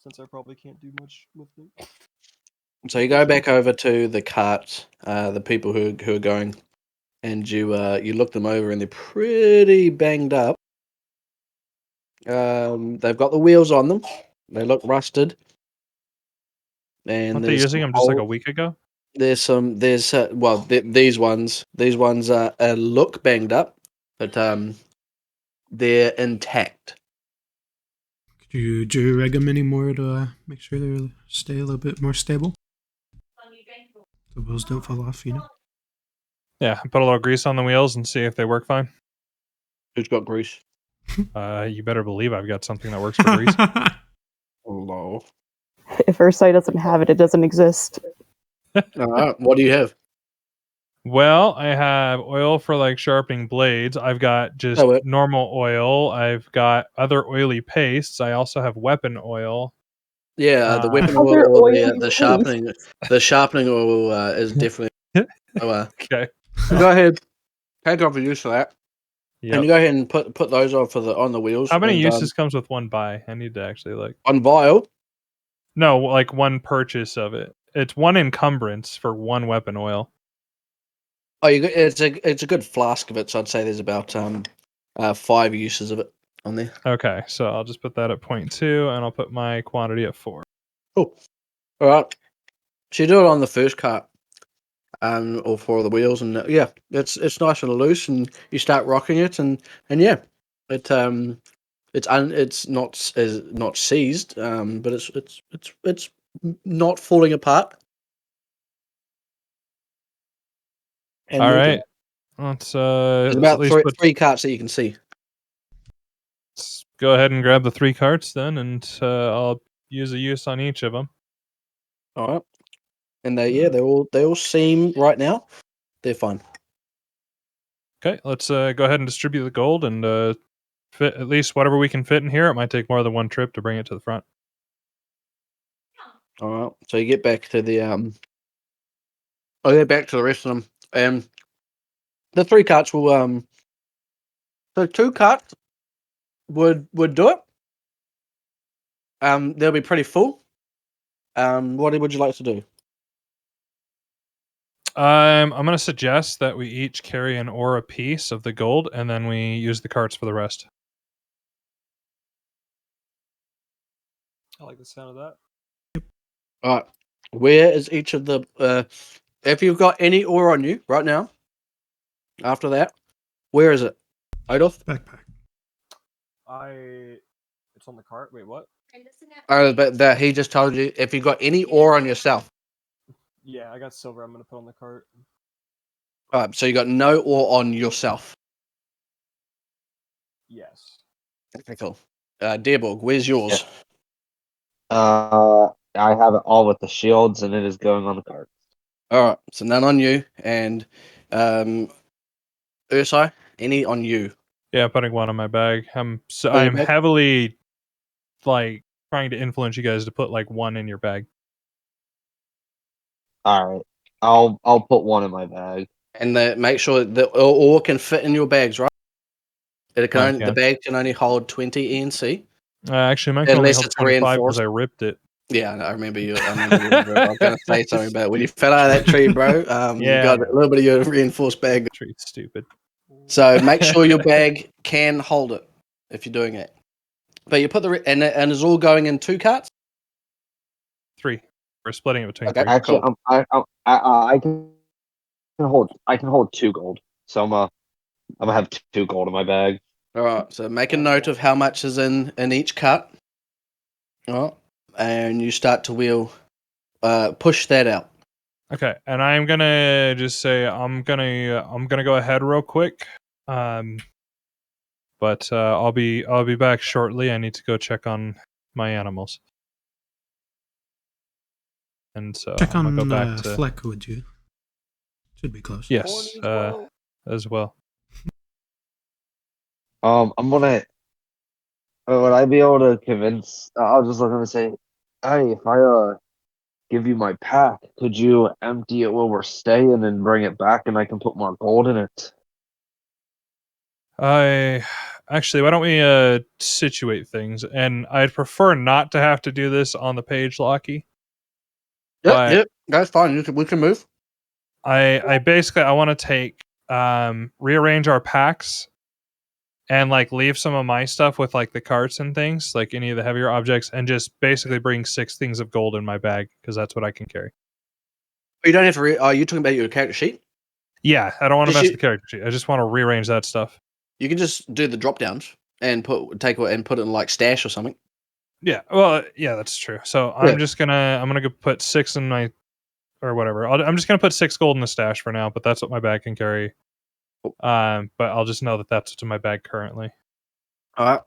since I probably can't do much with it. So you go back over to the carts, the people who are going, and you look them over, and they're pretty banged up. They've got the wheels on them. They look rusted. And Weren't they using them just like a week ago? These ones look banged up, but they're intact. Could you jury-rig them anymore to make sure they stay a little bit more stable? The wheels don't fall off, Yeah, put a little grease on the wheels and see if they work fine. Who's got grease? You better believe I've got something that works for grease. Hello. If Ursai doesn't have it, it doesn't exist. What do you have? Well, I have oil for like sharpening blades. I've got just normal oil. I've got other oily pastes. I also have weapon oil. Yeah, the weapon oil or the sharpening. The sharpening oil is definitely. Okay. Go ahead. Take off the use for that. Yep. And you go ahead and put those on the wheels. How many uses comes with one buy? I need to actually on vial. No, like one purchase of it. It's one encumbrance for one weapon oil. Oh, it's a good flask of it. So I'd say there's about 5 uses of it on there. Okay, so I'll just put that at 0.2, and I'll put my quantity at 4. Cool. All right. So you do it on the first cart, all 4 of the wheels, and it's nice and loose, and you start rocking it, and it's not seized, but it's not falling apart. And all right, let's there's about three carts that you can see. Let's go ahead and grab the 3 carts then, and I'll use a use on each of them. All right, and they all seem right now they're fine. Okay, let's go ahead and distribute the gold and fit at least whatever we can fit in here. It might take more than one trip to bring it to the front. All right, so you get back to the I'll get back to the rest of them, and the 3 carts will so 2 carts would do it. They'll be pretty full. What would you like to do? I'm going to suggest that we each carry an ore apiece of the gold, and then we use the carts for the rest. I like the sound of that. All right. Where is each of the? If you've got any ore on you right now, after that, where is it? Adolf? Backpack. It's on the cart. Wait, what? But that he just told you if you've got any ore on yourself. Yeah, I got silver. I'm gonna put on the cart. All right. So you got no ore on yourself. Yes. Okay, cool. Dearborg, where's yours? I have it all with the shields, and it is going on the cart. All right. So none on you, and Ursai, any on you? Yeah, putting one in my bag. I'm Oh, your bag? heavily like trying to influence you guys to put like one in your bag. All right, I'll put one in my bag. And make sure the ore can fit in your bags, right? It can Mine only, the can. bag can only hold 20 ENC. Actually, mine can only Unless hold it's 25 because reinforced. I ripped it. Yeah, I remember you. I remember you. Bro. I was going to say something, but when you fell out of that tree, bro, you Yeah, got man. a little bit of your reinforced bag. Tree's stupid. So make sure your bag can hold it if you're doing it. But you put and it's all going in 2 carts. 3. We're splitting it between Okay, 3. Actually, cool. I can hold 2 gold, so I'm gonna have 2 gold in my bag. All right. So make a And note one. of how much is in each cart. All right, and you start to wheel. Push that out. Okay, and I'm gonna just say I'm gonna go ahead real quick. But I'll be back shortly. I need to go check on my animals. And so Check I'm gonna go on back to Fleck, would you? Should be close. yes, as well. I'm gonna. Would I be able to convince? I'll just look at him and say, "Hey, if I give you my pack, could you empty it while we're staying and bring it back, and I can put more gold in it?" I actually, why don't we situate things? And I'd prefer not to have to do this on the page, Lockie. But Yep, that's fine. We can move. I basically I want to take rearrange our packs and like leave some of my stuff with like the carts and things, like any of the heavier objects, and just basically bring 6 things of gold in my bag because that's what I can carry. You don't have to. Are you talking about your character sheet? Yeah, I don't want to Just mess you, with the character sheet. I just want to rearrange that stuff. you can just do the drop downs and put it in like stash or something. Yeah, well, yeah, that's true. So Yeah. I'm gonna go put 6 in my or whatever. I'm just gonna put 6 gold in the stash for now, but that's what my bag can carry. But I'll just know that that's what's in my bag currently. All right.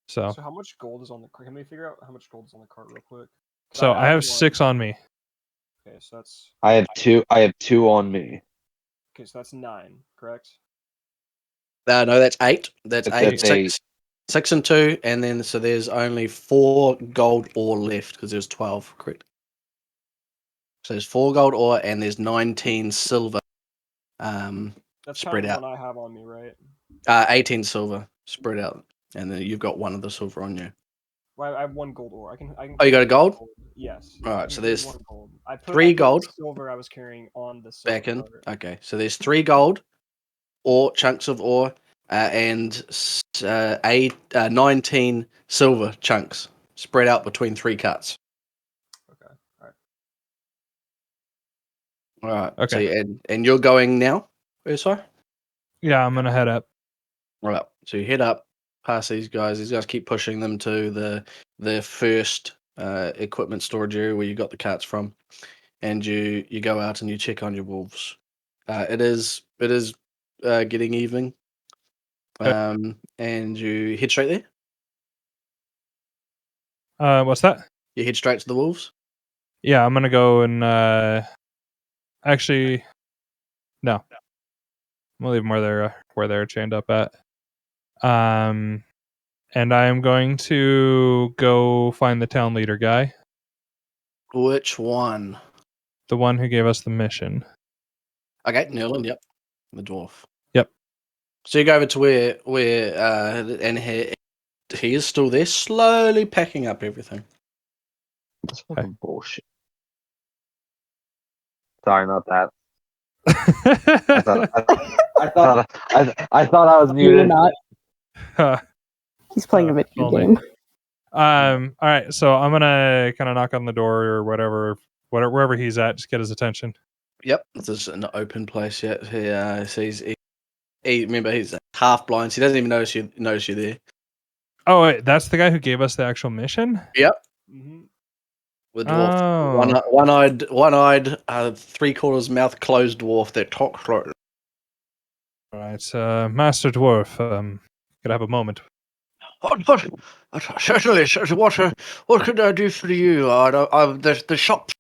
So So how much gold is on the cart? Can we figure out how much gold is on the cart real quick? I have one. 6 on me. Okay, so that's I have 2. I have 2 on me. okay. So that's 9, correct? No, that's 8. That's It's 8. it's 8. 6 and 2, and then so there's only 4 gold ore left because there's 12, correct? So there's 4 gold ore and there's 19 silver. That's Spread kind of the out. one I have on me, right? 18 silver spread out, and then you've got one of the silver on you. Well, I have 1 gold ore. I can. Oh, you got a gold? Yes. All right, so there's 1 gold. I put 3 the gold silver I was carrying on the silver back in. cart. Okay, so there's 3 gold ore chunks of ore and 19 silver chunks spread out between 3 cuts. Okay. All right. All right. Okay. So and you're going now, Urso? Yeah, I'm gonna head up. All right. So you head up past these guys. These guys keep pushing them to the first equipment storage area where you got the carts from, and you go out and you check on your wolves. It is getting evening, and you head straight there. What's that? You head straight to the wolves. Yeah, I'm gonna go and actually no. I'm gonna leave them where they're chained up at. And I am going to go find the town leader guy, Which one? the one who gave us the mission. Okay, Nerlin. Yep, the dwarf. Yep. So you go over to where and he is still there, slowly packing up everything. That's fucking bullshit. Sorry, not that. I thought I was You're muted. not. He's playing a video only. game. All right, so I'm gonna kind of knock on the door or wherever he's at, just get his attention. Yep, there's an open place yet. He remember he's half blind, so he doesn't even notice you there. Oh, wait, that's the guy who gave us the actual mission. Yep. Mm-hmm. The dwarf, Oh, one-eyed, 3/4 mouth closed dwarf that talks. all right, Master Dwarf. Could I have a moment? What? Certainly. What could I do for you? The shop's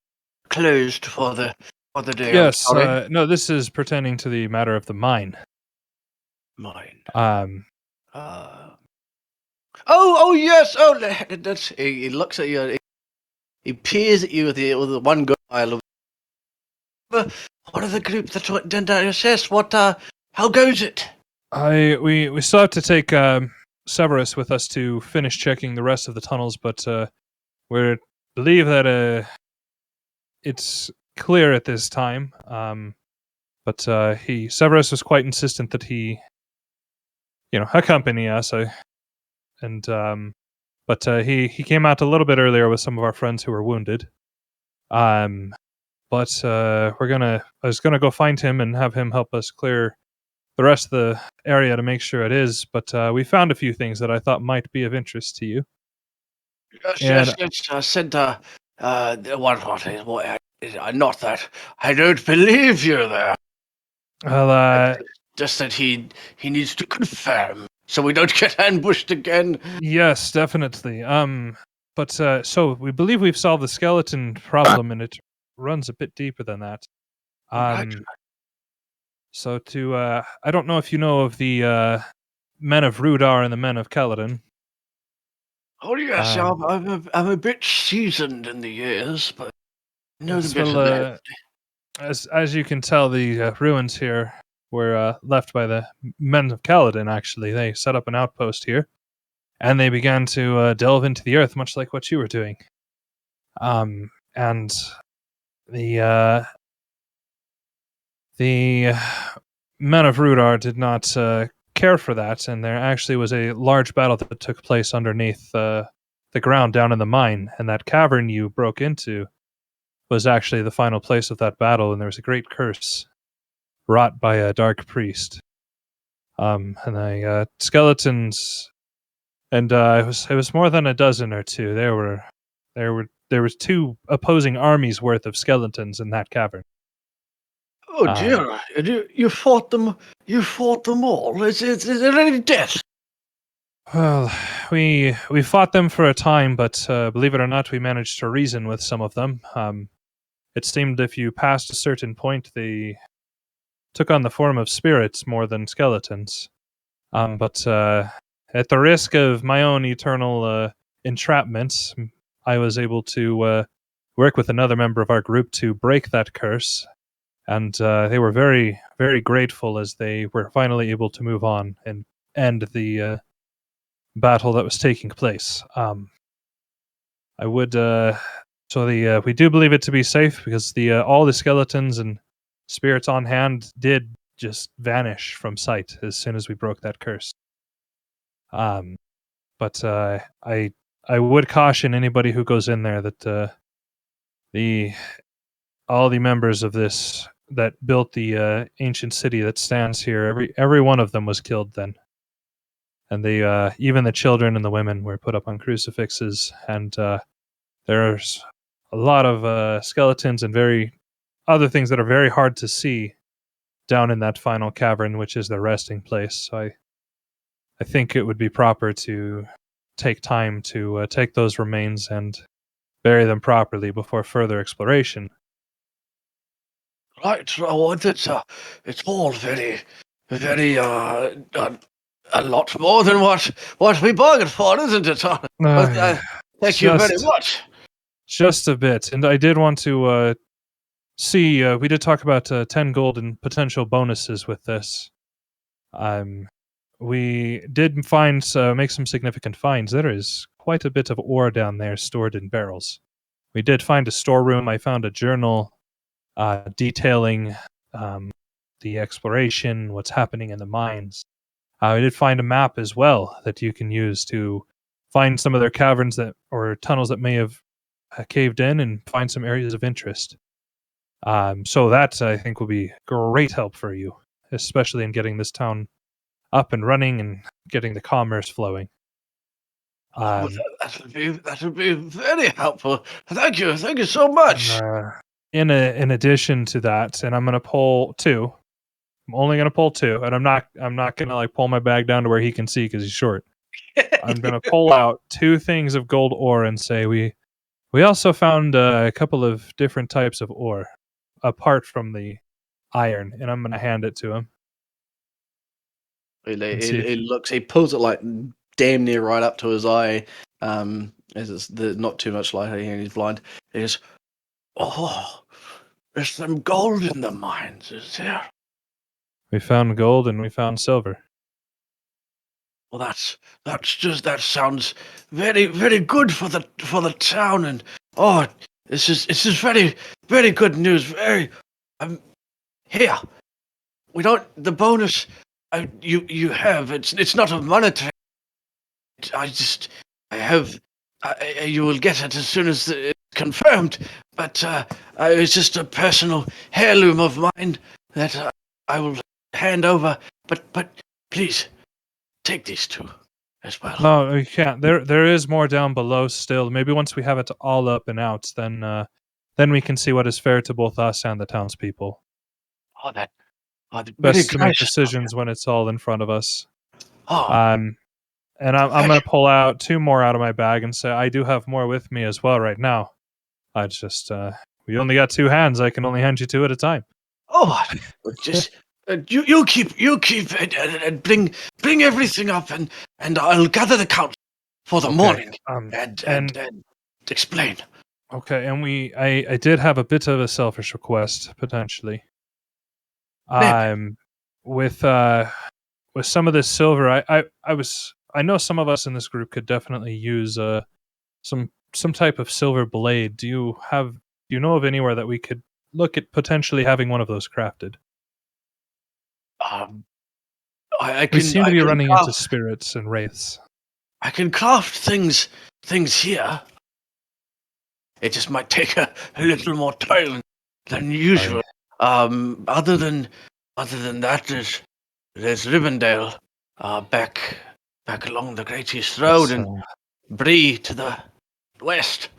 closed for the day. I'm Yes, sorry. no, this is pertaining to the matter of the mine. Mind. Um, Oh yes. Oh, that's. He looks at you. He peers at you with the one good eye. What are the group that didn't assess? How goes it? we still have to take Severus with us to finish checking the rest of the tunnels, but we believe that it's clear at this time. But Severus was quite insistent that he, accompany us. But he came out a little bit earlier with some of our friends who were wounded. But I was gonna go find him and have him help us clear the rest of the area to make sure it is. But we found a few things that I thought might be of interest to you. And Yes. I said, not that. I don't believe you there. well, Just that he needs to confirm so we don't get ambushed again. yes, definitely. But so we believe we've solved the skeleton problem, and it runs a bit deeper than that. Right. So I don't know if you know of the men of Rudar and the men of Kaladin. Oh yes, I'm a bit seasoned in the years, but I know the Yes, bit of well, that. as you can tell, the ruins here were left by the men of Kaladin. Actually, they set up an outpost here, and they began to delve into the earth, much like what you were doing. And the men of Rudar did not care for that, and there actually was a large battle that took place underneath the ground down in the mine, and that cavern you broke into was actually the final place of that battle, and there was a great curse wrought by a dark priest. And the skeletons, and it was more than a dozen or two. There was two opposing armies worth of skeletons in that cavern. Oh dear, you fought them. You fought them all. Is there any death? Well, we fought them for a time, but believe it or not, we managed to reason with some of them. It seemed if you passed a certain point, they took on the form of spirits more than skeletons. But at the risk of my own eternal entrapment, I was able to work with another member of our group to break that curse, and they were very, very grateful as they were finally able to move on and end the battle that was taking place. I would we do believe it to be safe because the all the skeletons and spirits on hand did just vanish from sight as soon as we broke that curse. But I would caution anybody who goes in there that all the members of this that built the ancient city that stands here, every one of them was killed then, and they even the children and the women were put up on crucifixes, and there's a lot of skeletons and very other things that are very hard to see down in that final cavern, which is their resting place. So I think it would be proper to take time to take those remains and bury them properly before further exploration. Right. So it's all very a lot more than what we bargained for, isn't it? Thank you very much. Just a bit, and I did want to see. We did talk about 10 gold and potential bonuses with this. We did make some significant finds. There is quite a bit of ore down there stored in barrels. We did find a storeroom. I found a journal detailing the exploration, what's happening in the mines. I did find a map as well that you can use to find some of their caverns or tunnels that may have caved in and find some areas of interest. So that, I think, will be great help for you, especially in getting this town up and running and getting the commerce flowing. That would be very helpful. Thank you so much. In addition to that, and I'm going to pull 2. I'm only going to pull 2, and I'm not going to like pull my bag down to where he can see because he's short. I'm going to pull out 2 things of gold ore and say we also found a couple of different types of ore apart from the iron, and I'm going to hand it to him. He pulls it like damn near right up to his eye, as it's not too much light here and he's blind. He goes, "Oh, there's some gold in the mines, is there?" We found gold and we found silver. Well, that sounds very, very good for the town, and this is very, very good news. Very, here, we don't the bonus you have. It's not a monetary. I have. You will get it as soon as it's confirmed. But it's just a personal heirloom of mine that I will hand over. But please take these 2 as well. No, we can't. There is more down below still. Maybe once we have it all up and out, then we can see what is fair to both us and the townspeople. Best to make decisions when it's all in front of us. And I'm going to pull out 2 more out of my bag and say I do have more with me as well right now. I just we only got 2 hands. I can only hand you 2 at a time. Oh, just you keep it and bring everything up, and I'll gather the count for the morning and explain. Okay, and I did have a bit of a selfish request potentially. With some of this silver, I know some of us in this group could definitely use some type of silver blade. Do you know of anywhere that we could look at potentially having one of those crafted? We seem to be running into spirits and wraiths. I can craft things here. It just might take a little more time than usual. Other than that, there's Rivendell, back along the Great East Road, and Bree to the west.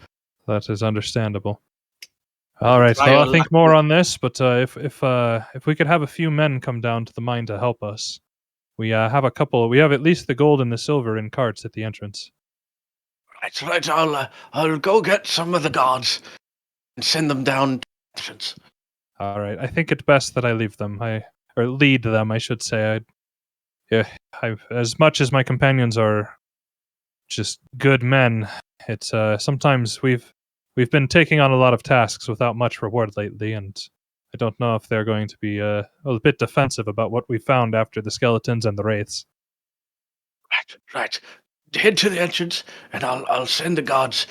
That is understandable. All right, well, I'll think more on this, but if we could have a few men come down to the mine to help us, we have a couple. We have at least the gold and the silver in carts at the entrance. Right. I'll go get some of the guards and send them down to the entrance. All right, I think it's best that I leave them. Or lead them, I should say. As much as my companions are just good men, it's sometimes we've been taking on a lot of tasks without much reward lately, and I don't know if they're going to be a bit defensive about what we found after the skeletons and the wraiths. Right. Head to the entrance, and I'll send the guards.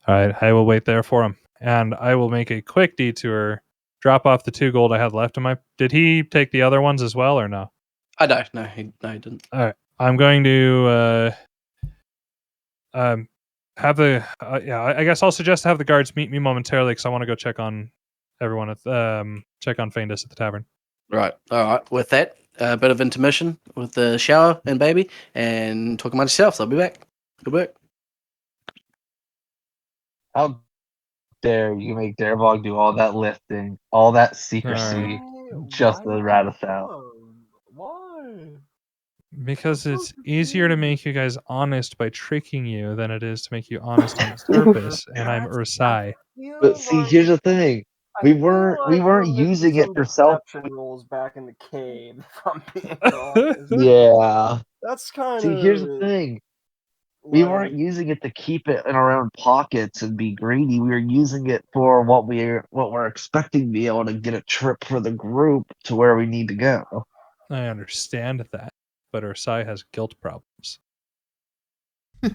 All right, I will wait there for him, and I will make a quick detour, drop off the 2 gold I had left in my. Did he take the other ones as well, or no? I don't. No, he didn't. All right, I'm going to have the I guess I'll suggest to have the guards meet me momentarily because I want to go check on everyone at check on Feindus at the tavern. Right. All right. With that, a bit of intermission with the shower and baby, and talk amongst yourselves. I'll be back. Good work. How dare you make Darevog do all that lifting, all that secrecy, just to rat us out? Why? Because it's easier to make you guys honest by tricking you than it is to make you honest on purpose, and I'm Ursai. But see, here's the thing: we weren't using it for self. Deception rolls back in the cave. If I'm being honest. Yeah. That's kind of. See, here's the thing: we weren't using it to keep it in our own pockets and be greedy. We were using it for what we're expecting to be able to get a trip for the group to where we need to go. I understand that, but Ursai has guilt problems. True.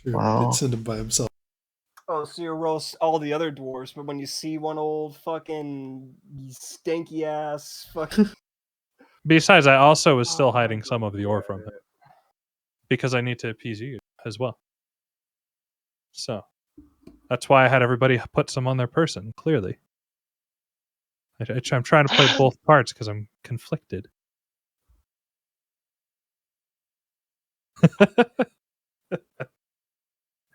Wow. Did send him by himself. Oh, so you roast all the other dwarves, but when you see one old fucking stanky ass fucking. Besides, I also was still Oh my hiding some of the ore from him because I need to appease you as well. So that's why I had everybody put some on their person. Clearly, I'm trying to play both parts because I'm conflicted.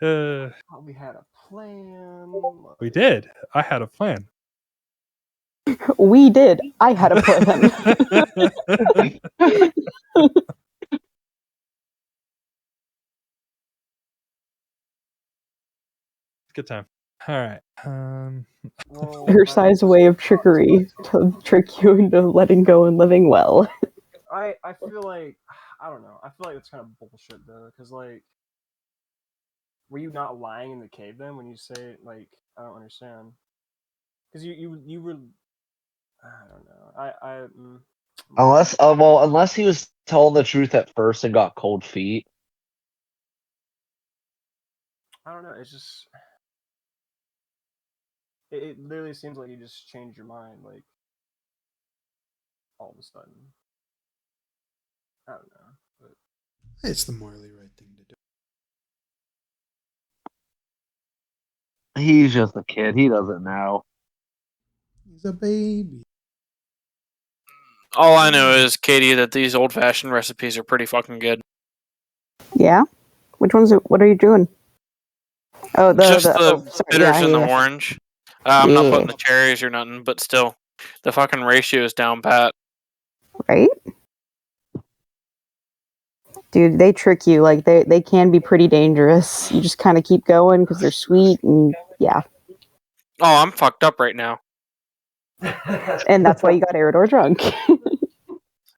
We had a plan. We did. I had a plan. We did. I had a plan. Good time. All right. Well, Versailles' way of trickery to trick you into letting go and living well. I feel like I don't know. I feel like it's kind of bullshit though, because like, were you not lying in the cave then when you say like I don't understand? Because you were I don't know. Unless he was telling the truth at first and got cold feet. I don't know. It's just it literally seems like you just changed your mind like all of a sudden. I don't know. But It's the morally right thing to do. He's just a kid. He doesn't know. He's a baby. All I know is, Katie, that these old-fashioned recipes are pretty fucking good. Yeah? Which ones? What are you doing? Oh, Just the sorry, bitters and the yeah. orange. I'm not Yeah. putting the cherries or nothing, but still, the fucking ratio is down pat. Right? Dude, they trick you. Like, they can be pretty dangerous. You just kind of keep going because they're sweet and, yeah. Oh, I'm fucked up right now. And that's why you got Eridor drunk.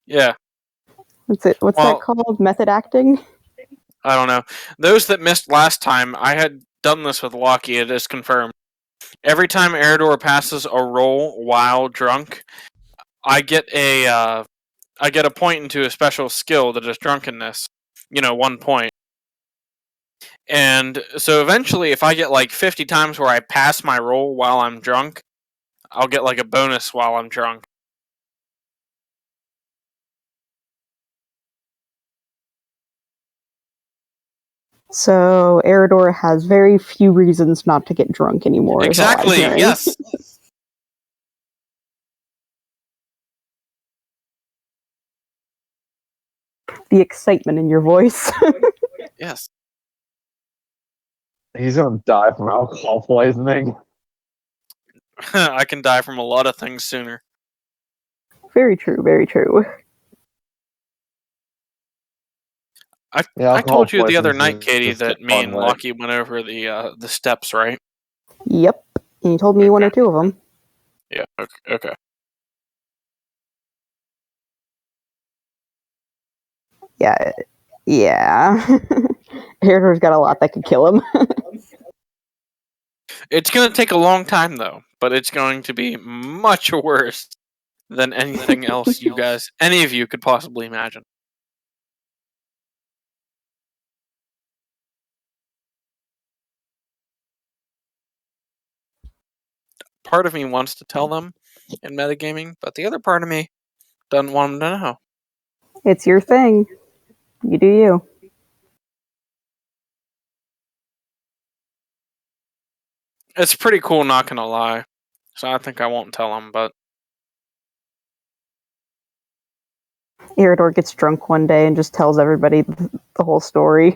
Yeah. What's that called? Method acting? I don't know. Those that missed last time, I had done this with Locky. It is confirmed. Every time Eridor passes a roll while drunk, I get a point into a special skill that is drunkenness. 1 point. And so eventually, if I get like 50 times where I pass my roll while I'm drunk, I'll get like a bonus while I'm drunk. So, Eridor has very few reasons not to get drunk anymore, Exactly, is all I'm hearing. yes. The excitement in your voice. Yes. He's gonna die from alcohol poisoning. I can die from a lot of things sooner. Very true, very true. I told you the other night, poisoning's Katie, just a that me fun and way. Locky went over the steps, right? Yep. And you told me one or two of them. Yeah. Okay. Yeah. Yeah. Eridor's got a lot that could kill him. It's going to take a long time, though, but it's going to be much worse than anything else any of you could possibly imagine. Part of me wants to tell them in metagaming, but the other part of me doesn't want them to know. It's your thing. You do you. It's pretty cool, not gonna lie. So I think I won't tell them, but Eridor gets drunk one day and just tells everybody the whole story.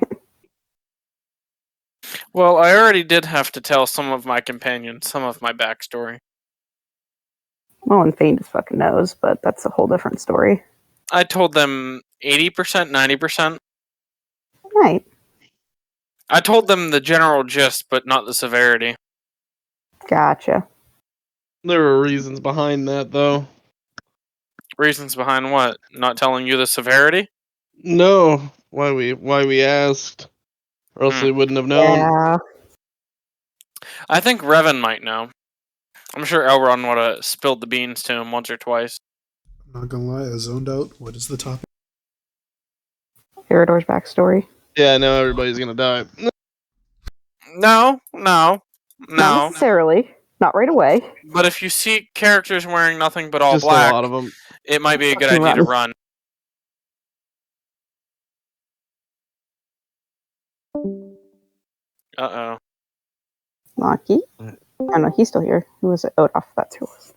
well, I already did have to tell some of my companions some of my backstory. Well, and Fane just fucking knows, but that's a whole different story. I told them 80%, 90%. Right. I told them the general gist, but not the severity. Gotcha. There were reasons behind that, though. Reasons behind what? Not telling you the severity? No, why we asked, or else they wouldn't have known. Yeah. I think Revan might know. I'm sure Elrond would have spilled the beans to him once or twice. I'm not gonna lie, I zoned out. What is the topic? Eridor's backstory. Yeah, now everybody's gonna die. No. Not necessarily. Not right away. But if you see characters wearing nothing but all Just a black, lot of them. it might be a good Fucking idea to run. run. Uh-oh. Maki? Oh no, he's still here. Who was it? Odoff, that's who it was.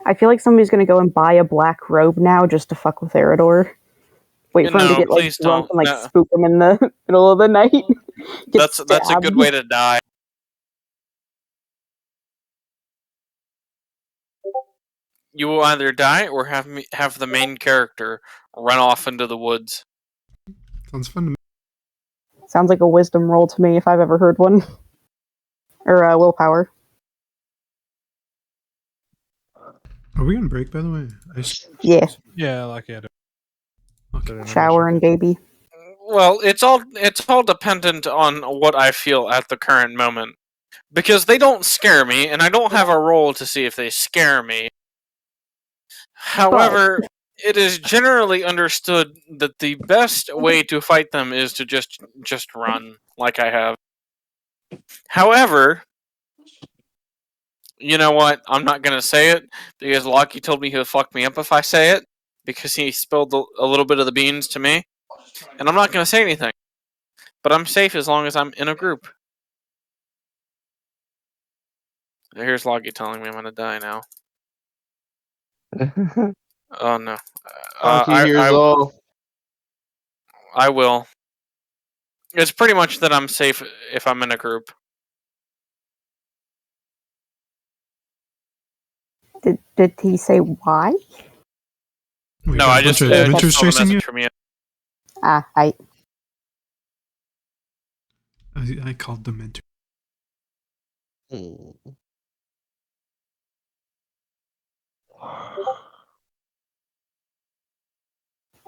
I feel like somebody's gonna go and buy a black robe now just to fuck with Eridor. Wait for him to No, get like please drunk don't. and like No. spook him in the middle of the night. Get That's a good stabbed. way to die. You will either die or have the main character run off into the woods. Sounds fun to me. Sounds like a wisdom roll to me if I've ever heard one. Or willpower. Are we on break, by the way? Yeah. Yeah, like yeah. Okay. Shower and baby. Well, it's all dependent on what I feel at the current moment. Because they don't scare me, and I don't have a roll to see if they scare me. However, it is generally understood that the best way to fight them is to just run, like I have. However, you know what? I'm not gonna say it because Lockie told me he'll fuck me up if I say it because he spilled a little bit of the beans to me, and I'm not gonna say anything. But I'm safe as long as I'm in a group. Here's Lockie telling me I'm gonna die now. Oh no. Hockey here's all. I will. It's pretty much that I'm safe if I'm in a group. Did he say why? We No, got I a bunch just of saw Mythras the chasing you. message from you. I I called them mentor.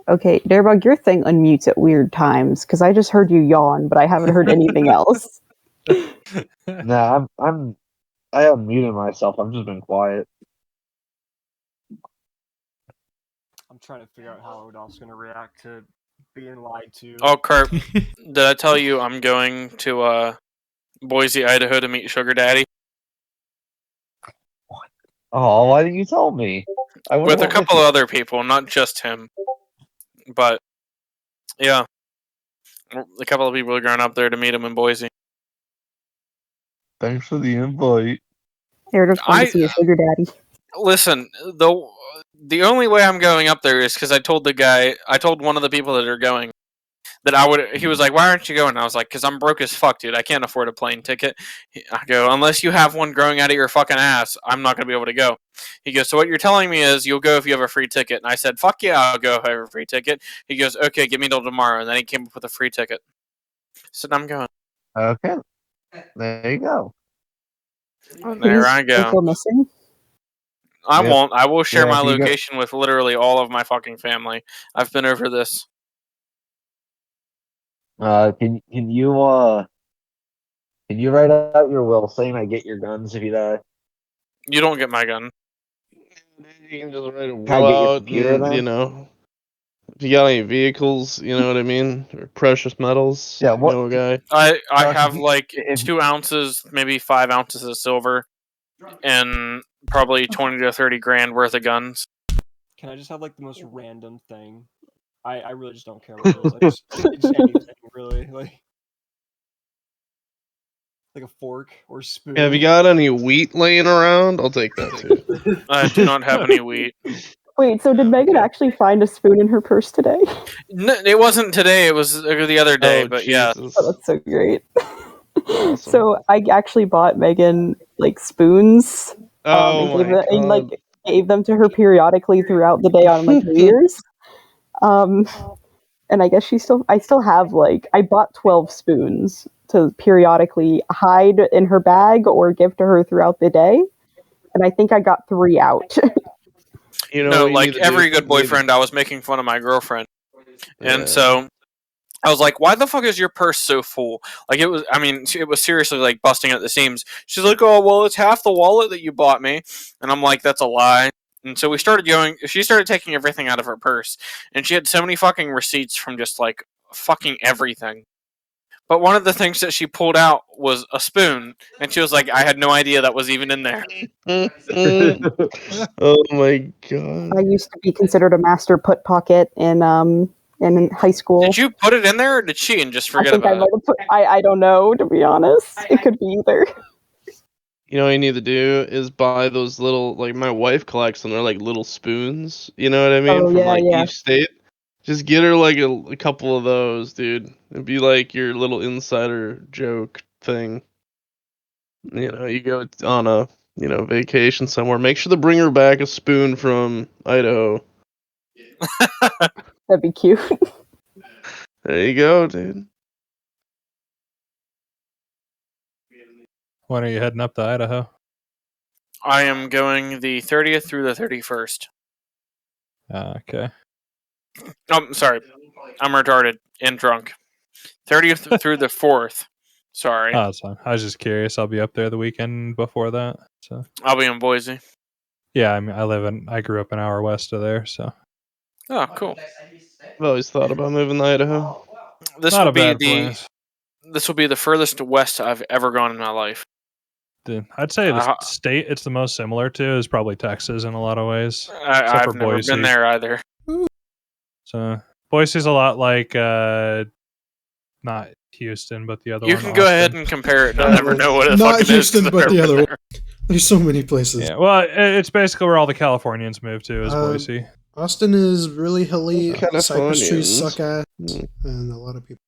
Okay, Darebug, your thing unmutes at weird times because I just heard you yawn, but I haven't heard anything else. Nah, I haven't muted myself. I've just been quiet. I'm trying to figure out how Odoff's gonna react to being lied to. Oh, Kurt, did I tell you I'm going to Boise, Idaho to meet Sugar Daddy? Oh, why didn't you tell me? I would With have a went with couple you. of other people, not just him. But, yeah. A couple of people are going up there to meet him in Boise. Thanks for the invite. They're just going to see a sugar daddy. Listen, the only way I'm going up there is because I told one of the people that are going, that I would. He was like, "Why aren't you going?" I was like, "Cause I'm broke as fuck, dude. I can't afford a plane ticket." I go, "Unless you have one growing out of your fucking ass, I'm not gonna be able to go." He goes, "So what you're telling me is you'll go if you have a free ticket?" And I said, "Fuck yeah, I'll go if I have a free ticket." He goes, "Okay, give me till tomorrow." And then he came up with a free ticket. So I'm going. Okay, there you go. There I go. Still missing? I Yep. won't. I will share Yeah, my if you go- location with literally all of my fucking family. I've been over this. Can you write out your will saying I get your guns if you die? You don't get my gun. You can just write a Can I will get your out, computer and then? if you got any vehicles, you know what I mean, or precious metals. Yeah, You know, a guy. I if have you- like if 2 ounces, maybe 5 ounces of silver, and probably 20 to 30 grand worth of guns. Can I just have like the most random thing? I really just don't care what it is. Just anything really, like a fork or spoon. Have you got any wheat laying around? I'll take that too. I do not have any wheat. Wait, so did Megan actually find a spoon in her purse today? No, it wasn't today. It was the other day. Oh, but yeah, Jesus. Oh, that's so great. Awesome. So I actually bought Megan like spoons. Oh And gave my them, and like God. gave them to her periodically throughout the day on like New Year's. And I guess I still have like I bought 12 spoons to periodically hide in her bag or give to her throughout the day. And I think I got 3 out. You know no, what you need like to every do? good You need to- boyfriend, I was making fun of my girlfriend, and Yeah. so I was like, "Why the fuck is your purse so full?" Like it was. I mean, it was seriously like busting at the seams. She's like, "Oh, well, it's half the wallet that you bought me," and I'm like, "That's a lie." And so we started going. She started taking everything out of her purse, and she had so many fucking receipts from just like fucking everything. But one of the things that she pulled out was a spoon, and she was like, "I had no idea that was even in there." Oh my god. I used to be considered a master put pocket in high school. Did you put it in there, or did she and just I forget think I about might it? have put. I don't know, to be honest. It could be either. You know what you need to do is buy those little, like my wife collects them. They're like little spoons. You know what I mean? Oh From yeah, like yeah. each state. Just get her like a couple of those, dude. It'd be like your little insider joke thing. You know, you go on a vacation somewhere. Make sure to bring her back a spoon from Idaho. That'd be cute. There you go, dude. When are you heading up to Idaho? I am going the 30th through the 31st. Okay. Oh, sorry, I'm retarded and drunk. 30th through the 4th. Sorry, Oh, that's fine. I was just curious. I'll be up there the weekend before that. So I'll be in Boise. yeah, I mean, I grew up an hour west of there, so Oh, cool. I've always thought about moving to Idaho. This not will a be bad place. this will be the furthest west I've ever gone in my life. I'd say the Uh, state it's the most similar to is probably Texas in a lot of ways, except for I've never Boise. been there either. So Boise's a lot like not Houston, but the other You one. can go ahead Austin. and compare it, and I'll never know what the Not fuck it is. Houston, 'cause but I've the never other been one. There's so many places. Yeah, well, it's basically where all the Californians move to is Boise. Austin is really hilly. Cypress trees Californians. suck ass, Hmm. and a lot of people.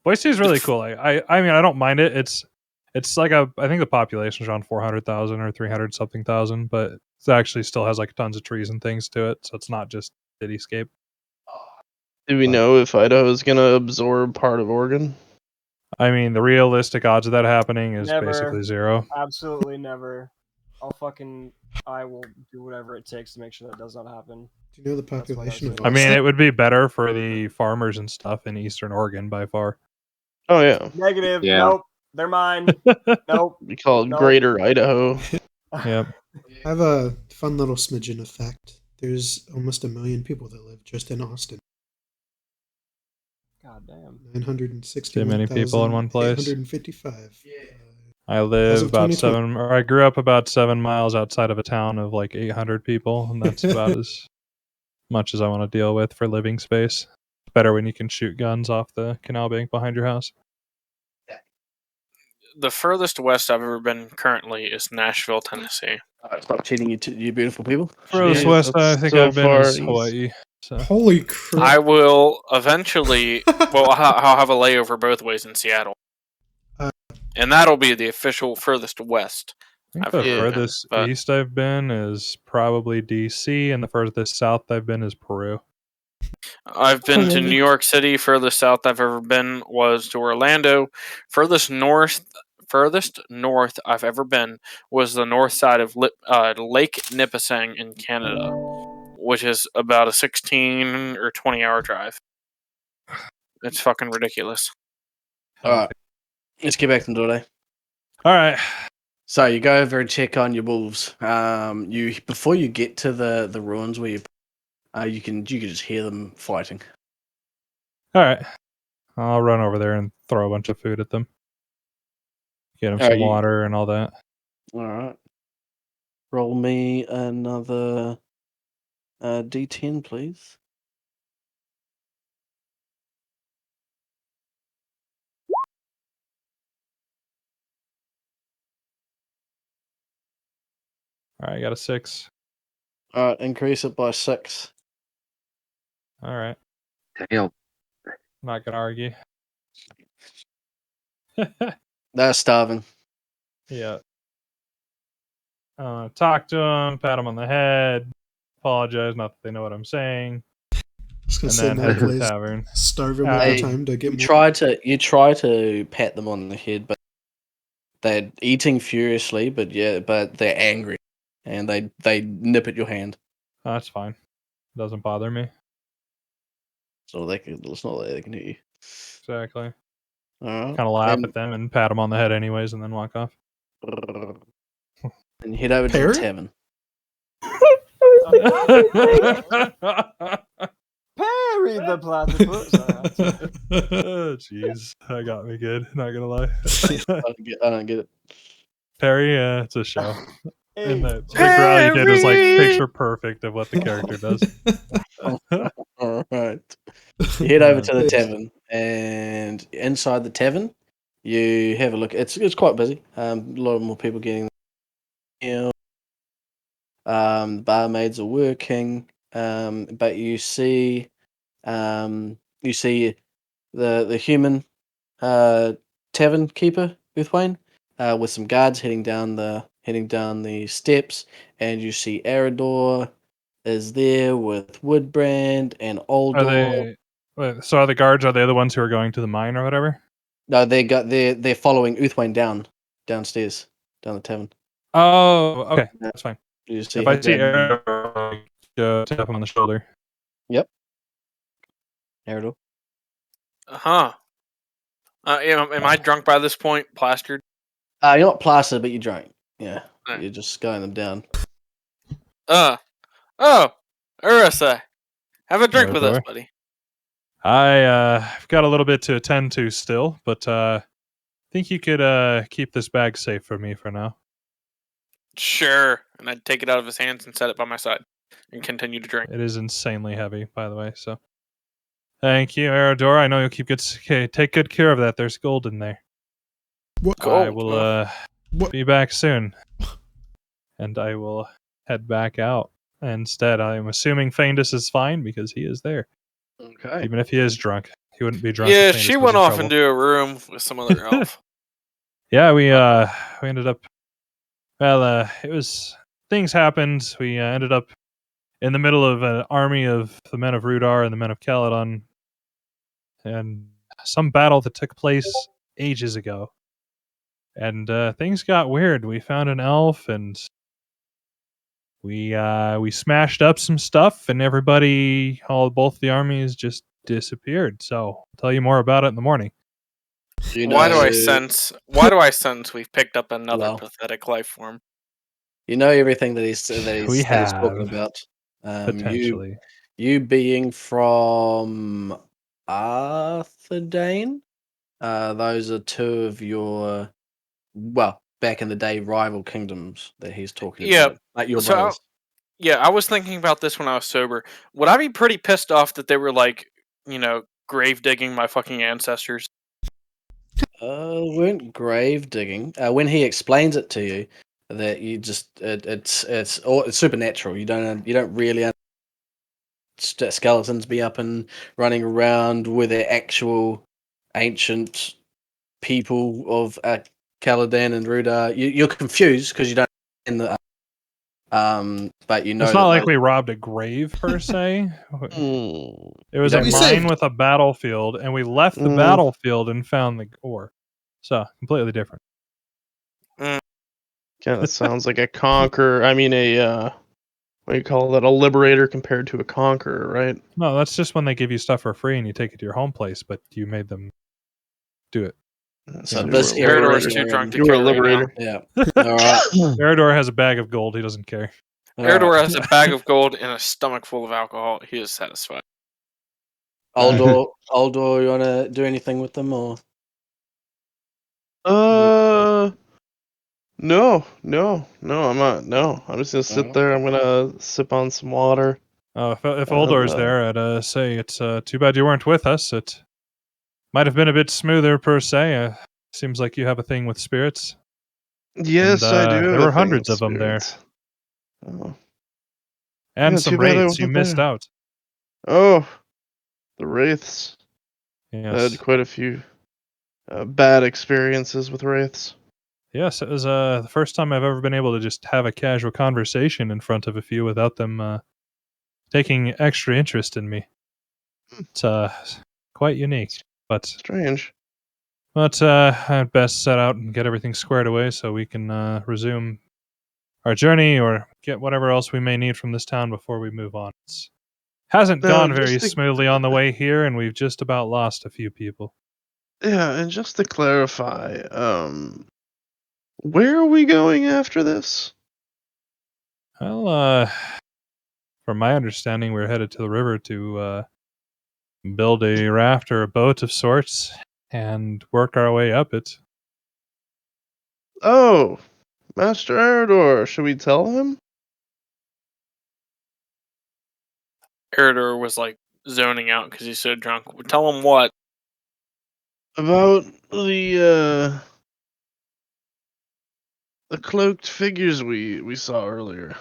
Boise is really cool. I mean, I don't mind it. It's like I think the population is around 400,000 or 300 something thousand, but it actually still has like tons of trees and things to it, so it's not just cityscape. Do we know if Idaho is gonna absorb part of Oregon? I mean, the realistic odds of that happening is Never. basically zero. Absolutely never. I will do whatever it takes to make sure that does not happen. Do you know the That's what I population say. of I mean, Austin? it would be better for the farmers and stuff in Eastern Oregon by far. Oh yeah, Negative. Yeah. Nope. They're mine. Nope. we call it Nope. Greater Idaho. Yep. I have a fun little smidgen of fact. There's almost 1 million people that live just in Austin. God damn. 961,855. Too many people in one place. I As live of about 2020. I grew up about 7 miles outside of a town of like 800 people, and that's about as much as I want to deal with for living space. It's better when you can shoot guns off the canal bank behind your house. The furthest west I've ever been currently is Nashville, Tennessee. Stop cheating, you beautiful people. Furthest Jeez, west I that's think so I've been far is east. Hawaii. So Holy crap. I will eventually. Well, I'll have a layover both ways in Seattle, and that'll be the official furthest west I think I've the ever been. furthest But east I've been is probably DC, and the furthest south I've been is Peru. I've been to Oh. New York City. Furthest south I've ever been was to Orlando. Furthest north I've ever been was the north side of Lake Nipissing in Canada, which is about a 16 or 20-hour drive. It's fucking ridiculous. All right, let's get back to today. All right. So you go over and check on your wolves. You before you get to the ruins where you can just hear them fighting. All right. I'll run over there and throw a bunch of food at them. Get them All some right, water and all that. All right. Roll me another D10, please. All right, I got a 6. All right, increase it by 6. All right. Damn. Not gonna argue. They're starving. Yeah. Talk to them, pat them on the head, apologize, not that they know what I'm saying, I was gonna and say then head to the nowadays, tavern. starve him Hey, every time to get You more. try to pat them on the head, but they're eating furiously. But they're angry, and they nip at your hand. Oh, that's fine. Doesn't bother me. So it's not that they can hit you. Exactly. All right. Kind of laugh And, at them and pat them on the head anyways, and then walk off. and you head over to the Parrot? tavern. Parry the platypus. Oh, jeez, that got me good. Not gonna lie. I don't get it. Perry, it's a show. And Hey, the growl you did was like Perry! picture perfect of what the character does. All right. You head over to the Good. tavern, and inside the tavern, you have a look. It's quite busy. A lot more people getting meal. The barmaids are working, but you see the human tavern keeper Uthwain with some guards heading down the steps, and you see Arador is there with Woodbrand and Are Oldor. they? Wait, so are the guards? Are they the ones who are going to the mine or whatever? No, they're following Uthwain downstairs down the tavern. Oh, okay, Yeah. that's fine. You see If I him. see Aaron, tap him on the shoulder. Yep. Arador. Huh. Am I drunk by this point? Plastered? You're not plastered, but you're drunk. Yeah, Alright. you're just sculling them down. Oh, Ursa. Have a drink with us, Arador. buddy. I've got a little bit to attend to still, but think you could keep this bag safe for me for now. Sure. And I'd take it out of his hands and set it by my side and continue to drink. It is insanely heavy, by the way. So, thank you, Arador. I know you'll take good care of that. There's gold in there. What? I Gold, will huh? What? be back soon, and I will head back out. Instead, I'm assuming Feindus is fine because he is there. Okay. Even if he is drunk, he wouldn't be drunk. Yeah, if Feindus she was went in off trouble. into a room with some other elf. Yeah, we ended up. Well, it was things happened. We ended up in the middle of an army of the men of Rudar and the men of Caledon, and some battle that took place ages ago. And things got weird. We found an elf, and we smashed up some stuff, and both the armies just disappeared. So I'll tell you more about it in the morning. You Why do I know, sense we've picked up another well, pathetic life form? you know everything that he's We talking have about. You potentially. being from Arthurdane, those are two of your back in the day rival kingdoms that he's talking Yeah. about, like your So, brothers. I was thinking about this when I was sober. Would I be pretty pissed off that they were like, grave digging my fucking ancestors? Weren't grave digging. When he explains it to you, that you just it's supernatural. You don't really skeletons be up and running around with the actual ancient people of Caladan and Rudar. You're confused because you don't in the but you know It's not that like those, we robbed a grave per se. Mm, It was You a don't We mine saved. with a battlefield, and we left the mm, battlefield and found the ore. So completely different. Mm, kind of sounds like a conqueror. I mean, what do you call that? A liberator compared to a conqueror, right? No, that's just when they give you stuff for free and you take it to your home place, but you made them do it. so So you were this a area Eridor's that liberator. too you're drunk in. to You were a care right now. liberator. Yeah. All right. Eridor has a bag of gold. He doesn't care. All right. Eridor has a bag of gold and a stomach full of alcohol. He is satisfied. Oldor, you want to do anything with them or? Uh, no, I'm not. No, I'm just gonna sit Mm. there. I'm gonna sip on some water. If And Oldor's there, I'd say it's too bad you weren't with us. It might have been a bit smoother per se. Seems like you have a thing with spirits, and yes, I do have there a were thing with hundreds of them there, spirits. Oh, and yeah, some too bad I wraiths. You wasn't missed there. out. Oh, the wraiths. I had Yes. quite a few bad experiences with wraiths. Yes, it was the first time I've ever been able to just have a casual conversation in front of a few without them taking extra interest in me. It's quite unique, but Strange. I'd best set out and get everything squared away so we can resume our journey or get whatever else we may need from this town before we move on. It hasn't Now, gone very just to smoothly on the way here, and we've just about lost a few people. yeah, and just to clarify, where are we going after this? Well, from my understanding, we're headed to the river to build a raft or a boat of sorts and work our way up it. Oh, Master Eridor, should we tell him? Eridor was like zoning out because he's so drunk. Tell him what? About the cloaked figures we saw earlier.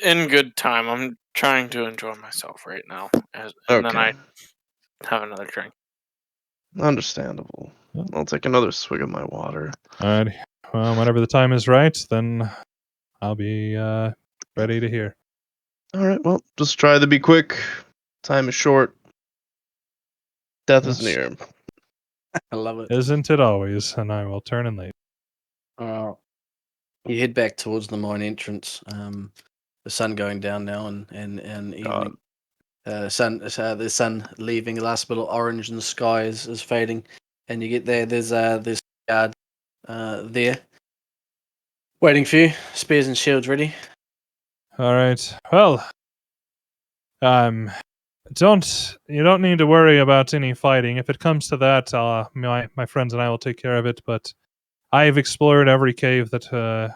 In good time. I'm trying to enjoy myself right now, and then I have another drink. Understandable. I'll take another swig of my water. Alrighty. Well, whenever the time is right, then I'll be ready to hear. Alright, well, just try to be quick. Time is short. Death is Yes. near. I love it. Isn't it always? And I will turn in late. You head back towards the mine entrance. The sun going down now, and evening. The sun leaving. The last bit of orange in the sky is fading, and you get there. There's guard there, waiting for you. Spears and shields ready. All right. Well, you don't need to worry about any fighting. If it comes to that, my friends and I will take care of it. But I've explored every cave that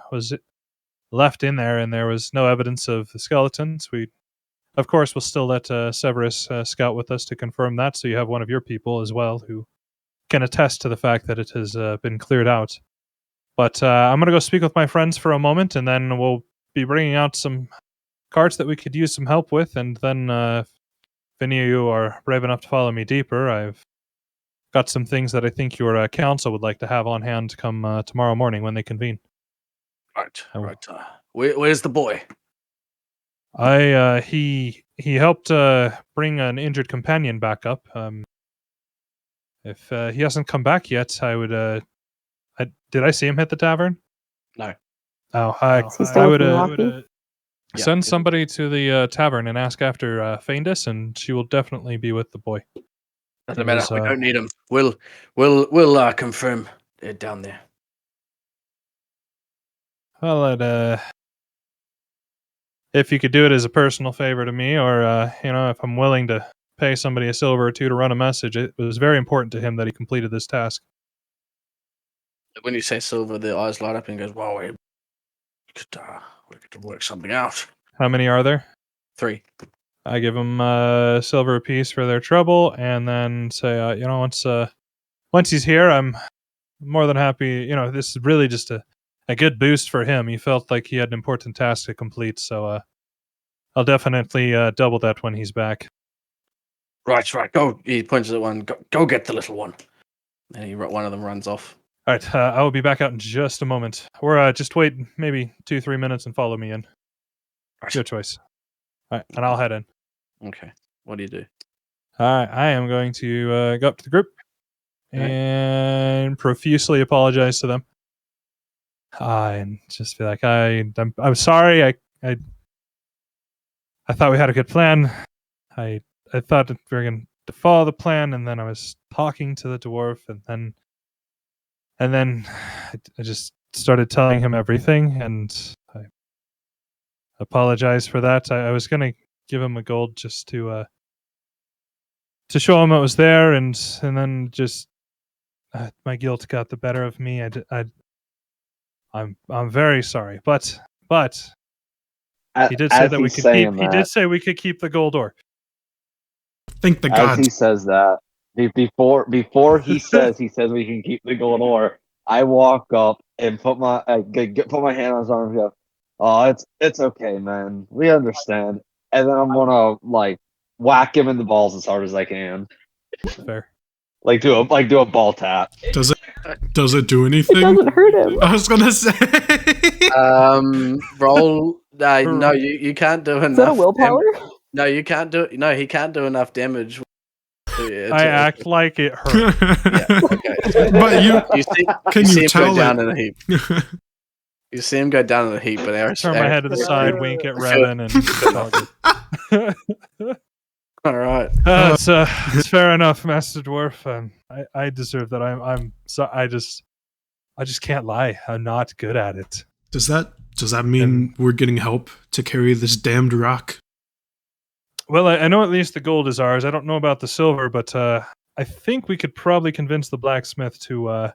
was left in there, and there was no evidence of the skeletons. We, of course, will still let Severus scout with us to confirm that, so you have one of your people as well who can attest to the fact that it has been cleared out. But I'm going to go speak with my friends for a moment, and then we'll be bringing out some carts that we could use some help with, and then if any of you are brave enough to follow me deeper, I've got some things that I think your council would like to have on hand come tomorrow morning when they convene. Right. Where's the boy? He helped bring an injured companion back up. If he hasn't come back yet, I would. Did I see him hit the tavern? No. Oh, Is he still with Milwaukee? Yeah, send somebody to the tavern and ask after Feindus, and she will definitely be with the boy. Doesn't matter. We don't need him. We'll confirm it down there. Well, if you could do it as a personal favor to me, or if I'm willing to pay somebody a silver or two to run a message, it was very important to him that he completed this task. When you say silver, the eyes light up and goes, "Wow, we could work something out." How many are there? 3. I give them silver apiece for their trouble, and then say, once he's here, I'm more than happy. This is really just a good boost for him. He felt like he had an important task to complete, so I'll definitely double that when he's back. Right. Go. He points at one. Go get the little one. And one of them runs off. All right, I will be back out in just a moment. Or just wait maybe 2-3 minutes and follow me in. Right. Your choice. All right, and I'll head in. Okay. What do you do? I am going to go up to the group and profusely apologize to them. And just be like, I'm sorry. I thought we had a good plan. I thought that we were going to follow the plan, and then I was talking to the dwarf, and then I just started telling him everything, and I apologize for that. I was going to give him a gold just to show him it was there, and then just my guilt got the better of me. I'm very sorry, but he did say that we could keep. He did say we could keep the gold ore. Thank the As gods. he says that, before he says we can keep the gold ore, I walk up and put my hand on his arm and go, "Oh, it's okay, man. We understand." And then I'm gonna whack him in the balls as hard as I can. Fair. Do a ball tap. Does it do anything? It doesn't hurt him. I was gonna say. Roll. No, you can't do enough. Is that a willpower? No, you can't do it. No, he can't do enough damage. I act like it hurt. Yeah, okay. But you see him tell go down it? in a heap. You see him go down in a heap, but Turn my head to the side, wink at Revan, and all right. It's fair enough, Master Dwarf. I deserve that. I'm so I just can't lie. I'm not good at it. Does that mean we're getting help to carry this damned rock? Well, I know at least the gold is ours. I don't know about the silver, but I think we could probably convince the blacksmith to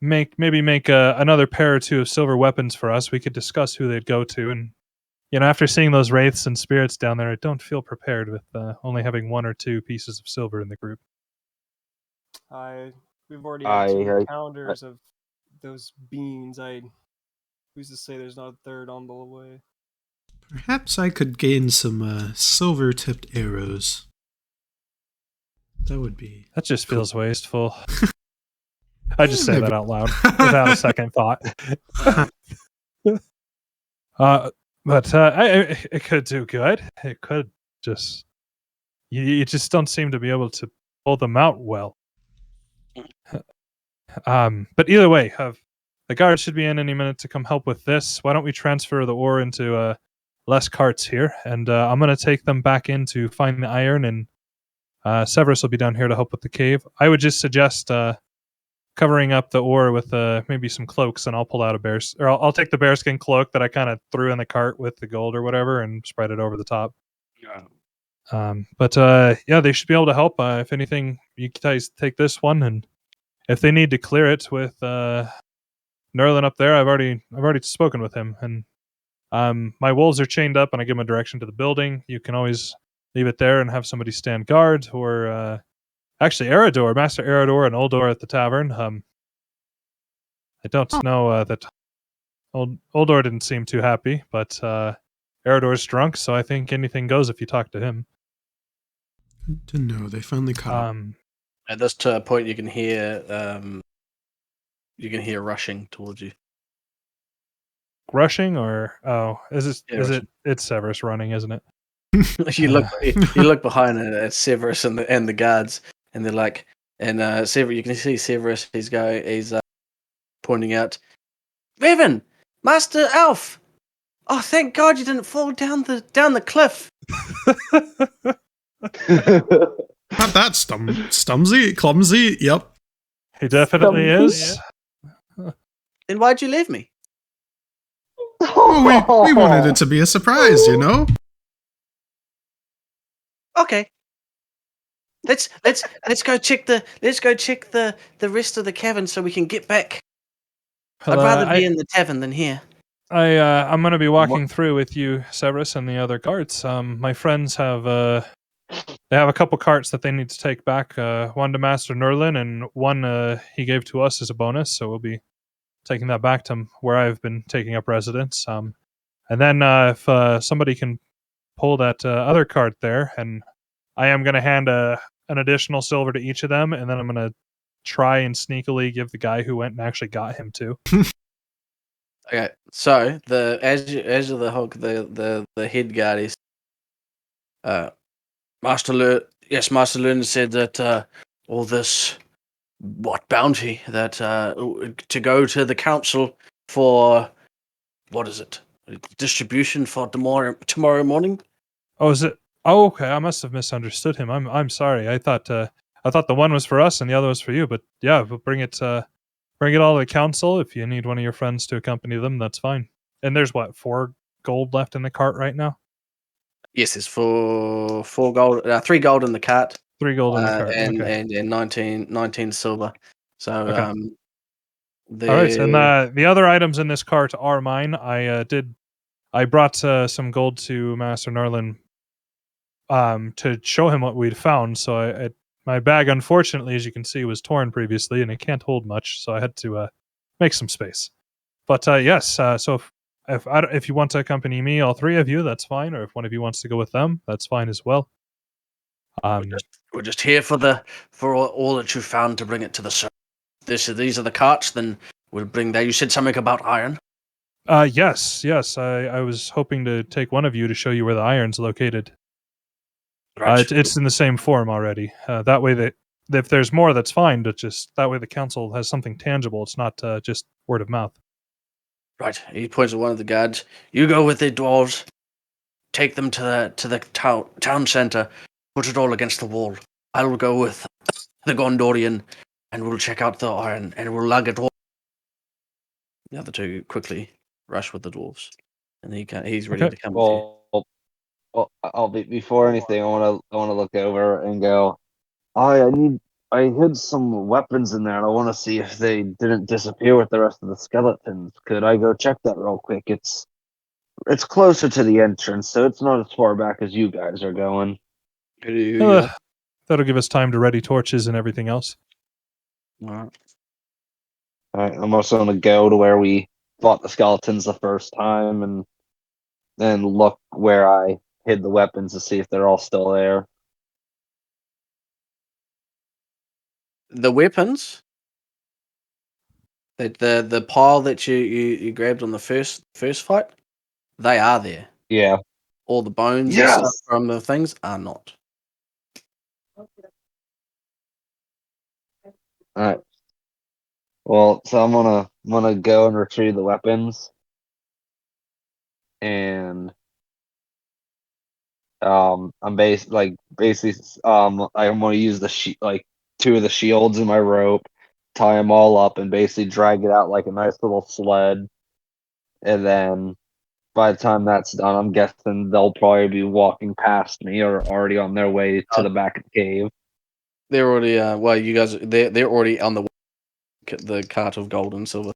make another pair or two of silver weapons for us. We could discuss who they'd go to, and after seeing those wraiths and spirits down there, I don't feel prepared with only having one or two pieces of silver in the group. We've already had two I encounters of those beans. Who's to say there's not a third on the way? Perhaps I could gain some silver-tipped arrows. That would be. That just feels wasteful. I just say that out loud without a second thought. It could do good. It could just. You just don't seem to be able to pull them out well. But either way, the guards should be in any minute to come help with this. Why don't we transfer the ore into less carts here, and I'm going to take them back in to find the iron, and Severus will be down here to help with the cave. I would just suggest covering up the ore with maybe some cloaks, and I'll pull out I'll take the bearskin cloak that I kind of threw in the cart with the gold or whatever, and spread it over the top. Yeah, they should be able to help. If anything, you guys take this one, and if they need to clear it with Nerlin up there, I've already spoken with him, and my wolves are chained up, and I give them a direction to the building. You can always leave it there and have somebody stand guard, or actually, Master Erador, and Uldor at the tavern. I don't know that Uldor didn't seem too happy, but Erador's drunk, so I think anything goes if you talk to him. Good to know. They finally caught up. At this point, you can hear rushing towards you. Rushing, or it's Severus running, isn't it? you look behind at Severus and the guards, and they're like, and Severus, you can see Severus. He's pointing out, Revan, Master Elf. Oh, thank God you didn't fall down the cliff. Not that stumsy, clumsy. Yep. He definitely is. Then why'd you leave me? Oh, we wanted it to be a surprise, you know. Okay. Let's go check the rest of the cavern so we can get back. Well, I'd rather be in the tavern than here. I'm going to be walking through with you, Severus, and the other guards. My friends have they have a couple carts that they need to take back. One to Master Nerlin, and one he gave to us as a bonus. So we'll be taking that back to where I've been taking up residence. And then if somebody can pull that other cart there, and I am going to hand an additional silver to each of them, and then I'm going to try and sneakily give the guy who went and actually got him too. Okay, so as the Hulk, the head guard is Master Lern said that all this bounty that to go to the council for what is it? Distribution for tomorrow morning. Oh, is it? Oh, okay. I must have misunderstood him. I'm sorry. I thought the one was for us and the other was for you. But yeah, we'll bring it all to the council. If you need one of your friends to accompany them, that's fine. And there's 4 gold left in the cart right now. Yes, it's for 4 gold, 3 gold in the cart. 3 gold in the cart, and 19 silver. So okay. All right, and the other items in this cart are mine. I brought some gold to Master Nerlin to show him what we'd found. So my bag, unfortunately, as you can see, was torn previously, and it can't hold much. So I had to make some space. But yes, so if you want to accompany me, all 3 of you, that's fine. Or if one of you wants to go with them, that's fine as well. We're just here for all that you found to bring it to the surface. These are the carts. Then we'll bring that. You said something about iron. Yes. I was hoping to take one of you to show you where the iron's located. Right. It's in the same form already. That way, that if there's more, that's fine. But just that way, the council has something tangible. It's not just word of mouth. Right. He points at one of the guards. You go with the dwarves. Take them to the town center. Put it all against the wall. I will go with the Gondorian, and we'll check out the iron, and we'll lug it all. The other 2 quickly rush with the dwarves, and he's ready to come with you. Well, I'll be before anything. I wanna look over and go. I hid some weapons in there, and I want to see if they didn't disappear with the rest of the skeletons. Could I go check that real quick? It's closer to the entrance, so it's not as far back as you guys are going. That'll give us time to ready torches and everything else. Alright. Alright, I'm also gonna go to where we fought the skeletons the first time, and then look where I hid the weapons to see if they're all still there. The weapons, the pile that you grabbed on the first fight, they are there. Yeah. All the bones and stuff Yes. from the things are not. All right. Well, so I'm gonna go and retrieve the weapons, and I'm gonna use like two of the shields in my rope, tie them all up, and basically drag it out like a nice little sled. And then by the time that's done, I'm guessing they'll probably be walking past me or already on their way to Oh. the back of the cave. They're already well, you guys they're already on the cart of gold and silver.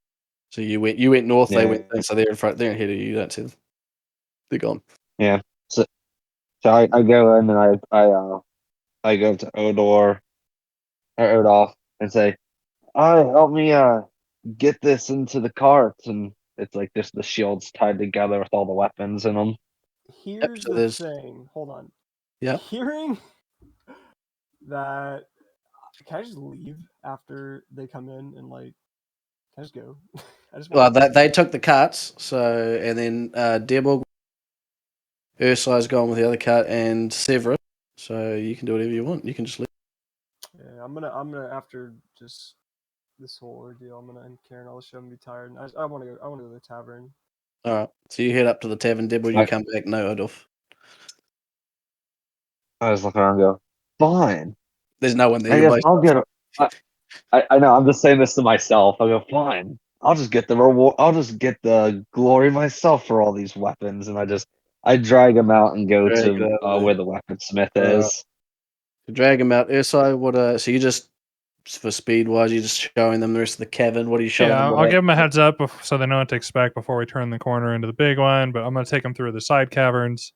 So you went north, they went Yeah. so they're in front, they're ahead of you. You don't see them. They're gone. Yeah. So I go in and I go to Odolph and say, help me get this into the cart," and it's like just the shields tied together with all the weapons in them. Yep. Here's So the there's thing. Hold on. yeah. Hearing that, can I just leave after they come in and like? Can I just go? I just Well, want to. they took the carts. So and then Deborg, Ursai's gone with the other cart, and Severus. So you can do whatever you want. You can just leave. Yeah, I'm gonna after just this whole ordeal. I'm gonna end Karen all the show and be tired. And I want to go. I want to go to the tavern. All right. So you head up to the tavern, Deborg. You come back, no Odolph. I just look around and go, "Fine, There's no one there. I You're guess by I'll yourself. get it." I know. I'm just saying this to myself. I go, "Fine, I'll just get the reward. I'll just get the glory myself for all these weapons." And I drag them out and go Drag it to out of there. where the weaponsmith All right. is. Drag him out. Ursai, what? So you just for speed wise, you're just showing them the rest of the cavern. What are you showing Yeah, them? I'll give them a heads up so they know what to expect before we turn the corner into the big one. But I'm going to take them through the side caverns,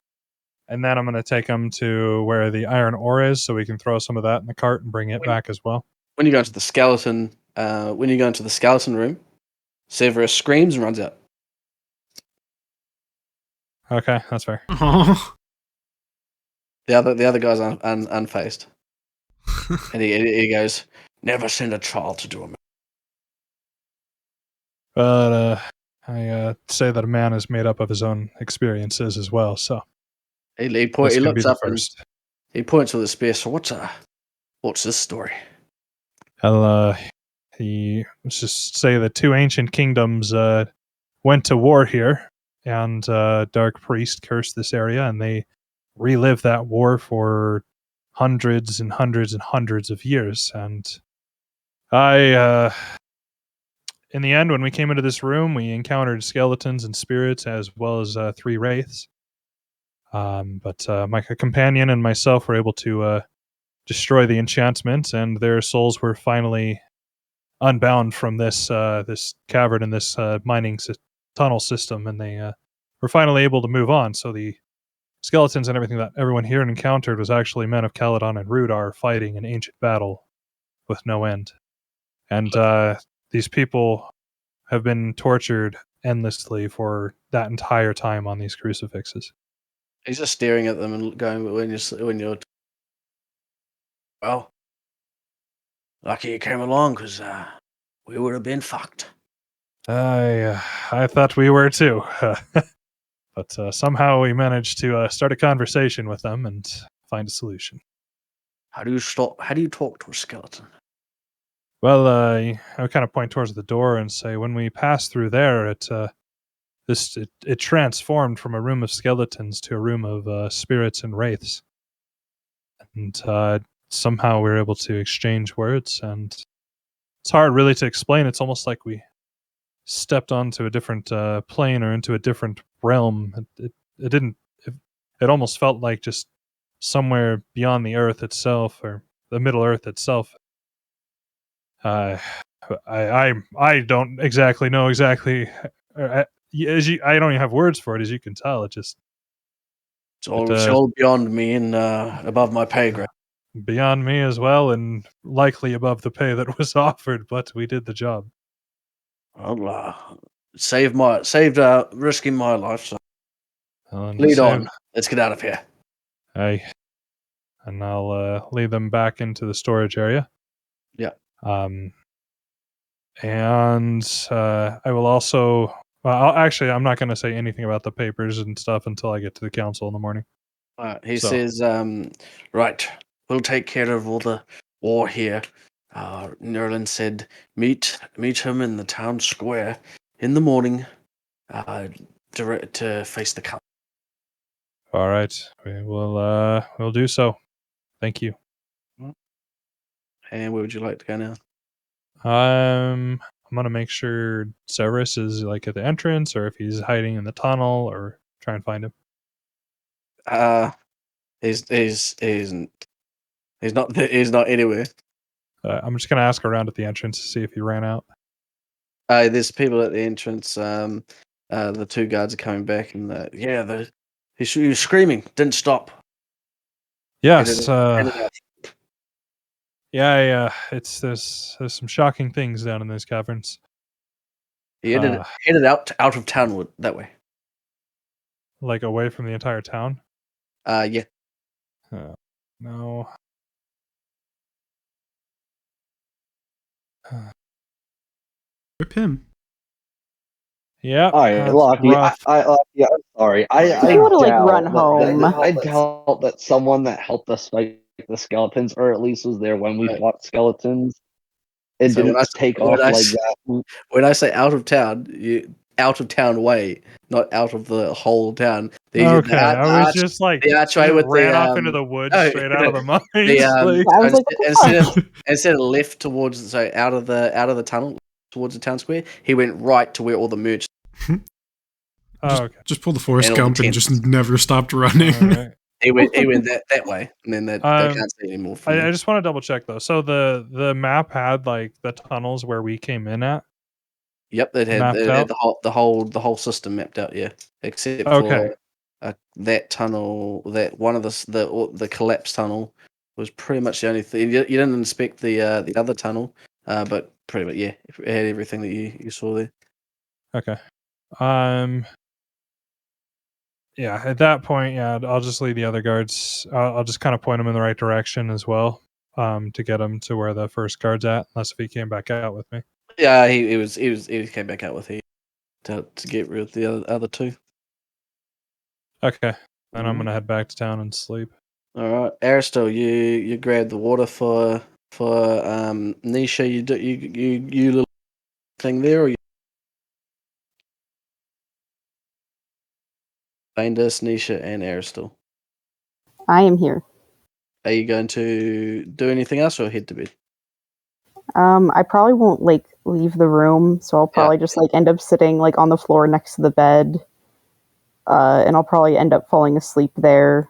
and then I'm going to take them to where the iron ore is, so we can throw some of that in the cart and bring it back as well. When you go into the skeleton, room, Severus screams and runs out. Okay, that's fair. Oh. The other guy's unfazed, and he goes, "Never send a child to do a." But I say that a man is made up of his own experiences as well, so He this he can be looks the up and first. he points with his spear. So what's this story? Let's just say that two ancient kingdoms went to war here, and Dark Priest cursed this area, and they relived that war for hundreds and hundreds and hundreds of years. And in the end, when we came into this room, we encountered skeletons and spirits as well as three wraiths. But my companion and myself were able to destroy the enchantment, and their souls were finally unbound from this cavern and this mining tunnel system, and they were finally able to move on. So the skeletons and everything that everyone here encountered was actually men of Caledon and Rudar fighting an ancient battle with no end. And these people have been tortured endlessly for that entire time on these crucifixes. He's just staring at them and going, when you're well, lucky you came along because we would have been fucked. I thought we were too, but somehow we managed to start a conversation with them and find a solution. How do you talk to a skeleton? Well, I kind of point towards the door and say, when we passed through there, it transformed from a room of skeletons to a room of spirits and wraiths, and somehow we were able to exchange words. And it's hard really to explain. It's almost like we stepped onto a different plane or into a different realm. It didn't. it almost felt like just somewhere beyond the Earth itself, or the Middle Earth itself. I don't exactly know exactly. I don't even have words for it, as you can tell. It's all beyond me and above my pay grade. beyond me as well, and likely above the pay that was offered. But we did the job. Well, saved risking my life. So lead on. Let's get out of here. And I'll lead them back into the storage area. Yeah. And I will also. I'm not going to say anything about the papers and stuff until I get to the council in the morning. He says, right, we'll take care of all the war here. Nerlin said, meet him in the town square in the morning to face the council. All right, we'll do so. Thank you. And where would you like to go now? I'm gonna make sure Severus is like at the entrance, or if he's hiding in the tunnel, or try and find him. He's not anywhere. I'm just gonna ask around at the entrance to see if he ran out. There's people at the entrance. The two guards are coming back, and he was screaming, didn't stop. Yes. Yeah. There's some shocking things down in those caverns. He headed out of town that way. Like away from the entire town. Yeah. No. Rip him. Yeah. All right, Lockie. I'm sorry. He would have run home. I doubt that someone that helped us fight the skeletons, or at least was there when we fought skeletons, it So didn't take off like that. When I say out of town, out of town way, not out of the whole town. I was just like the archway with ran off into the woods straight out of the mines. Instead of left towards out of the tunnel towards the town square, he went right to where all the merch. Just pull the Forrest Gump and just never stopped running. Right. He went that way, and then they can't see anymore. I just want to double check though. So the map had like the tunnels where we came in at. Yep, it had the whole system mapped out. Yeah, except for that tunnel, that one of the collapsed tunnel was pretty much the only thing. You didn't inspect the other tunnel, but pretty much it had everything that you saw there. Okay. Yeah, at that point, I'll just lead the other guards. I'll just kind of point them in the right direction as well, to get them to where the first guard's at. Unless if he came back out with me. Yeah, he came back out with you to get rid of the other two. Okay, and I'm gonna head back to town and sleep. All right, Aristotle, you grab the water for Nisha. You little thing there, or you Bandus, Nisha, and Aristotle. I am here. Are you going to do anything else or head to bed? I probably won't leave the room, so I'll probably just end up sitting on the floor next to the bed, and I'll probably end up falling asleep there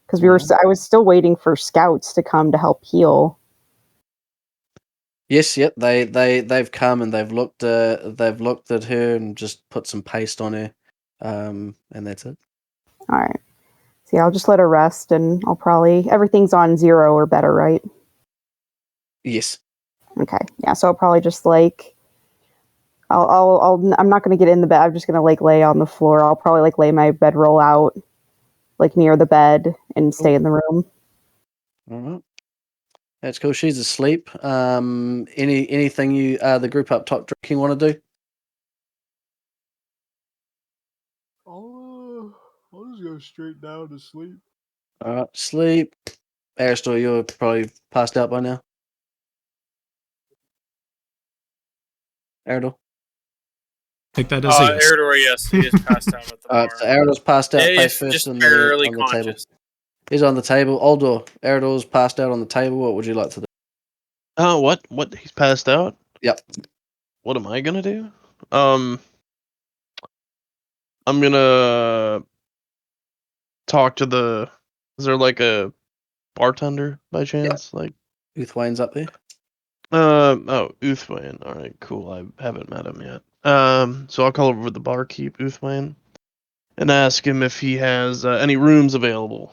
because I was still waiting for scouts to come to help heal. Yes, yep. They've come and they've looked at her and just put some paste on her, and that's it. All right. So yeah, I'll just let her rest, and everything's on 0 or better, right? Yes. Okay. Yeah. So I'll probably just I'm not gonna get in the bed. I'm just gonna lay on the floor. I'll probably lay my bedroll out near the bed and stay in the room. All right. That's cool. She's asleep. Anything you the group up top drinking want to do? I'll just go straight down to sleep. All right, sleep. Aristotle, you're probably passed out by now. Aristotle? Take that as a yes. Eridor, yes, he is passed out at the bar. So Aristole's passed out face He's first just on barely the table. conscious. He's on the table. Oldor, Aristole's passed out on the table. What would you like to do? Oh, what? He's passed out? Yep. What am I gonna do? I'm gonna talk to the. Is there like a bartender by chance? Like, Uthwain's up there. oh, Uthwain. All right, cool. I haven't met him yet. So I'll call over the barkeep, Uthwain, and ask him if he has any rooms available.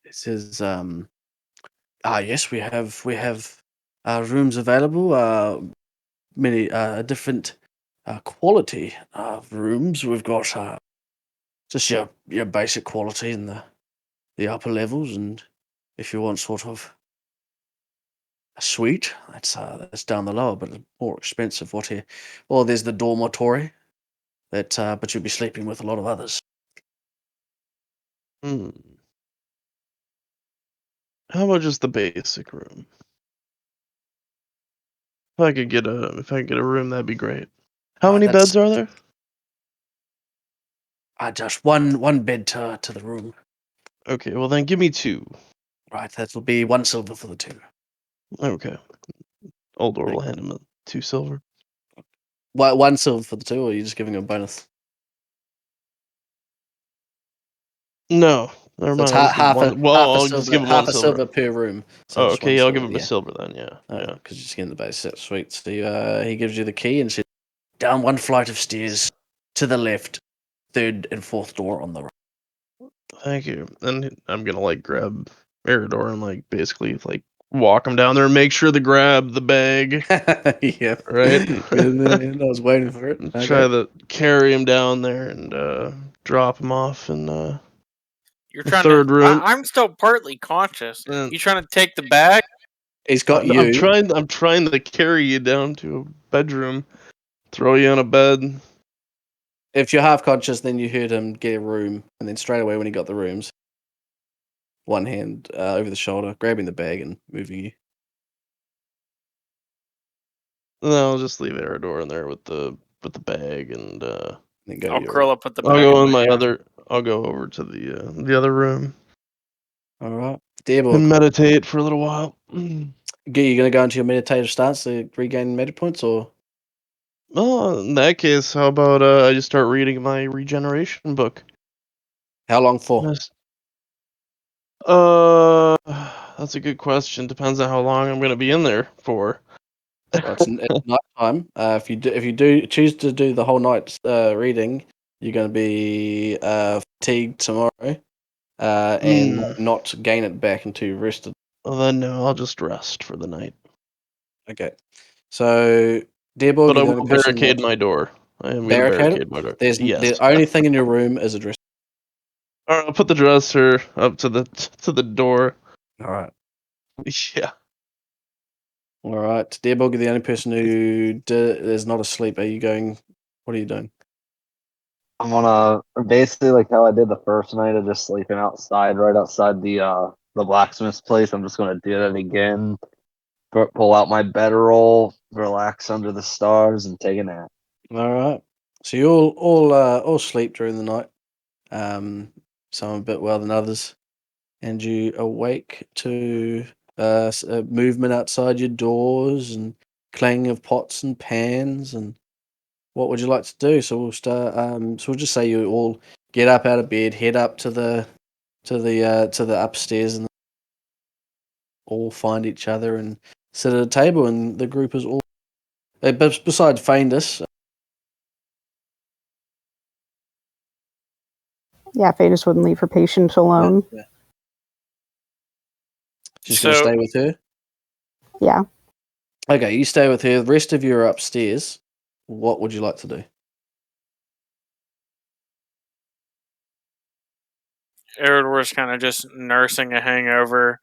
It says, yes, we have rooms available. Many different quality of rooms. We've got just your basic quality in the upper levels, and if you want sort of a suite, that's down the lower, but more expensive. What here? Well, there's the dormitory that, but you'll be sleeping with a lot of others. Hmm. How about just the basic room? If I could get a room, that'd be great. How many That's beds are there? just one bed to the room. Okay, well then give me 2. Right, that will be 1 silver for the 2. Okay. Oldor Like, will hand him 2 silver. 1 silver for the 2, or are you just giving him a bonus? No, never So it's mind. I'll just give him half a 1. Well, half a I'll just give silver him 1 half a silver. silver per room. So Oh, just okay. 1 Yeah, I'll give silver, him a yeah. silver then. Yeah, yeah. Because you're just getting the base set. Sweet. So he gives you the key and says, down 1 flight of stairs to the left, 3rd and 4th door on the right. Thank you. And I'm gonna like grab Eridor and like basically like walk him down there and make sure to grab the bag. Yeah. Right. I was waiting for it. And Okay. try to carry him down there and drop him off in You're the trying to. 3rd room. I'm still partly conscious. And You trying to take the bag? He's got you. I'm trying to carry you down to a bedroom, throw you on a bed. If you're half conscious, then you heard him get a room, and then straight away when he got the rooms, one hand over the shoulder, grabbing the bag and moving you. And then I'll just leave Eridor in there with the bag, and Then go I'll your. curl up with the I'll bag. go in in my hand. other. I'll go over to the other room All right. and Dearborg, meditate for a little while. you gonna go into your meditative stance to regain meta points, or Well, in that case, how about I just start reading my regeneration book? how long for? Yes. Uh, that's a good question. Depends on how long I'm gonna be in there for. Well, it's night time. If you do choose to do the whole night reading, you're going to be fatigued tomorrow, and not gain it back until you've rested. Well, then no, I'll just rest for the night. Okay. So, Dearborg, But I you're the will only person barricade not my door. I am gonna barricaded. barricade my door. There's Yes. the only thing in your room is a dress. All right, I'll put the dresser up to the door. All right. Yeah. All right. Dearborg, you're the only person who is not asleep. Are you going? What are you doing? I'm gonna basically like how I did the first night of just sleeping outside, right outside the blacksmith's place. I'm just gonna do that again. Pull out my bedroll, relax under the stars, and take a nap. All right. So you all sleep during the night. Some a bit well than others, and you awake to movement outside your doors and clanging of pots and pans. And what would you like to do? So we'll start. So we'll just say you all get up out of bed, head up to the upstairs, and all find each other and sit at a table. And the group is all. Besides Faindus, Yeah, Phaedus wouldn't leave her patient alone. yeah. She's going to So stay with her. Yeah. Okay, you stay with her. The rest of you are upstairs. What would you like to do? Eridor's kind of just nursing a hangover.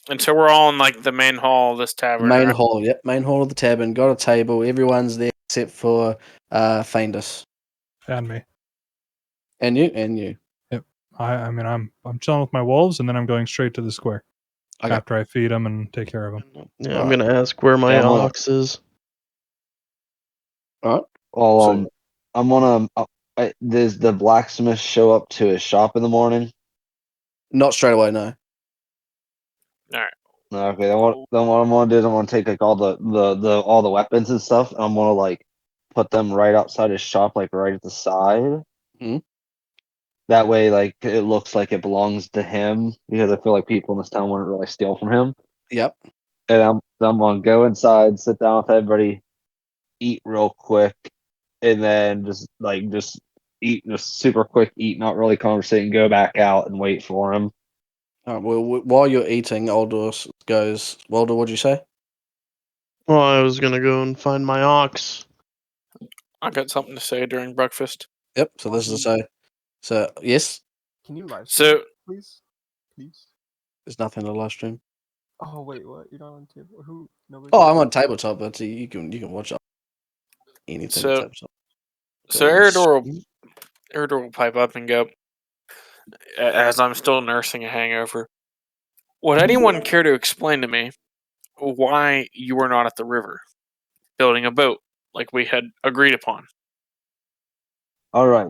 Until we're all in like the main hall of this tavern. Main Right? hall, yep. Main hall of the tavern. Got a table. Everyone's there except for Faindus. And me. And you. Yep. I mean, I'm chilling with my wolves, and then I'm going straight to the square Okay. after I feed them and take care of them. Yeah, I'm gonna ask where my Yeah, I'm gonna- ox is. All right. Well, So- I'm gonna. Does the blacksmith show up to his shop in the morning? Not straight away, no. All right. Okay, then what I'm gonna do is I'm gonna take like all all the weapons and stuff, and I'm gonna like put them right outside his shop, like right at the side. Mhm. That way, like it looks like it belongs to him because I feel like people in this town wouldn't really steal from him. Yep. And I'm gonna go inside, sit down with everybody, eat real quick, and then just eat just super quick, eat, not really conversate, and go back out and wait for him. Well, while you're eating, Aldous goes, Walder, what'd you say? Well, I was gonna go and find my ox. I got something to say during breakfast. Yep. So this is so yes, Can you live stream, So please? Please. there's nothing to live stream. Oh wait, what? You're not on table. Who? Nobody. Oh, I'm on tabletop, but you can watch anything on so tabletop. so Eridor will pipe up and go, as I'm still nursing a hangover. Would anyone care to explain to me why you were not at the river, building a boat like we had agreed upon? All right.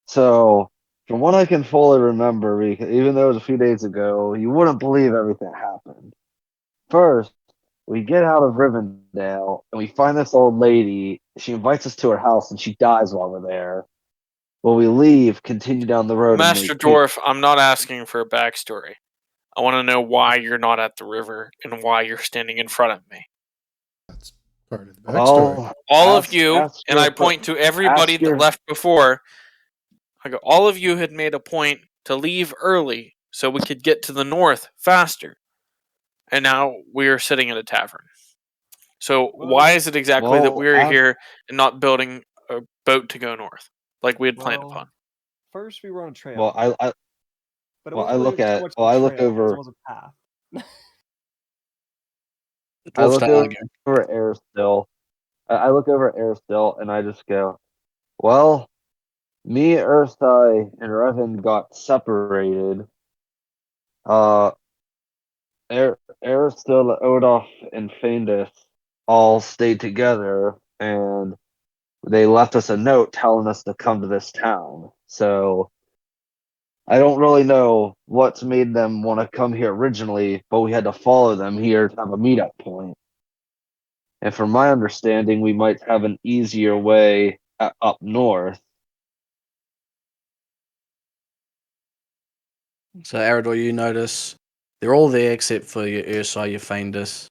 So, from what I can fully remember, even though it was a few days ago, you wouldn't believe everything that happened. First, we get out of Rivendell and we find this old lady. She invites us to her house and she dies while we're there. When we leave, continue down the road and Master make camp. Dwarf, I'm not asking for a backstory. I want to know why you're not at the river and why you're standing in front of me. That's part of the backstory. All of you, and I point to everybody ask your- that left before. I go, all of you had made a point to leave early so we could get to the north faster. And now we are sitting at a tavern. So why is it exactly that we're here and not building a boat to go north like we had planned upon? First, we were on a trail. Well, but it well, wasn't I look really so at much well, a I trail look as it over was a path. The I dwarfs look start arguing. over at Aristotle. I look over at Aristotle and I just go, well, me, Erstai, and Revan got separated. Uh, Aristotle, Odolf, and Feindus all stayed together, and they left us a note telling us to come to this town. So I don't really know what's made them want to come here originally, but we had to follow them here to have a meetup point. And from my understanding, we might have an easier way up north. So Arador, you notice they're all there except for your Ursai, your Feindus,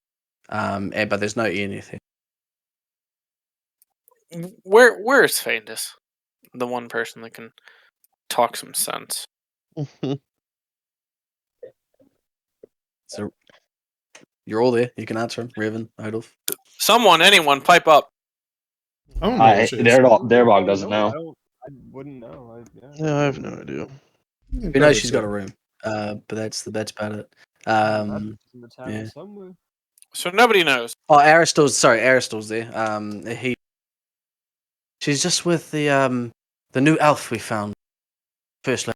but there's no anything. Where's Feindus? The one person that can talk some sense. So you're all there. You can answer him, Revan, Odolf. Someone, anyone, pipe up. I don't know what she is. Darbog doesn't know. I wouldn't know. Yeah, I have no idea. We know she's got a room, but that's about it. In the tavern Yeah. somewhere. So nobody knows. Oh, Aristotle's there. She's just with the new elf we found. First,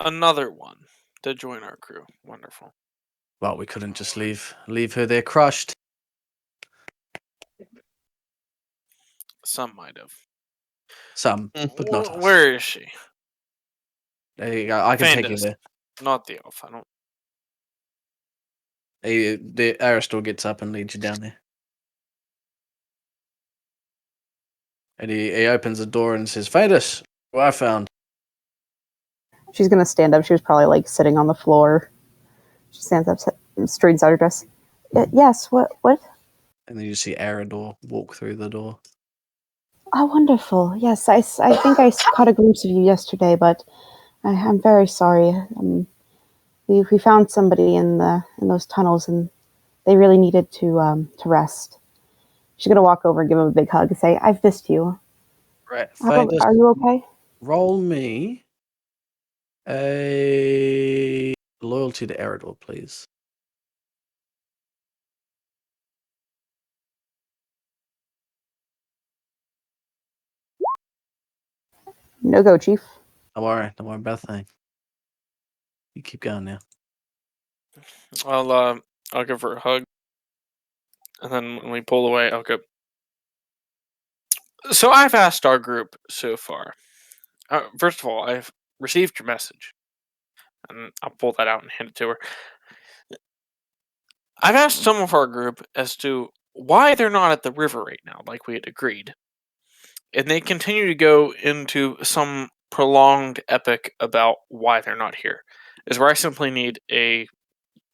Another one to join our crew. Wonderful. well, we couldn't just leave her there crushed. Some might have. Some, but not us. Where is she? There you go. I can take you Feindus, there. not the elf. I don't. The Aristotle gets up and leads you down there. And he opens the door and says, Feindus, what I found. She's gonna stand up. She was probably like sitting on the floor. She stands up, straightens out her dress. Yes. What? And then you see Arador walk through the door. Oh, wonderful. Yes, I think I caught a glimpse of you yesterday, but I'm very sorry. We found somebody in those tunnels, and they really needed to rest. She's gonna walk over and give him a big hug and say, "I've missed you. Right. Are you okay?" Roll me a loyalty to Arador, please. No go, Chief. Don't worry about a thing. You keep going now. I'll give her a hug, and then when we pull away, I'll go. So I've asked our group so far. First of all, I've received your message, and I'll pull that out and hand it to her. I've asked some of our group as to why they're not at the river right now, like we had agreed. And they continue to go into some prolonged epic about why they're not here. Is where I simply need a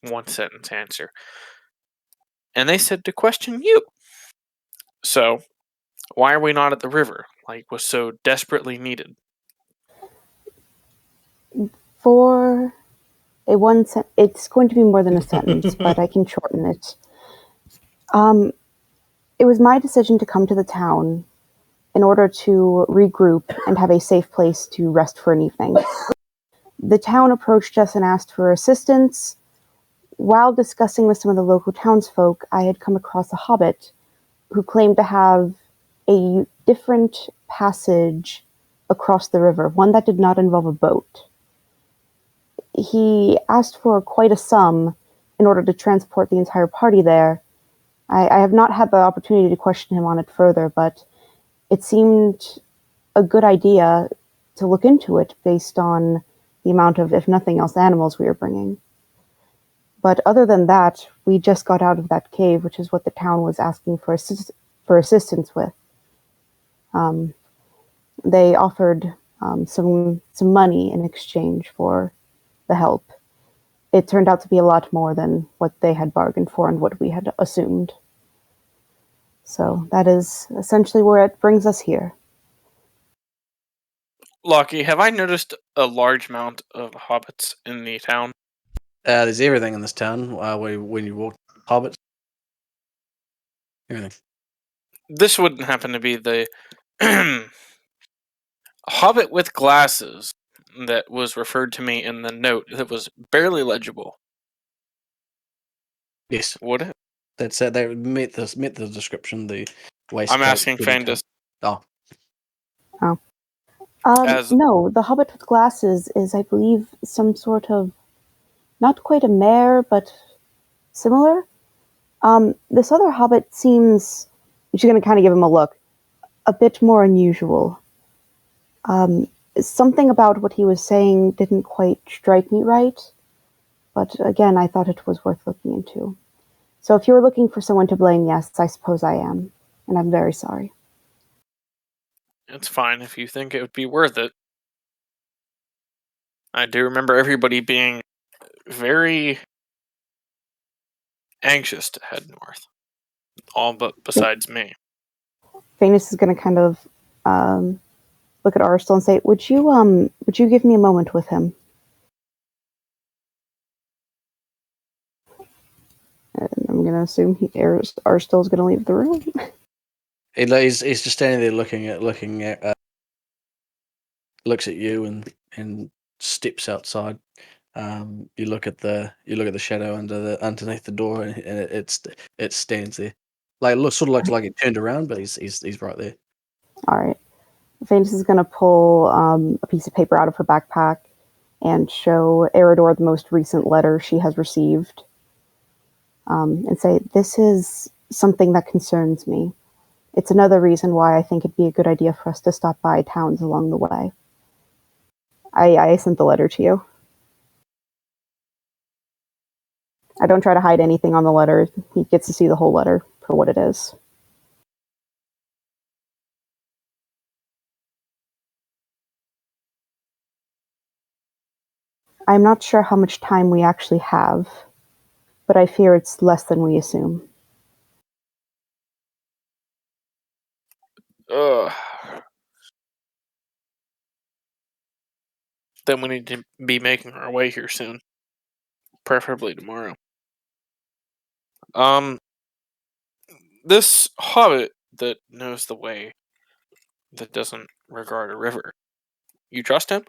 one sentence answer. And they said to question you. So, why are we not at the river like was so desperately needed? For a it's going to be more than a sentence, but I can shorten it. It was my decision to come to the town in order to regroup and have a safe place to rest for an evening. The town approached us and asked for assistance. While discussing with some of the local townsfolk, I had come across a hobbit who claimed to have a different passage across the river, one that did not involve a boat. He asked for quite a sum in order to transport the entire party there. I have not had the opportunity to question him on it further, but it seemed a good idea to look into it based on the amount of, if nothing else, animals we were bringing. But other than that, we just got out of that cave, which is what the town was asking for assistance with. They offered some money in exchange for the help. It turned out to be a lot more than what they had bargained for and what we had assumed. So that is essentially where it brings us here. Lucky, have I noticed a large amount of hobbits in the town? There's everything in this town. When you walk hobbits, everything. This wouldn't happen to be the hobbit with glasses that was referred to me in the note that was barely legible, Yes, would it? that's it. They met the description. The I'm waistcoat. asking hoodie coat. Fandus. Oh, As No, the hobbit with glasses is, I believe, some sort of, not quite a mare, but similar. This other hobbit seems, she's going to kind of give him a look, a bit more unusual. Something about what he was saying didn't quite strike me right, but again, I thought it was worth looking into. So if you're looking for someone to blame, yes, I suppose I am, and I'm very sorry. it's fine if you think it would be worth it. I do remember everybody being very anxious to head north. All but besides me. Venus is going to kind of look at Arstel and say, would you give me a moment with him? And I'm going to assume Arstel's going to leave the room. he's just standing there looking at looks at you and steps outside. You look at the shadow underneath the door, and it stands there. Like it looks sort of like he turned around, but he's right there. All right. Venus is going to pull a piece of paper out of her backpack and show Eridor the most recent letter she has received, and say, this is something that concerns me. It's another reason why I think it'd be a good idea for us to stop by towns along the way. I sent the letter to you. I don't try to hide anything on the letter. He gets to see the whole letter for what it is. I'm not sure how much time we actually have, but I fear it's less than we assume. Ugh. Then we need to be making our way here soon. Preferably tomorrow. This hobbit that knows the way, that doesn't regard a river. You trust him?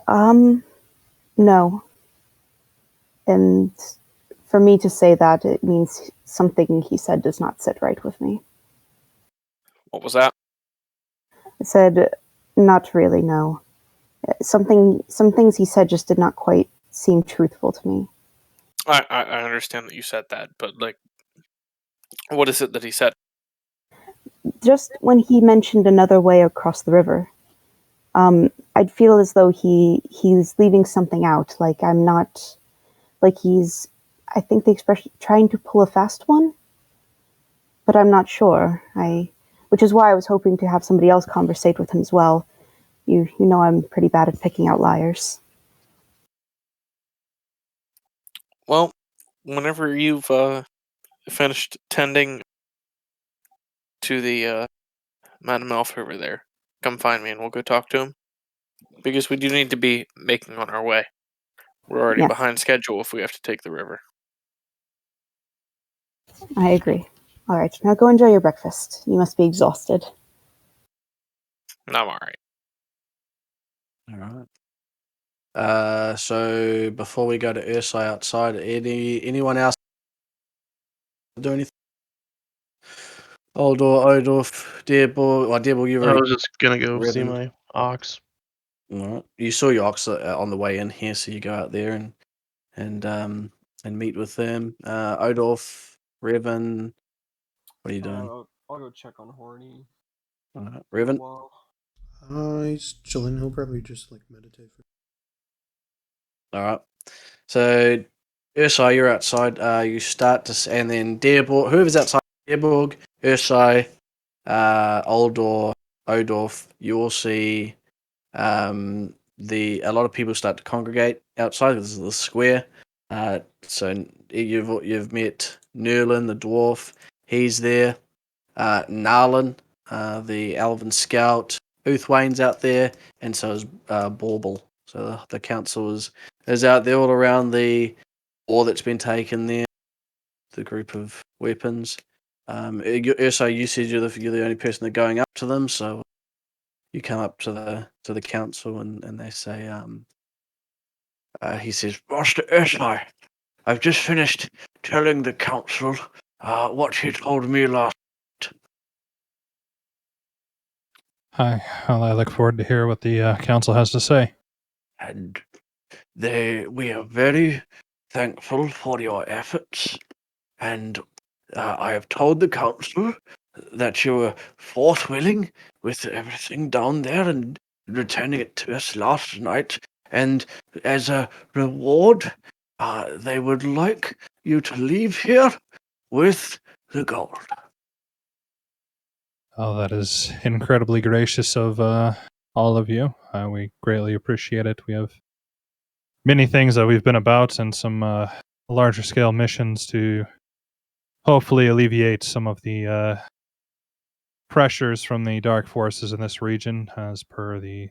No. And for me to say that, it means something he said does not sit right with me. What was that? I said, not really, no. Some things he said just did not quite seem truthful to me. I understand that you said that, but like, what is it that he said? Just when he mentioned another way across the river, I'd feel as though he's leaving something out. Like I'm not, like he's, I think the expression, trying to pull a fast one, but I'm not sure. which is why I was hoping to have somebody else conversate with him as well. You know I'm pretty bad at picking out liars. Well, whenever you've finished tending to the Madam Elf over there, come find me and we'll go talk to him. Because we do need to be making on our way. We're already Yes, behind schedule if we have to take the river. I agree. All right, now go enjoy your breakfast. You must be exhausted. I'm alright. All right. So before we go to Ursai outside, anyone else do anything? Oldor, Odorf, Dearborg. Well, Dearborg, you've I already was just gonna go see Riven. my ox. All right. You saw your ox on the way in here, so you go out there and meet with them. Odorf, Revan, what are you doing? I'll go check on Horny for a Revan. while. He's chilling. He'll probably just like meditate. All right. So, Ursai, you're outside. You start to, and then Dearborg, whoever's outside, Dearborg, Ursai, Oldor, Odorf, you all see a lot of people start to congregate outside. This is the square. So you've met Nerlin, the dwarf. He's there. Narlin, the elven scout. Uthwain's out there, and so is Bauble. So the council is out there all around the war that's been taken there. The group of weapons. So you said you're the only person that's going up to them. So you come up to the council, and they say, he says, Master Ursai, I've just finished telling the council what she told me last. Hi. Well, I look forward to hear what the council has to say. And we are very thankful for your efforts, and I have told the council that you were forthwilling with everything down there and returning it to us last night, and as a reward, they would like you to leave here with the gold. Oh, that is incredibly gracious of all of you. We greatly appreciate it. We have many things that we've been about and some larger scale missions to hopefully alleviate some of the pressures from the dark forces in this region, as per the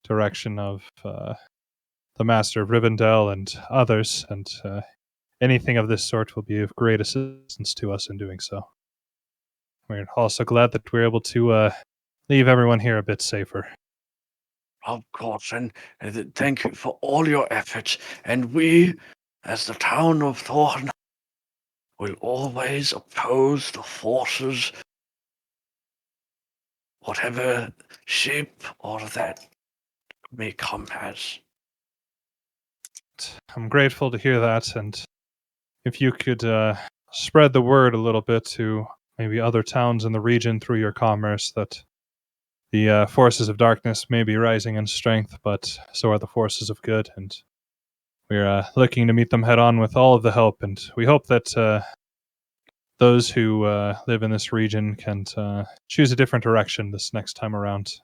direction of the Master of Rivendell and others. And anything of this sort will be of great assistance to us in doing so. We're also glad that we're able to leave everyone here a bit safer. Of course, and thank you for all your efforts. And we, as the town of Thorn, will always oppose the forces, whatever shape or that may come as. I'm grateful to hear that, and if you could spread the word a little bit to maybe other towns in the region through your commerce that the forces of darkness may be rising in strength, but so are the forces of good, and we're looking to meet them head on with all of the help, and we hope that those who live in this region can choose a different direction this next time around.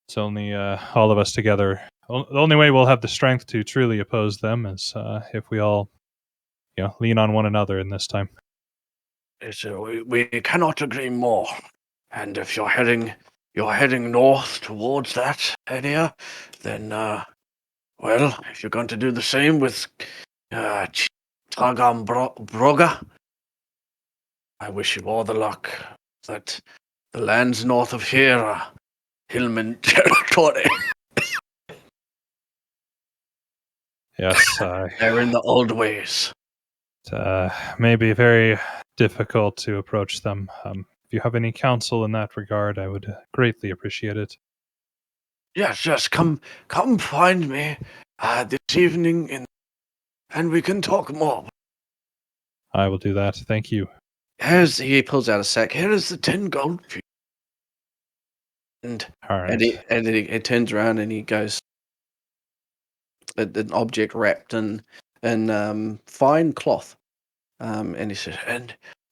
It's only all of us together. The only way we'll have the strength to truly oppose them is if we all, lean on one another in this time. We cannot agree more. And if you're heading north towards that area, then well, if you're going to do the same with Tagam Broga, I wish you all the luck. That the lands north of here are Hillman territory. Yes, They're in the old ways. it may be very difficult to approach them. If you have any counsel in that regard, I would greatly appreciate it. Yes, come find me this evening, and we can talk more. I will do that. Thank you. He pulls out a sack. Here is the 10 gold for you. All right. And he turns around and he goes, an object wrapped in fine cloth. And he says,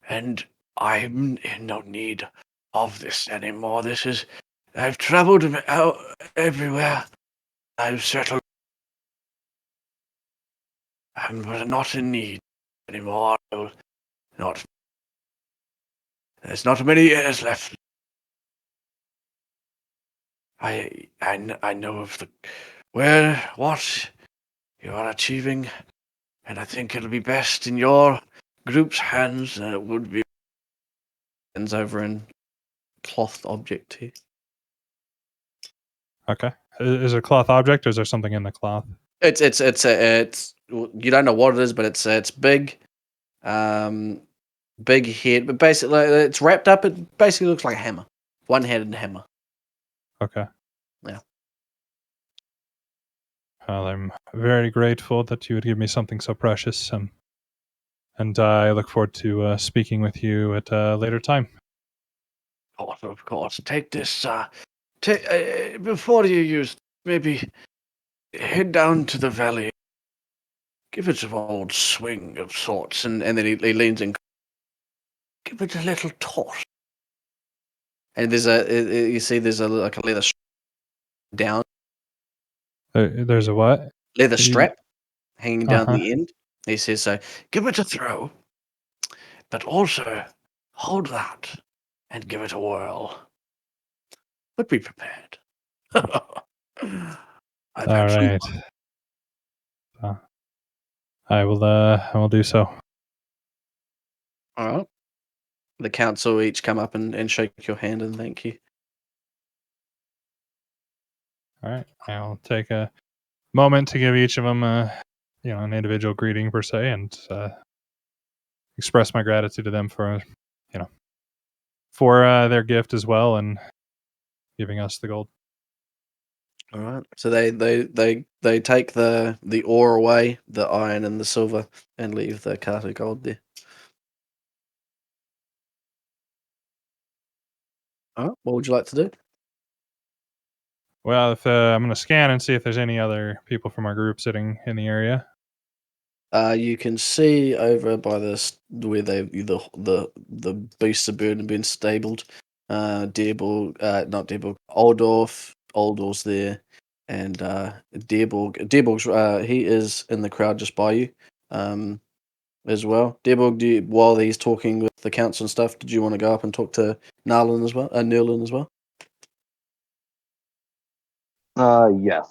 and I'm in no need of this anymore. I've traveled out everywhere. I've settled. I'm not in need anymore. Not. There's not many years left. I know of what you are achieving, and I think it'll be best in your group's hands than it would be. Hands over in cloth object here. Okay. Is it a cloth object, or is there something in the cloth? It's you don't know what it is, but it's big, big head, but basically it's wrapped up. It basically looks like a hammer, one-handed hammer. Okay. Yeah. Well, I'm very grateful that you would give me something so precious, and I look forward to speaking with you at a later time. Of course. Take this. Before you use, maybe head down to the valley. Give it an old swing of sorts, and then he leans in. Give it a little toss. And you see there's like a leather down There's a what? leather Did you- strap hanging down Uh-huh. the end. He says, so give it a throw, but also hold that and give it a whirl. But be prepared. I've All had some right. I will do so. All right. The council each come up and shake your hand and thank you. All right. I'll take a moment to give each of them an individual greeting per se, and express my gratitude to them for their gift as well, and giving us the gold. All right. So they take the ore away, the iron and the silver, and leave the cart of gold there. All right. What would you like to do? Well, if I'm going to scan and see if there's any other people from our group sitting in the area. You can see over by where the beasts of burden have been stabled. Deerborg, not Deerborg, Oldorf's there, and Deerborg's he is in the crowd just by you, as well. Deerborg, while he's talking with the council and stuff, did you want to go up and talk to Narlin as well? Nerlin as well? Yes.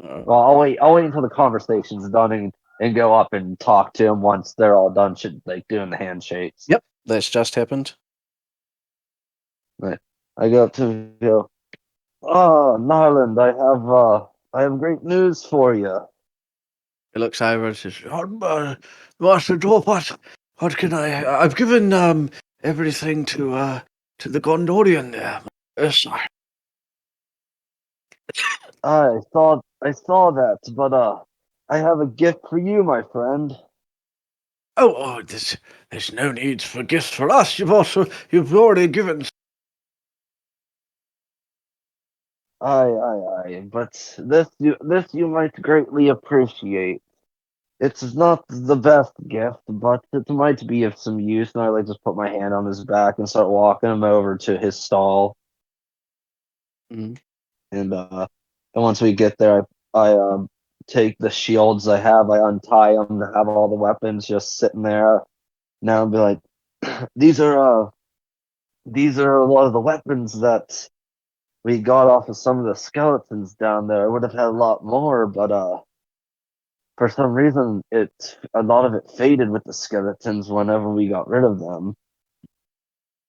Alright. Well, I'll wait until the conversation's done and go up and talk to him once they're all done. Should like doing the handshakes. Yep, that's just happened. Right. I go up to him and go, "Oh, Nyland, I have great news for you." He looks over and says, Master Dwarf, what can I've given everything to the Gondorian there. Yes, sir. I saw that, but I have a gift for you, my friend. There's no need for gifts for us. You've already given. Aye. But this you might greatly appreciate. It's not the best gift, but it might be of some use. And I like just put my hand on his back and start walking him over to his stall. Mhm. And once we get there, I take the shields I have, I untie them to have all the weapons just sitting there. Now and be like, these are a lot of the weapons that we got off of some of the skeletons down there. I would have had a lot more, but for some reason a lot of it faded with the skeletons whenever we got rid of them.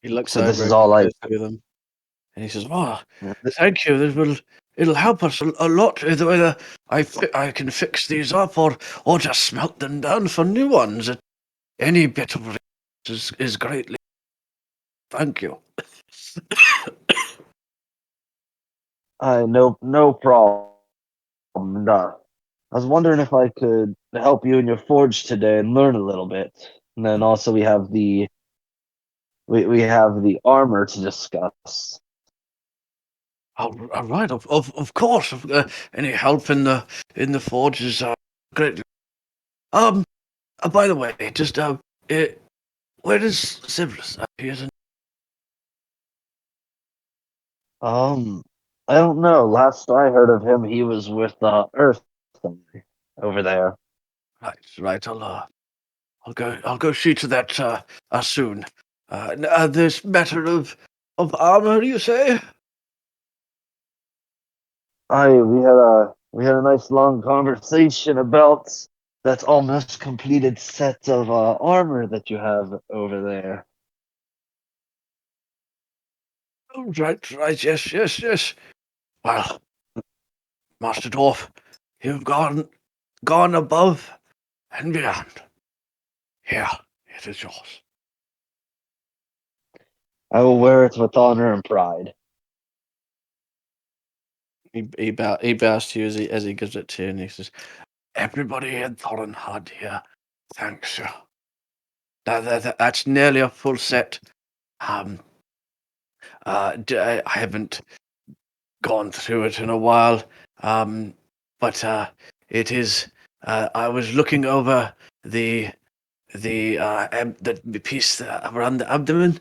He looks So this over is and all I goes through them, and he says, thank you. It'll help us a lot whether I can fix these up or just smelt them down for new ones. Any bit of it is greatly. Thank you. no problem. And, I was wondering if I could help you in your forge today and learn a little bit. And then also we have we have the armor to discuss. All right, of course. Any help in the forge is great. By the way, just Where does Severus appear to? I don't know. Last I heard of him, he was with Earth over there. Right. I'll go see to that soon. This matter of armor, you say? We had a nice long conversation about that almost completed set of armor that you have over there. Oh, right. Yes. Well, Master Dwarf, you've gone above and beyond. Here, it is yours. I will wear it with honor and pride. He bows to you as he gives it to you, and he says, "Everybody in Thorinhad here, thanks you. That's nearly a full set. I haven't gone through it in a while, but it is. I was looking over the the piece around the abdomen.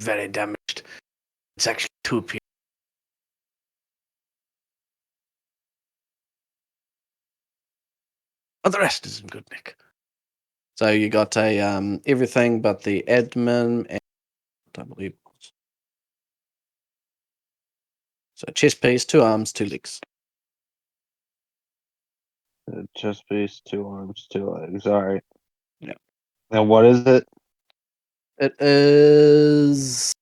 Very damaged. It's actually two pieces. But the rest is in good nick. So you got a everything but the abdomen and I believe. So chest piece, 2 arms, 2 legs. Chest piece, 2 arms, 2 legs. All right. Yeah. Now what is it? It is.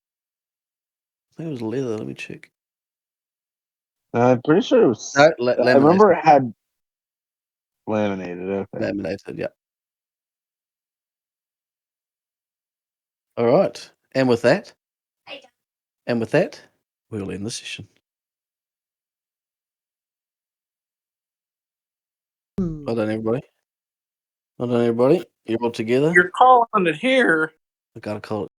I think it was leather. Let me check. I'm pretty sure it was. No, I laminated. remember it had laminated. Okay. Laminated. Yeah. All right. And with that, we'll end the session. Well done, everybody. Well done, everybody. You're all together. You're calling it here. I gotta call it.